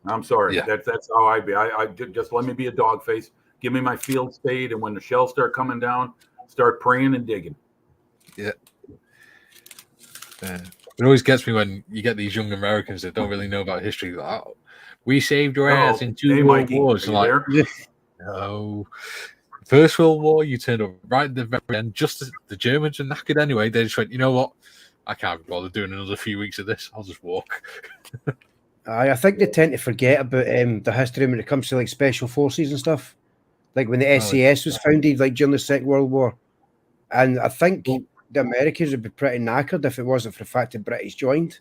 I'm sorry.
Yeah.
That's how I'd be. I just let me be a dog face. Give me my field spade, and when the shells start coming down, start praying and digging.
Yeah. It always gets me when you get these young Americans that don't really know about history. Like, oh, we saved your ass in two World Wars. Like, no. First World War, you turned up right at the very end. Just as the Germans are knackered anyway, they just went, you know what? I can't be bothered doing another few weeks of this. I'll just walk.
I think they tend to forget about the history when it comes to like special forces and stuff. Like when the SAS was founded, like during the Second World War. And I think the Americans would be pretty knackered if it wasn't for the fact that British joined.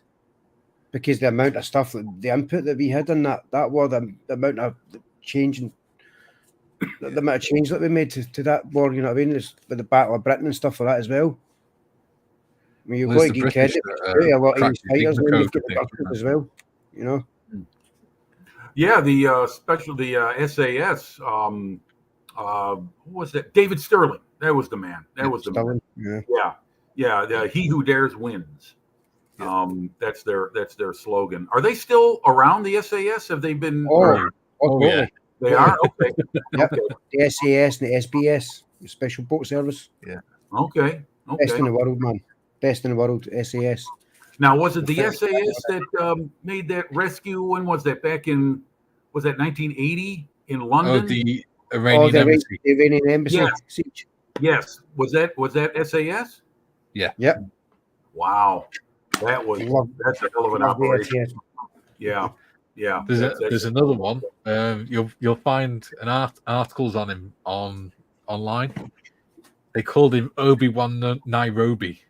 Because the amount of stuff, the input that we had in that war, the amount of change and the amount of change that we made to that war, you know what I mean? With the Battle of Britain and stuff like that as well. I mean, you've got to give credit to a lot of these fighters when you get the buckles as well, you know?
Yeah, the SAS, who was that? David Sterling. That was the man. That was the
Sterling,
man. Yeah. He who dares wins. That's their slogan. Are they still around, the SAS? Have they been?
Yeah.
They are? Okay.
Yep. Okay. The SAS and the SBS, the Special Boat Service.
Yeah.
Okay.
Best in the world, man. Best in the world, SAS.
Now, was it the SAS that made that rescue? When was that? Back in, was that 1980 in London?
Oh, the Iranian embassy.
The Iranian embassy.
Yes. Was that SAS?
Yeah.
Yep.
Wow. That's a hell of an operation. Yeah.
There's another one. You'll find articles on him online. They called him Obi-Wan Nairobi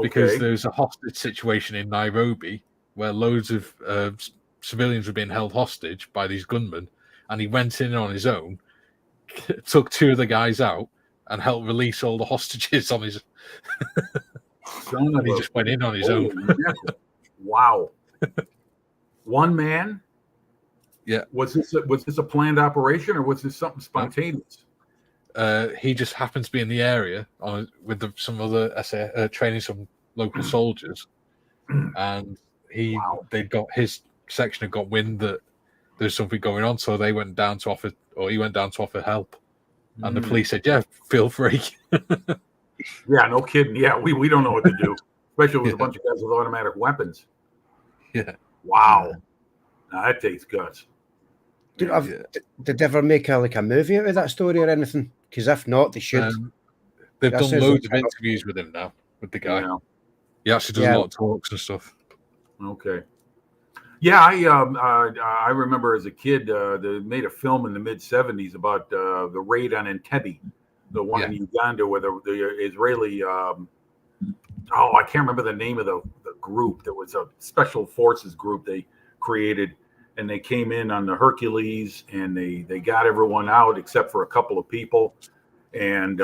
because there's a hostage situation in Nairobi where loads of civilians were being held hostage by these gunmen, and he went in on his own, took two of the guys out, and helped release all the hostages on his. And he just went in on his own.
Wow. One man?
Yeah. Was
this a planned operation, or was this something spontaneous?
He just happened to be in the area with some other training some local soldiers, and they got his section had got wind that there's something going on, so they went down to offer, or he went down to offer help, and the police said, "Yeah, feel free."
Yeah, no kidding. Yeah, we don't know what to do, especially with a bunch of guys with automatic weapons.
Yeah.
Wow. Now that takes guts.
Did they ever make a movie out of that story or anything? Because if not, they should.
They've
That
done
says
loads of
like-
interviews with him now, with the guy.
Yeah.
He actually does a lot of talks and stuff.
Okay. Yeah, I remember as a kid, they made a film in the mid '70s about the raid on Entebbe, the one in Uganda, where the Israeli I can't remember the name of the group. There was a special forces group they created, and they came in on the Hercules, and they got everyone out except for a couple of people. And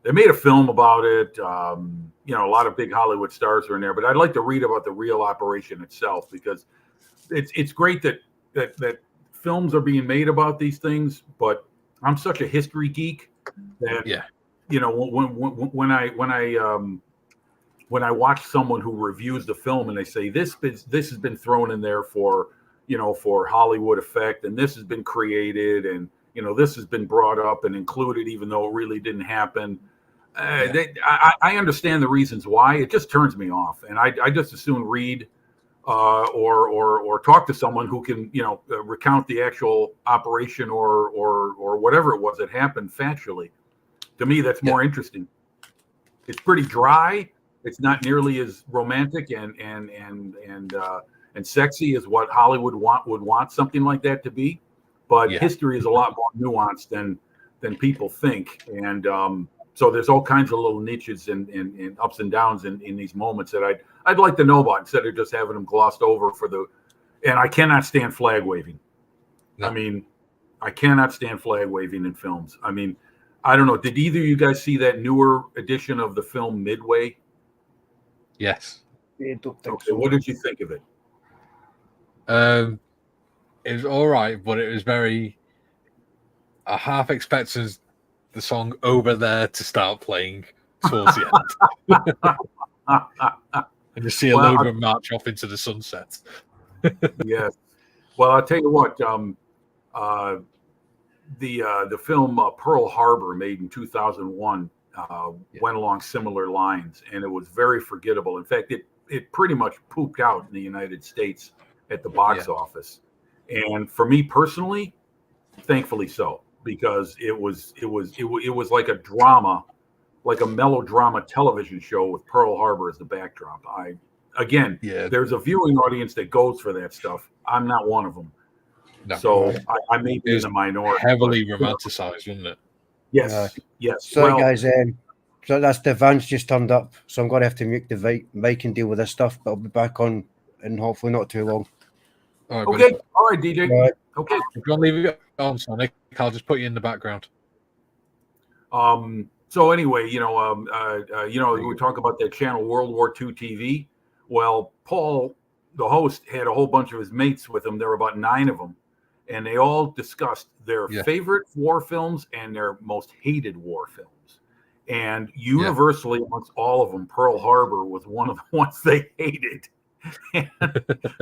they made a film about it. You know, a lot of big Hollywood stars are in there, but I'd like to read about the real operation itself, because it's great that films are being made about these things. But I'm such a history geek that you know, when I watch someone who reviews the film and they say this has been thrown in there for, you know, for Hollywood effect, and this has been created, and you know, this has been brought up and included even though it really didn't happen. I understand the reasons why. It just turns me off, and I just as soon read or talk to someone who can, you know, recount the actual operation or whatever it was that happened factually. To me, that's more interesting. It's pretty dry. It's not nearly as romantic and sexy as what Hollywood would want something like that to be. But history is a lot more nuanced than people think. And so there's all kinds of little niches and ups and downs in these moments that I'd like to know about, instead of just having them glossed over for the. And I cannot stand flag waving. No. I mean, I cannot stand flag waving in films. I mean, I don't know. Did either of you guys see that newer edition of the film Midway?
Yes.
I don't think
so. What did you think of it?
It was all right, but it was very. I half expected the song "Over There" to start playing towards the end, and you see a load of them march off into the sunset.
Yes. Well, I'll tell you what. The film Pearl Harbor, made in 2001, went along similar lines, and it was very forgettable. In fact, it pretty much pooped out in the United States at the box office. And for me personally, thankfully so, because it was like a drama, like a melodrama television show with Pearl Harbor as the backdrop. There's a viewing audience that goes for that stuff. I'm not one of them. No. So I may be in the minority.
Heavily romanticized, wasn't it?
Yes, yes.
Sorry, guys. So that's the van's just turned up, so I'm going to have to mute the mic and deal with this stuff. But I'll be back on in hopefully not too long.
All right, okay. All right, DJ. All right. Okay.
If you want to leave it on, Sonic, I'll just put you in the background.
So anyway, we talk about that channel World War II TV. Well, Paul, the host, had a whole bunch of his mates with him. There were about 9 of them, and they all discussed their favorite war films and their most hated war films. And universally, amongst all of them, Pearl Harbor was one of the ones they hated. And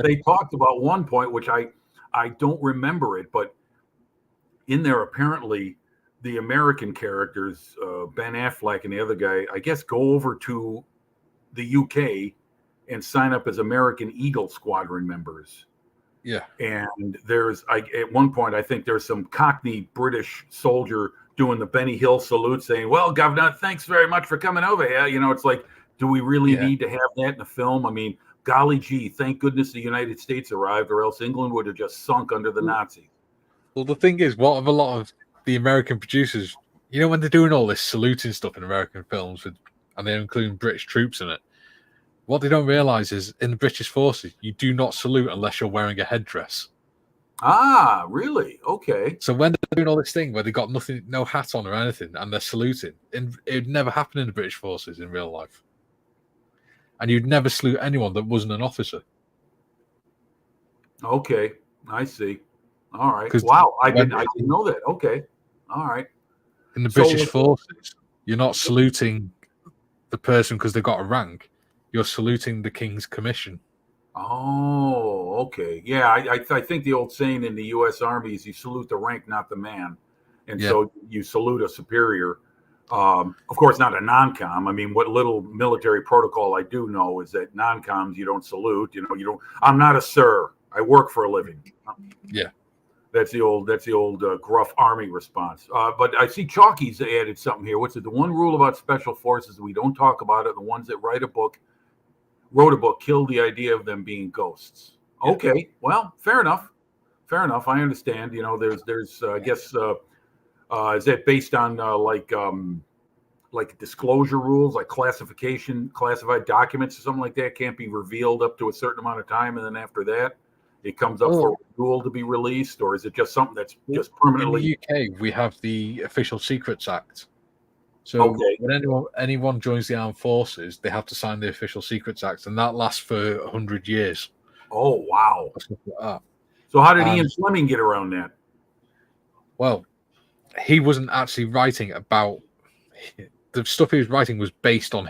they talked about one point, which I don't remember it, but in there apparently the American characters, Ben Affleck and the other guy, I guess, go over to the UK and sign up as American Eagle Squadron members.
Yeah.
And there's, at one point, I think there's some Cockney British soldier doing the Benny Hill salute saying, "Well, Governor, thanks very much for coming over here." You know, it's like, do we really need to have that in the film? I mean, golly gee, thank goodness the United States arrived, or else England would have just sunk under the Nazis.
Well, the thing is, what of a lot of the American producers, you know, when they're doing all this saluting stuff in American films, and they're including British troops in it, what they don't realize is in the British forces, you do not salute unless you're wearing a headdress.
Ah, really? Okay.
So when they're doing all this thing where they got nothing, no hat on or anything, and they're saluting, it would never happen in the British forces in real life. And you'd never salute anyone that wasn't an officer.
Okay, I see. All right. Wow, I didn't know that. Okay. All right.
In the British forces, you're not saluting the person because they've got a rank. You're saluting the King's Commission.
Oh, okay. Yeah, I think the old saying in the U.S. Army is you salute the rank, not the man. And so you salute a superior. Of course, not a non-com. I mean, what little military protocol I do know is that non-coms you don't salute. You know, you don't. I'm not a sir. I work for a living.
Yeah.
That's the old gruff Army response. But I see Chalky's added something here. What's it? The one rule about special forces we don't talk about it. The ones that wrote a book, kill the idea of them being ghosts.
Yeah.
Okay, well, fair enough. I understand. There's I guess is that based on like disclosure rules, like classified documents or something like that can't be revealed up to a certain amount of time, and then after that it comes up for renewal to be released, or is it just something that's just permanently?
In the UK, we have the Official Secrets Act. So when anyone joins the armed forces, they have to sign the Official Secrets Act, and that lasts for 100 years.
Oh, wow.
Like
so how did Ian Fleming get around that?
Well, he wasn't actually writing about the stuff he was writing was based on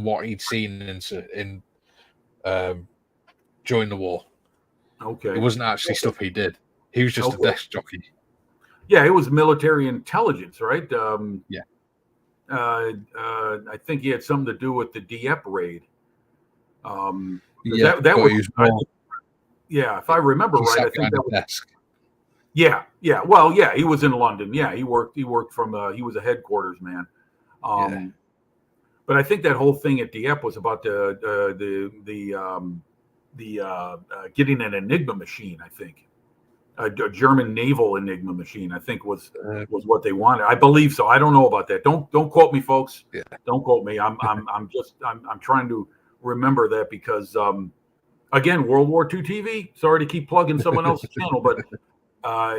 what he'd seen in during the war.
Okay.
It wasn't actually stuff he did. He was just a desk jockey.
Yeah, it was military intelligence, right?
Yeah.
I think he had something to do with the Dieppe raid.
Yeah,
that was if I remember right, I think that was
desk.
Yeah. Well, yeah, he was in London. Yeah, he worked from he was a headquarters man. But I think that whole thing at Dieppe was about the getting an Enigma machine. I think a German naval Enigma machine. I think was what they wanted. I believe so. I don't know about that. Don't quote me, folks.
Yeah. Don't
quote me. I'm trying to remember that because again, World War II TV. Sorry to keep plugging someone else's channel, but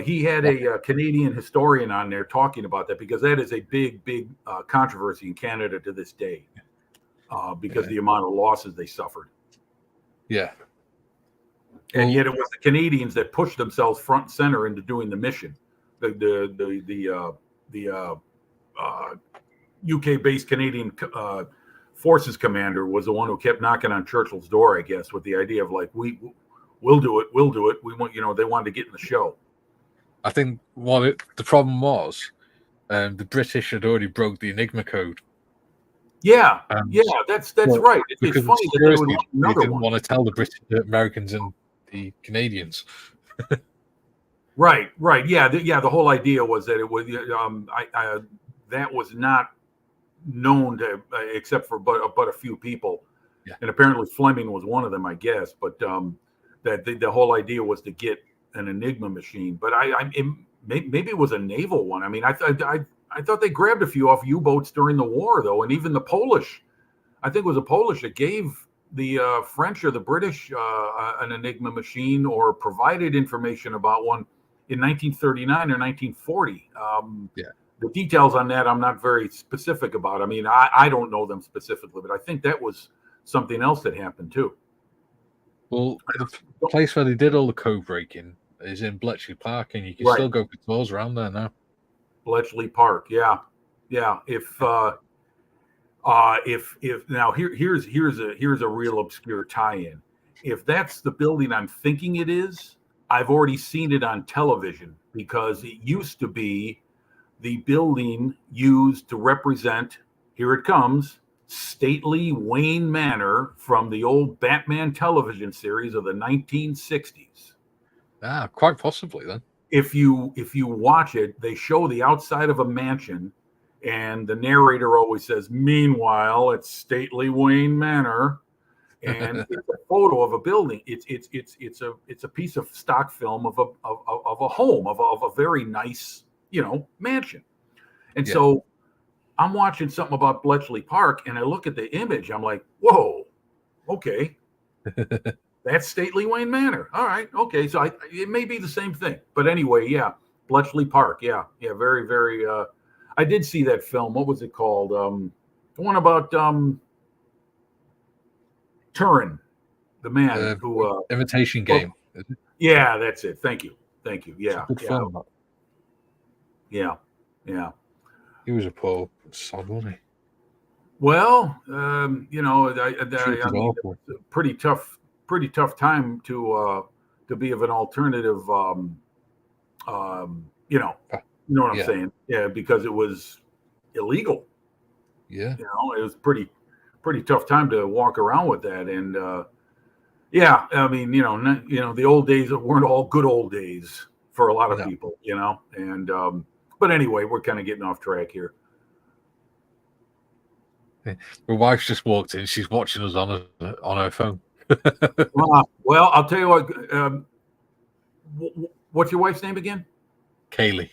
he had a Canadian historian on there talking about that because that is a big controversy in Canada to this day because the amount of losses they suffered.
Yeah.
And yet it was the Canadians that pushed themselves front and center into doing the mission. The UK-based Canadian forces commander was the one who kept knocking on Churchill's door, I guess, with the idea of like, we'll do it. We want, they wanted to get in the show.
I think the problem was the British had already broke the Enigma code.
Yeah, that's right. It's funny that they would want another
didn't want to tell the British, the Americans, and the Canadians.
Right. Yeah, the whole idea was that it was that was not known to except for but a few people, and apparently Fleming was one of them, I guess. But that the whole idea was to get an Enigma machine, but maybe it was a naval one. I mean, I thought they grabbed a few off U-boats during the war, though, and even the Polish. I think it was a Polish that gave the French or the British an Enigma machine or provided information about one in 1939 or 1940. The details on that I'm not very specific about. I mean, I don't know them specifically, but I think that was something else that happened too.
Well, the place where they did all the code breaking is in Bletchley Park, and you can still go for tours around there now.
Bletchley Park, yeah. If now here's a real obscure tie-in. If that's the building I'm thinking it is, I've already seen it on television because it used to be the building used to represent, here it comes, stately Wayne Manor from the old Batman television series of the 1960s.
Quite possibly then.
If you watch it, they show the outside of a mansion, and the narrator always says, "Meanwhile, it's stately Wayne Manor," and it's a photo of a building. It's a piece of stock film of a home of a very nice mansion, and so I'm watching something about Bletchley Park, and I look at the image. I'm like, "Whoa, okay." That's stately Wayne Manor. All right. Okay. So it may be the same thing. But anyway, Bletchley Park. Yeah. Very, very. I did see that film. What was it called? The one about Turin, the man who.
Imitation Game.
Yeah, that's it. Thank you. Yeah.
Film.
Yeah.
He was a poor sod, wasn't he?
Well, I mean, it was a pretty tough time to be of an alternative. You know what I'm saying? Yeah, because it was illegal.
Yeah,
it was pretty tough time to walk around with that, and Yeah, I mean, the old days weren't all good old days for a lot of
No.
people, and but anyway, we're kind of getting off track here.
My wife's just walked in. She's watching us on her phone.
Well, I'll tell you what. What's your wife's name again?
Kaylee.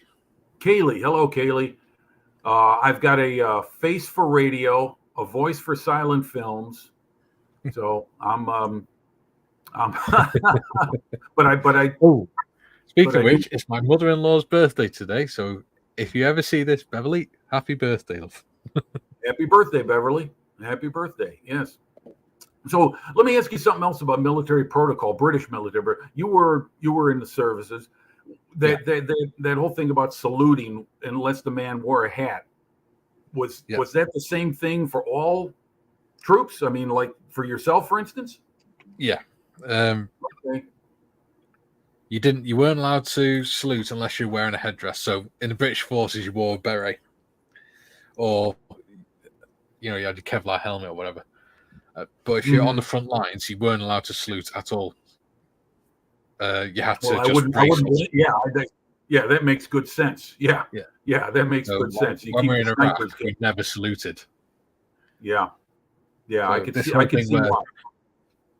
Kaylee. Hello, Kaylee. I've got a face for radio, a voice for silent films. So I'm but I.
Oh, speaking of which, it's my mother-in-law's birthday today. So if you ever see this, Beverly, happy birthday, love.
Happy birthday, Beverly. Happy birthday. Yes. So let me ask you something else about military protocol, British military. You were in the services. That whole thing about saluting unless the man wore a hat was that the same thing for all troops? I mean, like for yourself, for instance?
Yeah.
Okay.
You weren't allowed to salute unless you're wearing a headdress. So in the British forces, you wore a beret, or you had your Kevlar helmet or whatever. But if you're on the front lines, you weren't allowed to salute at all. You had to
Yeah, that makes good sense. Yeah, that makes good sense.
When we're in Iraq, we never saluted.
Yeah, I could see why.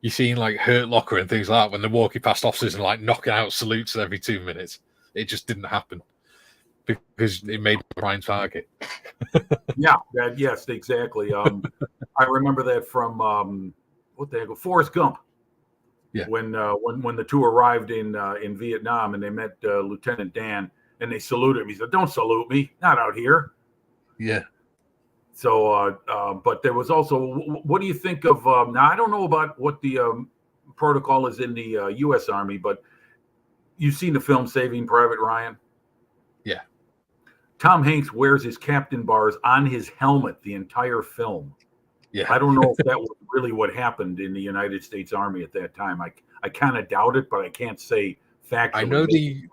You're seeing like Hurt Locker and things like that when they're walking past officers and like knocking out salutes every 2 minutes. It just didn't happen because it made a prime target.
Yes, exactly. I remember that from what the heck, Forrest Gump.
Yeah.
When the two arrived in Vietnam and they met Lieutenant Dan and they saluted him, he said, "Don't salute me, not out here."
Yeah.
So, but there was also, what do you think of? Now, I don't know about what the protocol is in the U.S. Army, but you've seen the film Saving Private Ryan.
Yeah.
Tom Hanks wears his captain bars on his helmet the entire film.
Yeah.
I don't know if that was really what happened in the United States Army at that time. I kind of doubt it, but I can't say factually.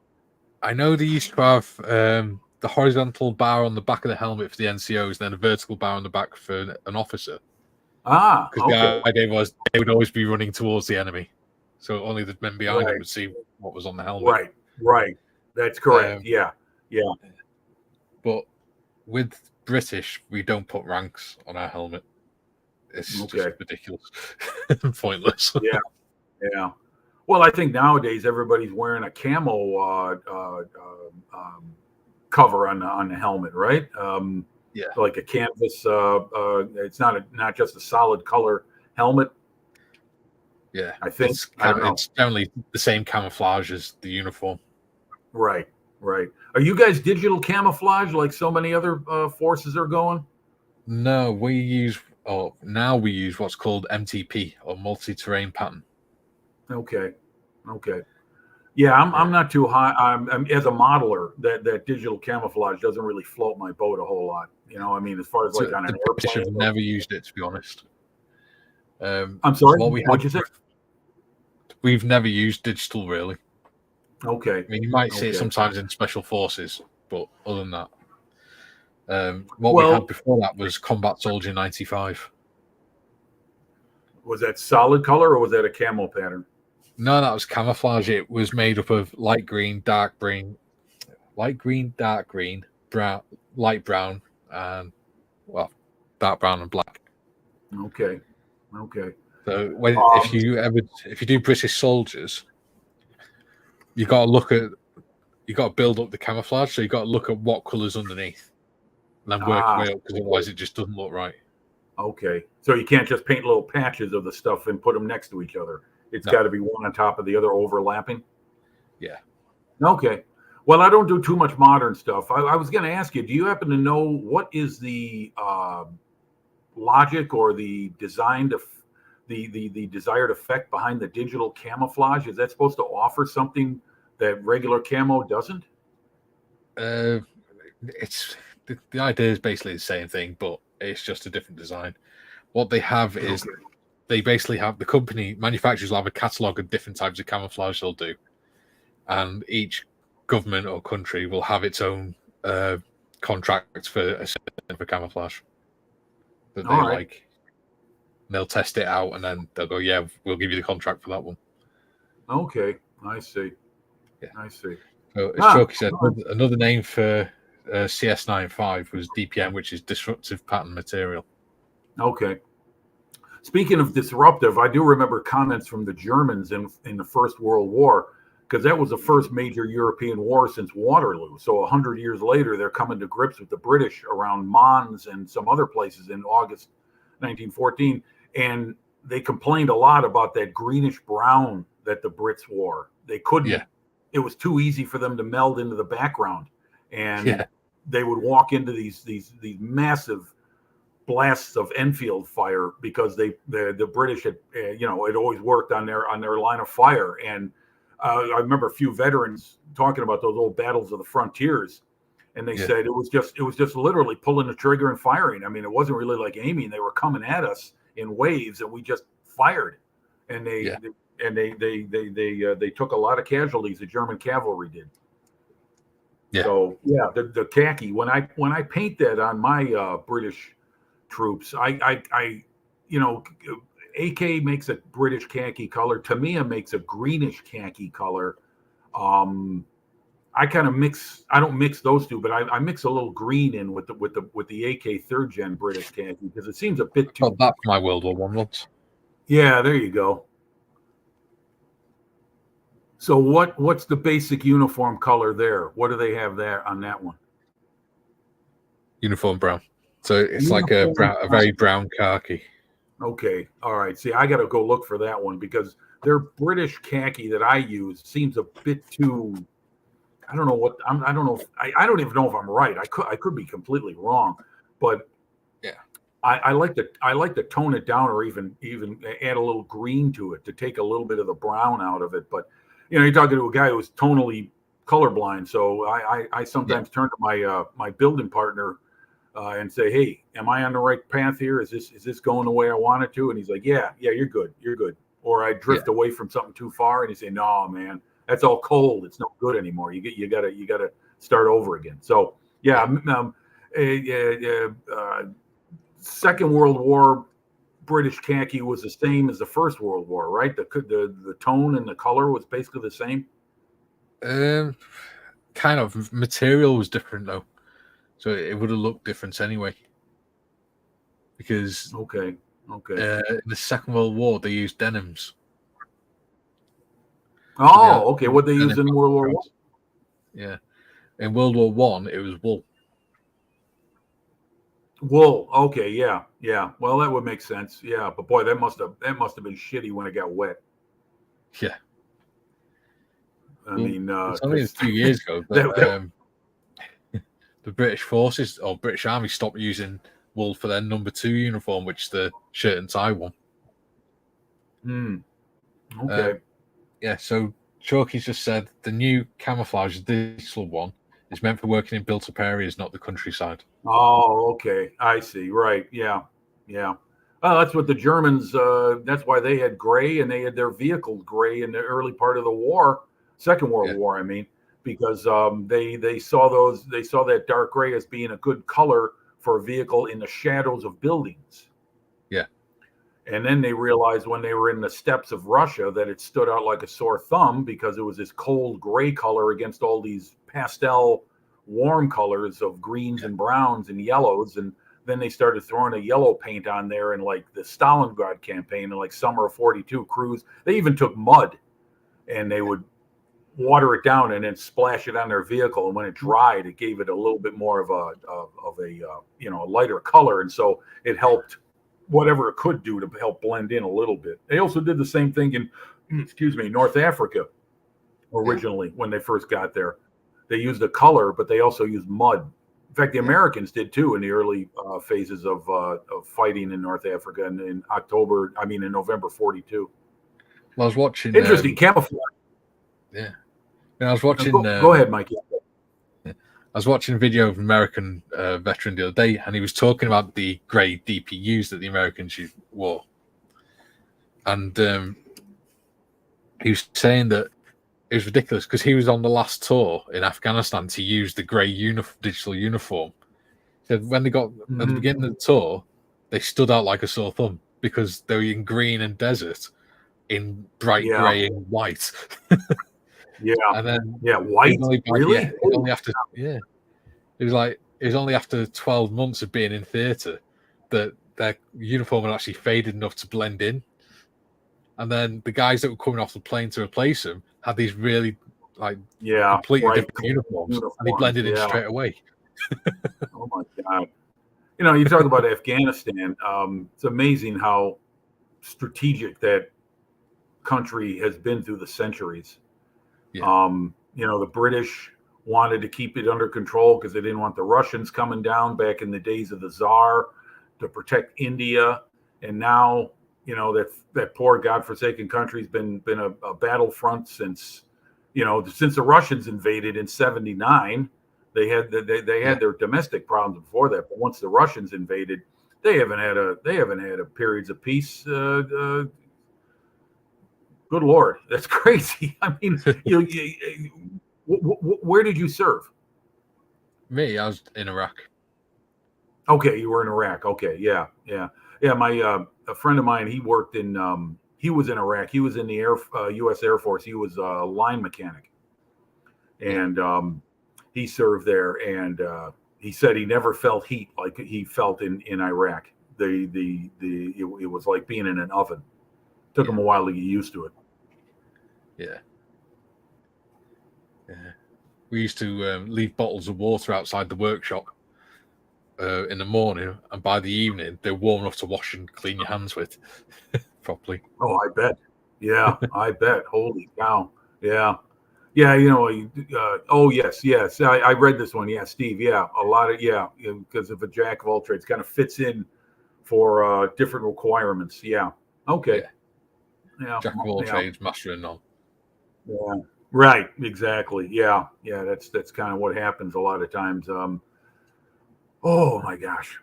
I know they used to have the horizontal bar on the back of the helmet for the NCOs, and then a vertical bar on the back for an officer.
Because
the idea was they would always be running towards the enemy, so only the men behind them would see what was on the helmet.
Right. That's correct. Yeah.
But with British, we don't put ranks on our helmet. It's just ridiculous and pointless.
Yeah. Well, I think nowadays everybody's wearing a camo cover on the helmet, right? Like a canvas. It's not just a solid color helmet.
Yeah,
I think
it's generally the same camouflage as the uniform.
Right. Are you guys digital camouflage like so many other forces are going?
No, now we use what's called MTP, or multi-terrain pattern. Okay.
Yeah, I'm not too high. I'm as a modeler, that digital camouflage doesn't really float my boat a whole lot. I mean, as far as like on an airplane.
I've never used it, to be honest.
I'm sorry. What'd you say?
We've never used digital, really.
Okay.
I mean, you might see it sometimes in special forces, but other than that, what we had before that was Combat Soldier 95.
Was that solid color or was that a camo pattern?
No, that was camouflage. It was made up of light green, dark green, brown, light brown, and dark brown and black.
Okay.
So if you do British soldiers, you got to build up the camouflage. So you got to look at what colours underneath, and then work your way up, because otherwise it just doesn't look right.
Okay, so you can't just paint little patches of the stuff and put them next to each other. It's got to be one on top of the other, overlapping.
Yeah.
Okay. Well, I don't do too much modern stuff. I was going to ask you, do you happen to know what is the logic or the designed the desired effect behind the digital camouflage? Is that supposed to offer something that regular camo doesn't?
It's the idea is basically the same thing, but it's just a different design. What they have is they basically have the company manufacturers will have a catalog of different types of camouflage they'll do, and each government or country will have its own contract for a certain for camouflage that they like. they'll test it out, and then they'll go, "Yeah, we'll give you the contract for that one."
Okay, I see.
Yeah.
I see.
So, as Chalky said, another name for CS95 was DPM, which is disruptive pattern material.
Okay. Speaking of disruptive, I do remember comments from the Germans in the First World War, because that was the first major European war since Waterloo. So 100 years later, they're coming to grips with the British around Mons and some other places in August 1914. And they complained a lot about that greenish brown that the Brits wore. They couldn't.
Yeah.
It was too easy for them to meld into the background. And
Yeah.
they would walk into these massive blasts of Enfield fire because the British had it always worked on their line of fire. And I remember a few veterans talking about those old battles of the frontiers, and they said it was just literally pulling the trigger and firing. I mean, it wasn't really like aiming; they were coming at us in waves, and we just fired. And they took a lot of casualties. The German cavalry did.
Yeah.
So the khaki. When I paint that on my British troops, AK makes a British khaki color. Tamiya makes a greenish khaki color. I kind of mix. I don't mix those two, but I mix a little green in with the AK third gen British khaki because it seems a bit too.
Got that for my World War I once.
Yeah, there you go. So what's the basic uniform color there? What do they have there on that one?
Uniform brown. So it's like a very brown khaki. Okay.
All right. See, I got to go look for that one because their British khaki that I use seems a bit too. I don't know what I don't know. I don't even know if I'm right. I could be completely wrong, but
yeah,
I like to tone it down or even add a little green to it to take a little bit of the brown out of it. But you're talking to a guy who's tonally colorblind, so I sometimes turn to my my building partner. And say, hey, am I on the right path here? Is this going the way I want it to? And he's like, yeah, you're good. Or I drift away from something too far, and he say, no, man, that's all cold. It's no good anymore. You gotta start over again. So Second World War British khaki was the same as the First World War, right? The tone and the color was basically the same.
Kind of material was different though. So it would have looked different anyway. Because
in
the Second World War they used denims.
Oh, okay. What they used in World War I?
Yeah, in World War I it was wool.
Wool. Okay. Yeah. Well, that would make sense. Yeah, but boy, that must have been shitty when it got wet.
Yeah.
I mean,
it's only a few years ago. But, the British forces or British Army stopped using wool for their number 2 uniform, which is the shirt and tie one.
Okay.
So Chalky's just said the new camouflage digital one is meant for working in built-up areas, not the countryside.
Oh, okay. I see. Right. Yeah. Oh, that's what the Germans. That's why they had gray, and they had their vehicles gray in the early part of the war, Second World War. I mean. Because they saw that dark gray as being a good color for a vehicle in the shadows of buildings.
Yeah.
And then they realized when they were in the steppes of Russia that it stood out like a sore thumb because it was this cold gray color against all these pastel warm colors of greens and browns and yellows. And then they started throwing a yellow paint on there in like the Stalingrad campaign and like summer of 42 crews. They even took mud and they would water it down and then splash it on their vehicle, and when it dried it gave it a little bit more of a lighter color, and so it helped whatever it could do to help blend in a little bit. They also did the same thing in North Africa originally. When they first got there, they used a color, but they also used mud. In fact, the Americans did too in the early phases of fighting in North Africa and in November 42.
Well, I was watching
interesting camouflage.
Yeah. And I was watching.
Go ahead, Mike.
I was watching a video of an American veteran the other day, and he was talking about the grey DPUs that the Americans wore. And he was saying that it was ridiculous because he was on the last tour in Afghanistan to use the grey digital uniform. So when they got at the beginning of the tour, they stood out like a sore thumb because they were in green and desert, in bright
Yeah.
grey and white.
Yeah.
And then
White. Really?
it was only after it was only after 12 months of being in theatre that their uniform had actually faded enough to blend in. And then the guys that were coming off the plane to replace them had these really completely different uniforms, and they blended in straight away.
Oh my God. You know, you talk about Afghanistan. It's amazing how strategic that country has been through the centuries.
Yeah.
You know, the British wanted to keep it under control because they didn't want the Russians coming down back in the days of the Tsar to protect India. And now, you know, that poor godforsaken country's been a battlefront since the Russians invaded in '79. They had their domestic problems before that, but once the Russians invaded, they haven't had a periods of peace. Good Lord, that's crazy. I mean, where did you serve?
Me, I was in Iraq.
Okay, you were in Iraq. Okay, yeah. My a friend of mine, he worked in. He was in Iraq. He was in the U.S. Air Force. He was a line mechanic, and he served there. And he said he never felt heat like he felt in Iraq. It was like being in an oven. Took him a while to get used to it.
Yeah. We used to leave bottles of water outside the workshop in the morning, and by the evening they're warm enough to wash and clean your hands with properly.
Oh, I bet. Yeah, I bet. Holy cow. Yeah. You know. Oh, yes. I read this one. Yeah, Steve. Yeah, a lot of because of a jack of all trades, kind of fits in for different requirements. Yeah. Okay. Yeah.
Jack of all trades, master of none.
Yeah. Right. Exactly. Yeah. That's kind of what happens a lot of times. Oh my gosh.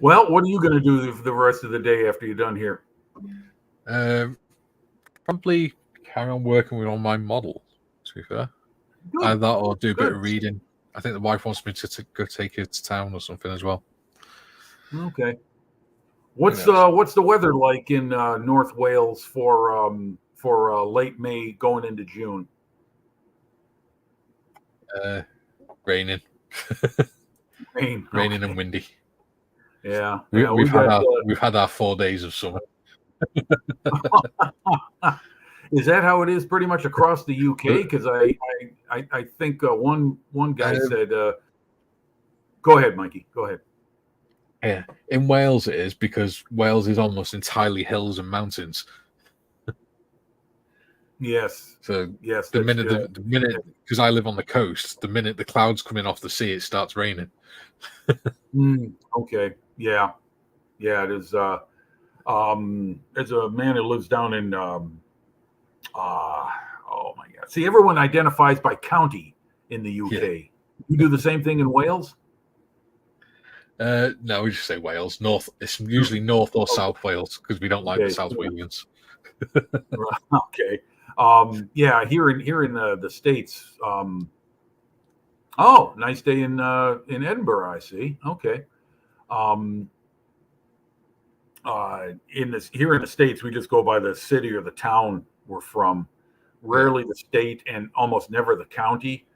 Well, what are you going to do for the rest of the day after you're done here?
Probably carry on working on my model, to be fair. Either that or do a bit of reading. I think the wife wants me to go take her to town or something as well.
Okay. What's the weather like in North Wales for late May going into June?
Raining. Raining and windy.
Yeah.
We've had our 4 days of summer.
Is that how it is pretty much across the UK? Because I think one guy said, go ahead, Mikey. Go ahead.
Yeah, in Wales it is, because Wales is almost entirely hills and mountains.
Yes.
So the minute because I live on the coast, the minute the clouds come in off the sea, it starts raining.
Okay. Yeah. It is. There's a man who lives down in. Oh my God! See, everyone identifies by county in the UK. Yeah. You do the same thing in Wales?
No, we just say Wales. North. It's usually North or South Wales, because we don't like the South Walians.
Okay. Here in the States. Oh, nice day in Edinburgh, I see. Okay. Here in the States, we just go by the city or the town we're from. Rarely the state, and almost never the county.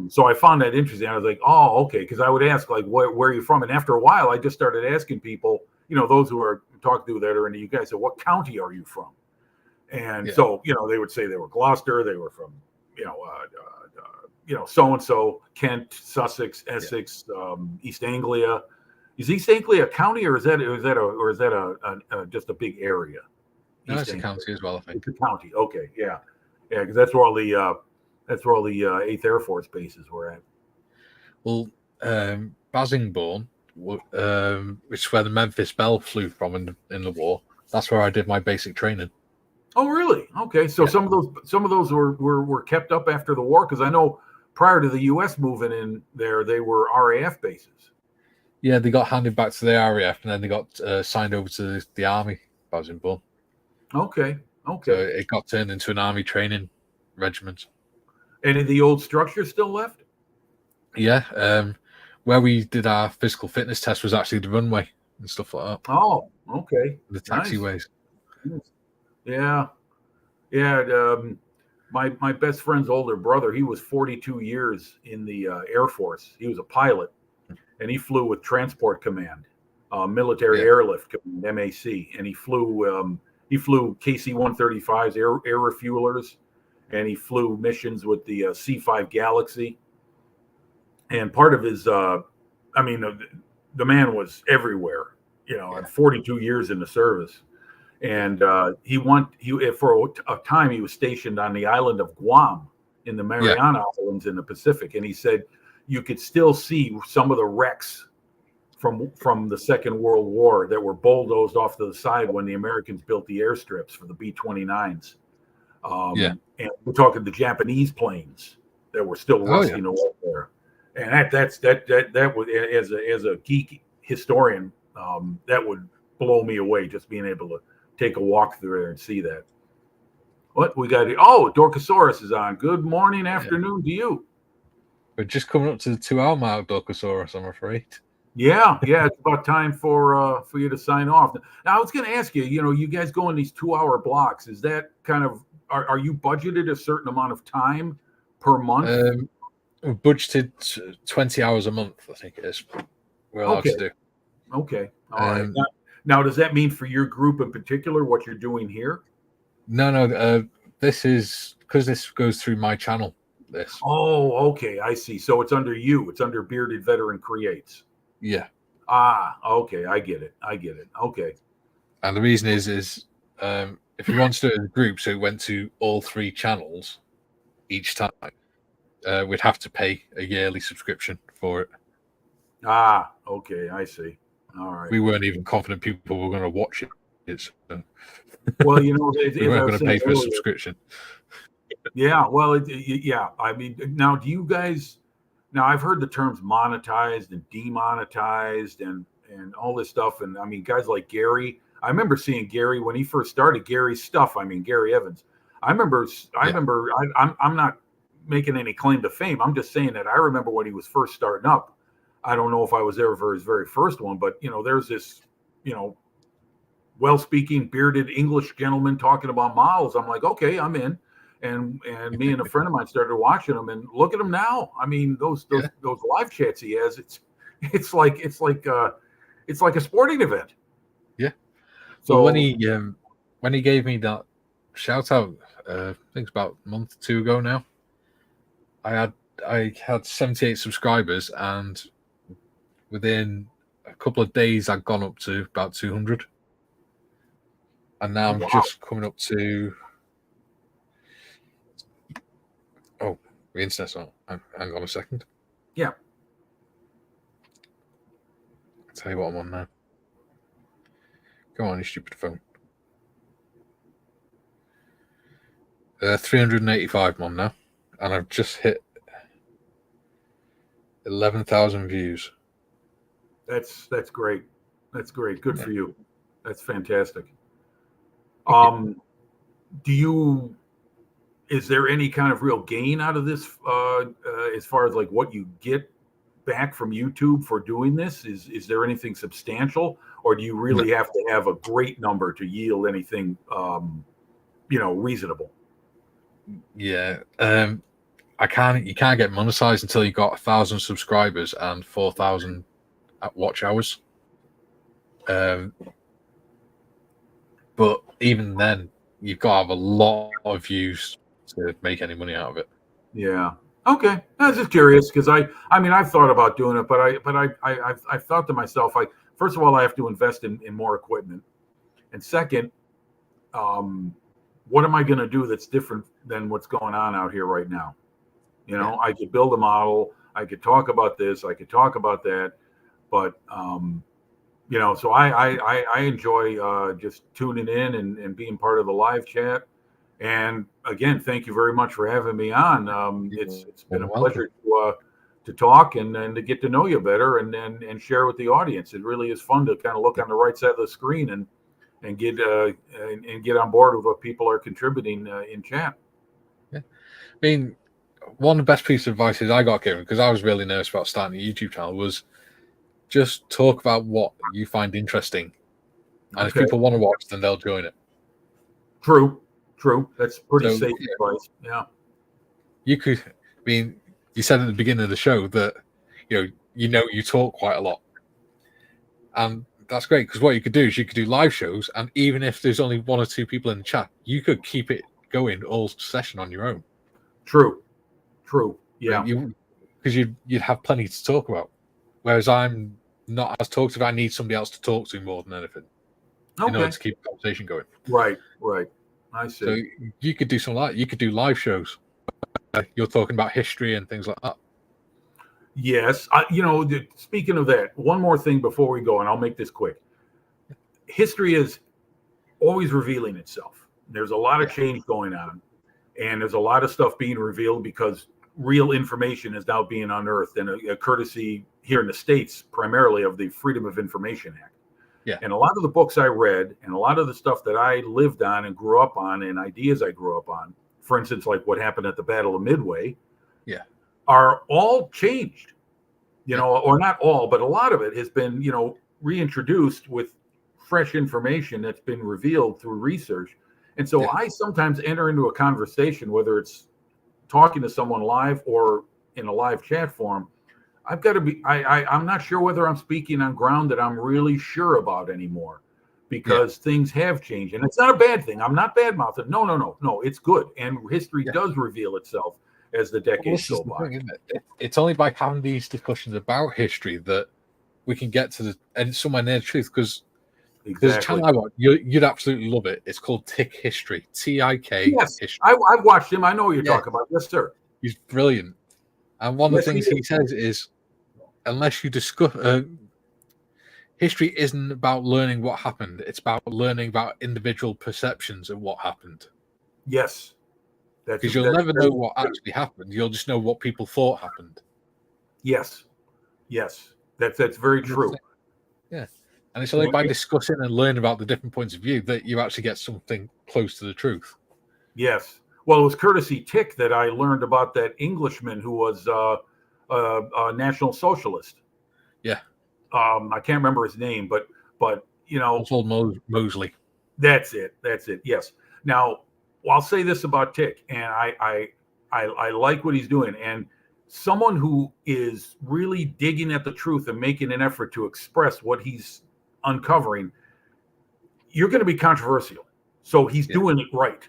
So I found that interesting. I was like, oh, okay, because I would ask like, where are you from? And after a while, I just started asking people, those who are talking to that are in the UK, I said, what county are you from? And so, they would say they were Gloucester, they were from, so-and-so, Kent, Sussex, Essex, East Anglia. Is East Anglia a county, or is that just a big area?
No, it's a county as well, I think.
It's a county. Okay, yeah, because that's where all the 8th Air Force bases were at.
Well, Basingbourn, which is where the Memphis Belle flew from in the war. That's where I did my basic training.
Oh, really? Okay, so some of those were kept up after the war, because I know prior to the U.S. moving in there, they were RAF bases.
Yeah, they got handed back to the RAF, and then they got signed over to the Army, Basingbourn.
Okay.
So it got turned into an Army training regiment.
And the old structure still left?
Yeah, where we did our physical fitness test was actually the runway and stuff like that.
Oh, okay.
The
Nice.
taxiways.
Yeah. My best friend's older brother, he was 42 years in the Air Force. He was a pilot, and he flew with Transport Command, Military Airlift Command, MAC, and he flew KC-135s, air refuelers, and he flew missions with the C-5 Galaxy. And part of his, the man was everywhere, at 42 years in the service. And for a time he was stationed on the island of Guam in the Mariana Islands in the Pacific, and he said you could still see some of the wrecks from the Second World War that were bulldozed off to the side when the Americans built the airstrips for the B-29s. And we're talking the Japanese planes that were still rusting away there. And that would, as a geek historian, that would blow me away, just being able to take a walk through there and see that. What we got here? Oh, Dorcosaurus is on. Good morning, afternoon to you.
We're just coming up to the 2-hour mark, Dorcosaurus, I'm afraid.
Yeah, it's about time for you to sign off. Now, I was going to ask you, you guys go in these 2-hour blocks. Is that kind of, are you budgeted a certain amount of time per month?
Budgeted 20 hours a month, I think it is. We're allowed to do.
Okay. All right. Now, does that mean for your group in particular what you're doing here?
No. This is because this goes through my channel. This.
Oh, okay. I see. So it's under you. It's under Bearded Veteran Creates.
Yeah.
Okay. I get it. Okay.
And the reason is if you want to do it as a group, so it went to all 3 channels each time, we'd have to pay a yearly subscription for it.
Okay. I see. All right.
We weren't even confident people were going to watch it. So.
Well,
we weren't going to pay for a subscription.
Yeah. Well, I mean, now, do you guys? Now, I've heard the terms monetized and demonetized and all this stuff. And I mean, guys like Gary. I remember seeing Gary when he first started. Gary's stuff. I mean, Gary Evans. I'm not making any claim to fame. I'm just saying that I remember when he was first starting up. I don't know if I was there for his very first one, but there's this, well-speaking bearded English gentleman talking about models. I'm like, okay, I'm in. And me and a friend of mine started watching him, and look at him now. I mean, those live chats he has, it's like a sporting event.
Yeah. So when he gave me that shout out, I think it's about a month or 2 ago now, I had 78 subscribers, and within a couple of days, I'd gone up to about 200. And now I'm just coming up to... Oh, the internet's on. Hang on a second.
Yeah.
I'll tell you what I'm on now. Come on, you stupid phone. 385 I'm on now. And I've just hit 11,000 views.
That's great. That's great. Good for you. That's fantastic. Is there any kind of real gain out of this as far as like what you get back from YouTube for doing this? Is there anything substantial, or do you really have to have a great number to yield anything reasonable?
Yeah. You can't get monetized until you got 1,000 subscribers and 4,000 watch hours. But even then, you've got to have a lot of views to make any money out of it.
Yeah. Okay. I was just curious because I've thought about doing it, but I've thought to myself, first of all, I have to invest in more equipment, and second, what am I going to do that's different than what's going on out here right now? I could build a model, I could talk about this, I could talk about that, but so I enjoy just tuning in and being part of the live chat. And again, thank you very much for having me on. It's been a pleasure to talk and to get to know you better and share with the audience. It really is fun to kind of look on the right side of the screen and get on board with what people are contributing in chat.
Yeah. I mean, one of the best pieces of advice I got given, because I was really nervous about starting a YouTube channel, was just talk about what you find interesting. And if
Okay.
people want to watch, then they'll join it.
True. That's pretty
So,
safe
yeah.
advice. Yeah.
You could, I mean, you said at the beginning of the show that, you talk quite a lot. And that's great, because what you could do is you could do live shows, and even if there's only one or two people in the chat, you could keep it going all session on your own.
True. Yeah.
Because you'd have plenty to talk about. Whereas I'm not as talkative. I need somebody else to talk to more than anything in order to keep the conversation going.
Right. I see.
So you could do something like that. You could do live shows. You're talking about history and things like that.
Yes. Speaking of that, one more thing before we go, and I'll make this quick. History is always revealing itself. There's a lot of change going on, and there's a lot of stuff being revealed because real information is now being unearthed, and a courtesy here in the States, primarily of the Freedom of Information Act.
Yeah.
And a lot of the books I read and a lot of the stuff that I lived on and grew up on and ideas I grew up on, for instance, like what happened at the Battle of Midway, are all changed, or not all, but a lot of it has been, reintroduced with fresh information that's been revealed through research. And so I sometimes enter into a conversation, whether it's talking to someone live or in a live chat form. I've got to be, I'm not sure whether I'm speaking on ground that I'm really sure about anymore, because things have changed, and it's not a bad thing. I'm not bad mouthing. No, it's good. And history does reveal itself as the decades go by.
It's only by having these discussions about history that we can get to somewhere near the truth, because there's a channel I watch, you'd absolutely love it. It's called Tick History, TIK.
Yes,
History.
I've watched him. I know what you're talking about. Yes, sir.
He's brilliant. And one of the things he says is, unless you discuss, history isn't about learning what happened. It's about learning about individual perceptions of what happened.
Yes.
Because you'll never know what actually happened. You'll just know what people thought happened.
Yes. That's very true.
Yeah. And it's only by discussing and learning about the different points of view that you actually get something close to the truth.
Yes. Well, it was courtesy Tick that I learned about that Englishman who was a National Socialist.
Yeah.
I can't remember his name, but
Oswald Mosley.
That's it. Yes. Now, I'll say this about Tick, and I like what he's doing. And someone who is really digging at the truth and making an effort to express what he's uncovering, you're going to be controversial. So he's doing it right.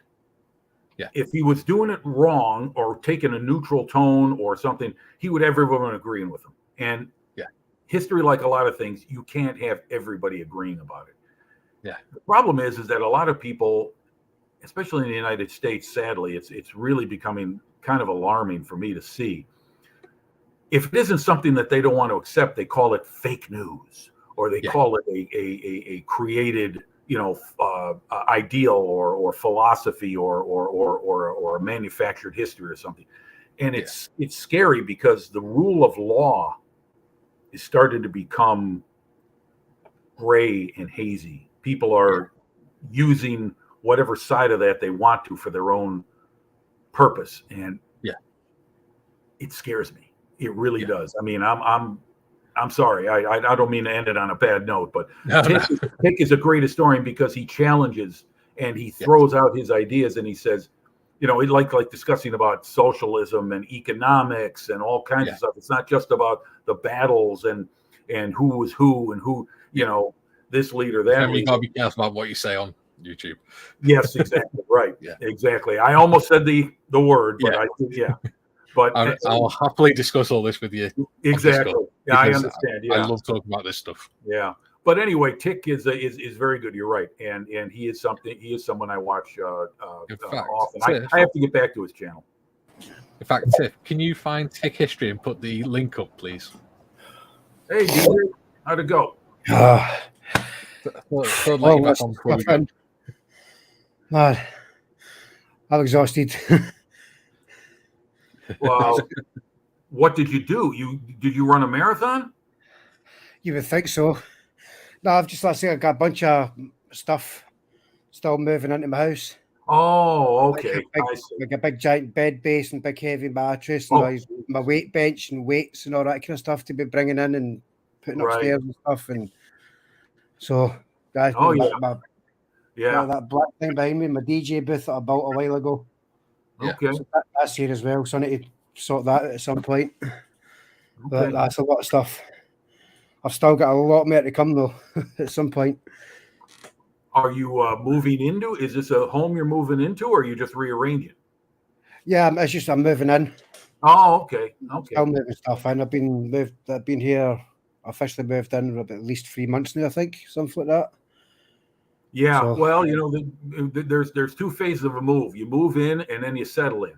Yeah.
If he was doing it wrong or taking a neutral tone or something, he would have everyone agreeing with him. And history, like a lot of things, you can't have everybody agreeing about it.
Yeah.
The problem is that a lot of people, especially in the United States, sadly, it's really becoming kind of alarming for me to see. If it isn't something that they don't want to accept, they call it fake news, or they call it a created, ideal or philosophy or a manufactured history or something. And it's scary, because the rule of law is starting to become gray and hazy. People are using whatever side of that they want to for their own purpose, and it scares me. It really does. I mean, I'm sorry. I don't mean to end it on a bad note, but Tick is a great historian because he challenges and he throws out his ideas, and he says, like discussing about socialism and economics and all kinds of stuff. It's not just about the battles and who was who and who, this leader, that leader.
You gotta be careful about what you say on YouTube.
Yes, exactly. Right. Exactly. I almost said the word, but I did. But
I'll happily discuss all this with you.
Exactly. Yeah, I understand. Yeah,
I love talking about this stuff.
Yeah. But anyway, Tick is very good. You're right, and he is someone I watch often. I have to get back to his channel.
In fact, Tiff, can you find Tick History and put the link up, please?
Hey, DJ, how'd it go?
Man, I'm exhausted.
Well, what did you do? Did you run a marathon?
You would think so. No, I've just, let's say, I got a bunch of stuff still moving into my house.
Oh, okay.
Like a big giant bed base and big heavy mattress and my weight bench and weights and all that kind of stuff to be bringing in and putting
Right.
upstairs and stuff. And so, guys,
Oh, yeah.
that black thing behind me, my DJ booth that I built a while ago.
Yeah.
Okay.
So that's here as well. So I need to sort that out at some point. But
Okay.
that's a lot of stuff. I've still got a lot more to come though at some point.
Are you moving into? Is this a home you're moving into, or are you just rearranging?
Yeah, it's just I'm moving in.
Oh, okay. Okay.
I'm moving stuff in. I've been here, officially moved in for about at least 3 months now, I think, something like that.
Yeah.
So-
Well, there's two phases of a move. You move in and then you settle in.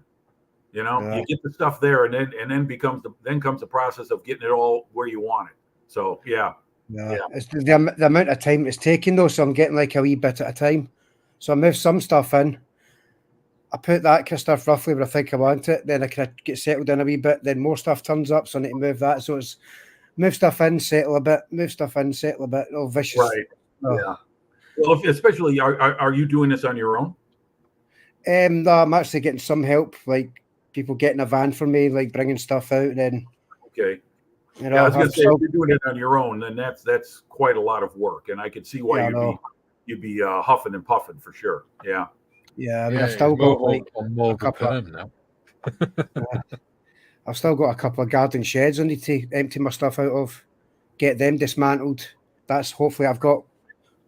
Yeah.
You get the stuff there, and then comes the process of getting it all where you want it. So yeah.
Yeah. It's the amount of time it's taking though, so I'm getting like a wee bit at a time. So I move some stuff in. I put that kind of stuff roughly where I think I want it. Then I kind of get settled in a wee bit. Then more stuff turns up, so I need to move that. So it's move stuff in, settle a bit, move stuff in, settle a bit. All vicious.
Right.
Oh.
Yeah. Well, especially, are you doing this on your own?
No, I'm actually getting some help, like people getting a van for me, like bringing stuff out. And then,
Okay.
you know,
Yeah, I was going
I've
to say, if you're doing it on your own, then that's quite a lot of work, and I could see why you'd be huffing and puffing for sure. Yeah.
Yeah, I mean, I've still got like
more perm now.
I've still got a couple of garden sheds I need to empty my stuff out of, get them dismantled. That's hopefully I've got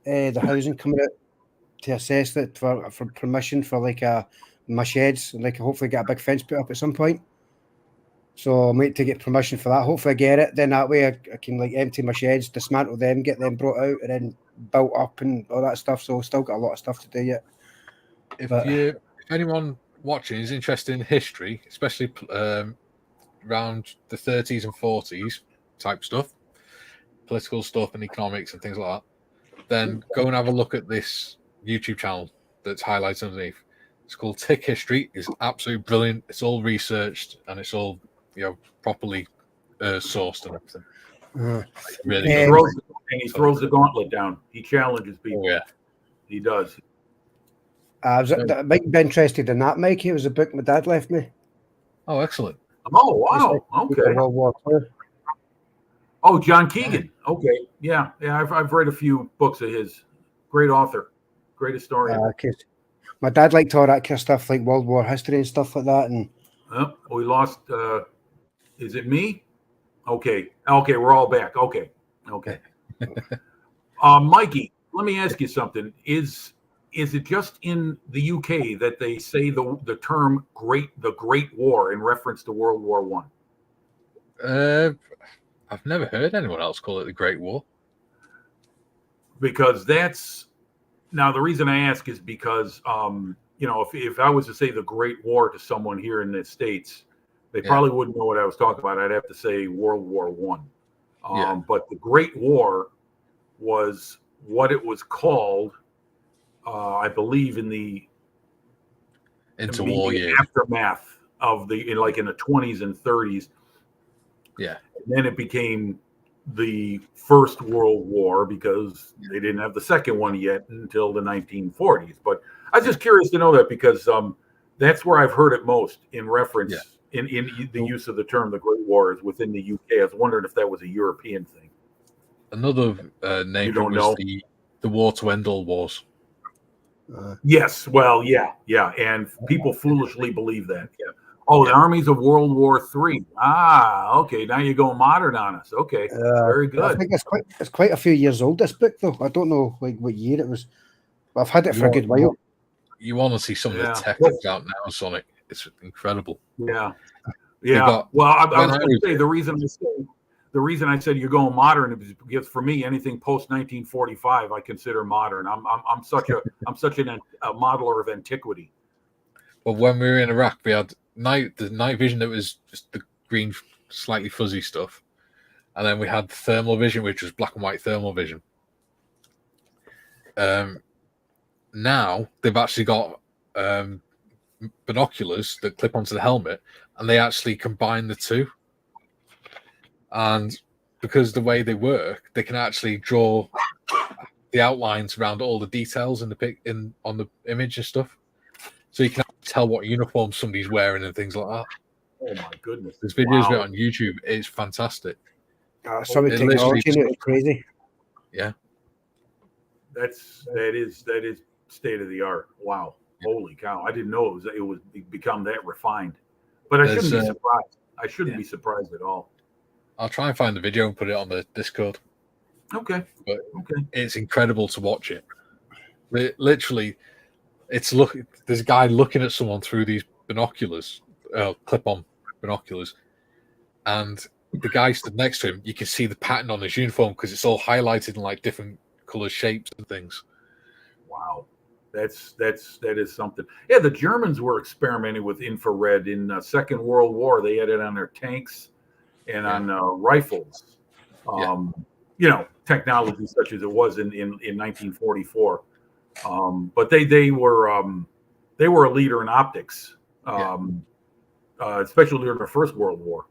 the housing coming out to assess it for permission for like my sheds, and like hopefully get a big fence put up at some point. So I'm waiting to get permission for that. Hopefully I get it. Then that way I can like empty my sheds, dismantle them, get them brought out, and then built up and all that stuff. So I've still got a lot of stuff to do yet.
If anyone watching is interested in history, especially around the 30s and 40s type stuff, political stuff and economics and things like that, then go and have a look at this YouTube channel that's highlighted underneath. It's called Tick History. It's absolutely brilliant. It's all researched and it's all properly sourced and everything. Really good.
He throws the gauntlet down. He challenges people.
Oh, yeah,
he does.
I might be interested in that, Mike. It was a book my dad left me.
Oh, excellent.
Oh, wow. Okay.
World War II.
Oh, John Keegan. Okay. Yeah. I've read a few books of his. Great author. Great historian.
My dad liked all that kind of stuff, like World War history and stuff like that. And
we lost. Is it me? Okay. We're all back. Okay. Mikey, let me ask you something. Is it just in the UK that they say the term the Great War in reference to World War I?
I've never heard anyone else call it the Great War.
Because now the reason I ask is because if I was to say the Great War to someone here in the States, they probably wouldn't know what I was talking about. I'd have to say World War I. But the Great War was what it was called, I believe, in the
interwar years,
aftermath of in the 20s and 30s.
Yeah.
And then it became the First World War because they didn't have the second one yet until the 1940s. But I was just curious to know that because that's where I've heard it most in reference in the use of the term the Great War is within the UK. I was wondering if that was a European thing.
Another name for it was the War to End All Wars.
Yes, well, yeah, and people foolishly believe that. Yeah. Oh, the armies of World War III. Okay. Now you're going modern on us. Okay, very good.
I think it's quite a few years old. This book, though, I don't know like what year it was. But I've had it for a good while.
You want to see some of the tech that's out now, Sonic? It's incredible.
Yeah. Well, I was going to say the reason I said you're going modern is because for me, anything post 1945 I consider modern. I'm such a modeler of antiquity.
Well, when we were in Iraq, we had the night vision that was just the green, slightly fuzzy stuff, and then we had thermal vision, which was black and white thermal vision. Now they've actually got binoculars that clip onto the helmet, and they actually combine the two. And because the way they work, they can actually draw the outlines around all the details on the image and stuff. So you can tell what uniform somebody's wearing and things like that.
Oh my goodness!
There's videos of it on YouTube. It's fantastic.
Some of the technology in it is crazy.
Yeah.
That is state of the art. Wow. Yeah. Holy cow. I didn't know it was become that refined. But I shouldn't be surprised. I shouldn't be surprised at all.
I'll try and find the video and put it on the Discord.
Okay.
But it's incredible to watch it. Literally, there's a guy looking at someone through these binoculars, clip-on binoculars, and the guy stood next to him. You can see the pattern on his uniform because it's all highlighted in like different colors, shapes, and things.
Wow, that is something. Yeah, the Germans were experimenting with infrared in the Second World War. They had it on their tanks and on rifles. You know, technology such as it was in 1944. But they were a leader in optics, especially during the First World War.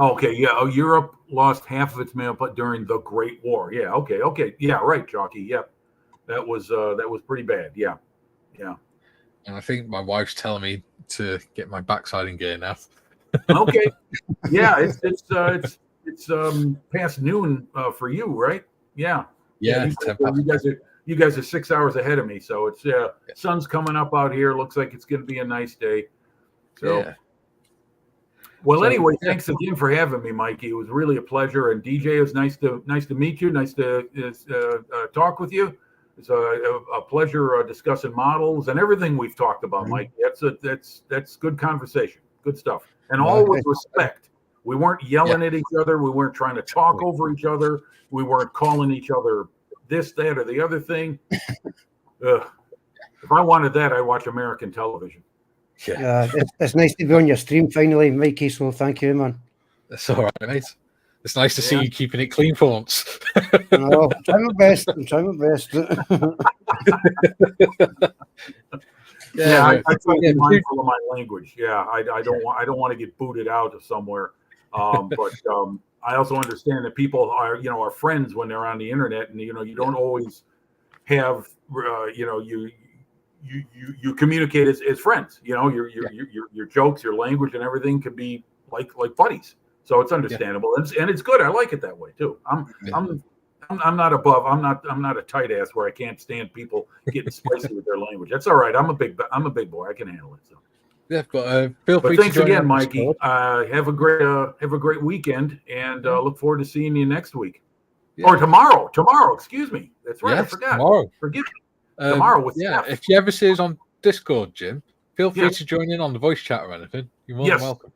Okay, yeah, Europe lost half of its mail during the Great War. Yeah, okay, yeah, right, Jockey. Yeah, that was pretty bad. Yeah.
And I think my wife's telling me to get my backside in gear now.
Okay, yeah, it's past noon for you, right? Yeah.
Yeah,
you guys are 6 hours ahead of me, so it's sun's coming up out here. Looks like it's going to be a nice day. So. Yeah. Well, anyway, thanks again for having me, Mikey. It was really a pleasure. And DJ, it was nice to meet you. Nice to talk with you. It's a pleasure discussing models and everything we've talked about, Mike. That's good conversation, good stuff, and all with respect. We weren't yelling at each other. We weren't trying to talk over each other. We weren't calling each other this, that, or the other thing. If I wanted that, I'd watch American television.
Yeah, it's nice to be on your stream finally, Mikey. So thank you, man.
That's all right, mate. It's nice to see you keeping it clean for once.
I'm trying my best. I'm trying my best.
I try to be mindful of my language. Yeah, I don't want to get booted out of somewhere. But I also understand that people are friends when they're on the internet, and you don't always have you communicate as friends. Your jokes, your language, and everything can be like buddies. So it's understandable, and it's good. I like it that way too. I'm not above. I'm not a tight ass where I can't stand people getting spicy with their language. That's all right. I'm a big boy. I can handle it. So.
Yeah, but feel free.
But thanks again, Mikey. Have a great weekend, and look forward to seeing you next week or tomorrow. Tomorrow, excuse me. That's right.
Yes,
I forgot.
Tomorrow.
Forgive me. Tomorrow with Steph.
If you ever see us on Discord, Jim, feel free to join in on the voice chat or anything. You're more than welcome.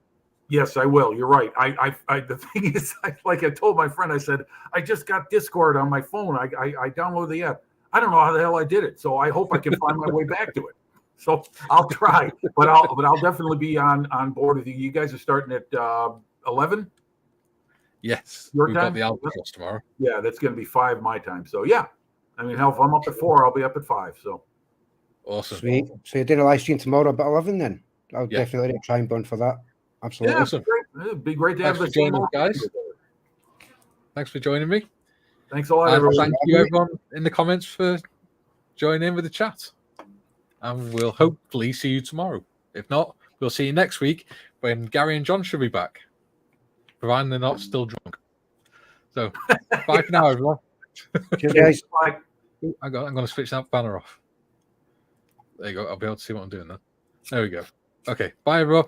Yes, I will. You're right. The thing is, like I told my friend, I said, I just got Discord on my phone. I downloaded the app. I don't know how the hell I did it. So I hope I can find my way back to it. So I'll try, but I'll definitely be on board with you. You guys are starting at 11.
Yes,
we've
got the Albatross tomorrow.
Yeah, that's going to be 5 my time. So yeah, I mean, hell, if I'm up at 4, I'll be up at 5. So
awesome.
Sweet. So you're doing a live stream tomorrow about 11 then? I'll definitely try and burn for that. Absolutely.
Yeah, awesome. It'd be great to have the
joining us, guys. Thanks for joining me.
Thanks a lot, everyone.
Thank you, everyone, in the comments for joining in with the chat. And we'll hopefully see you tomorrow. If not, we'll see you next week when Gary and John should be back, providing they're not still drunk. So, bye for now, everyone.
Cheers, guys.
Bye.
I'm going to switch that banner off. There you go. I'll be able to see what I'm doing now. There we go. Okay. Bye, everyone.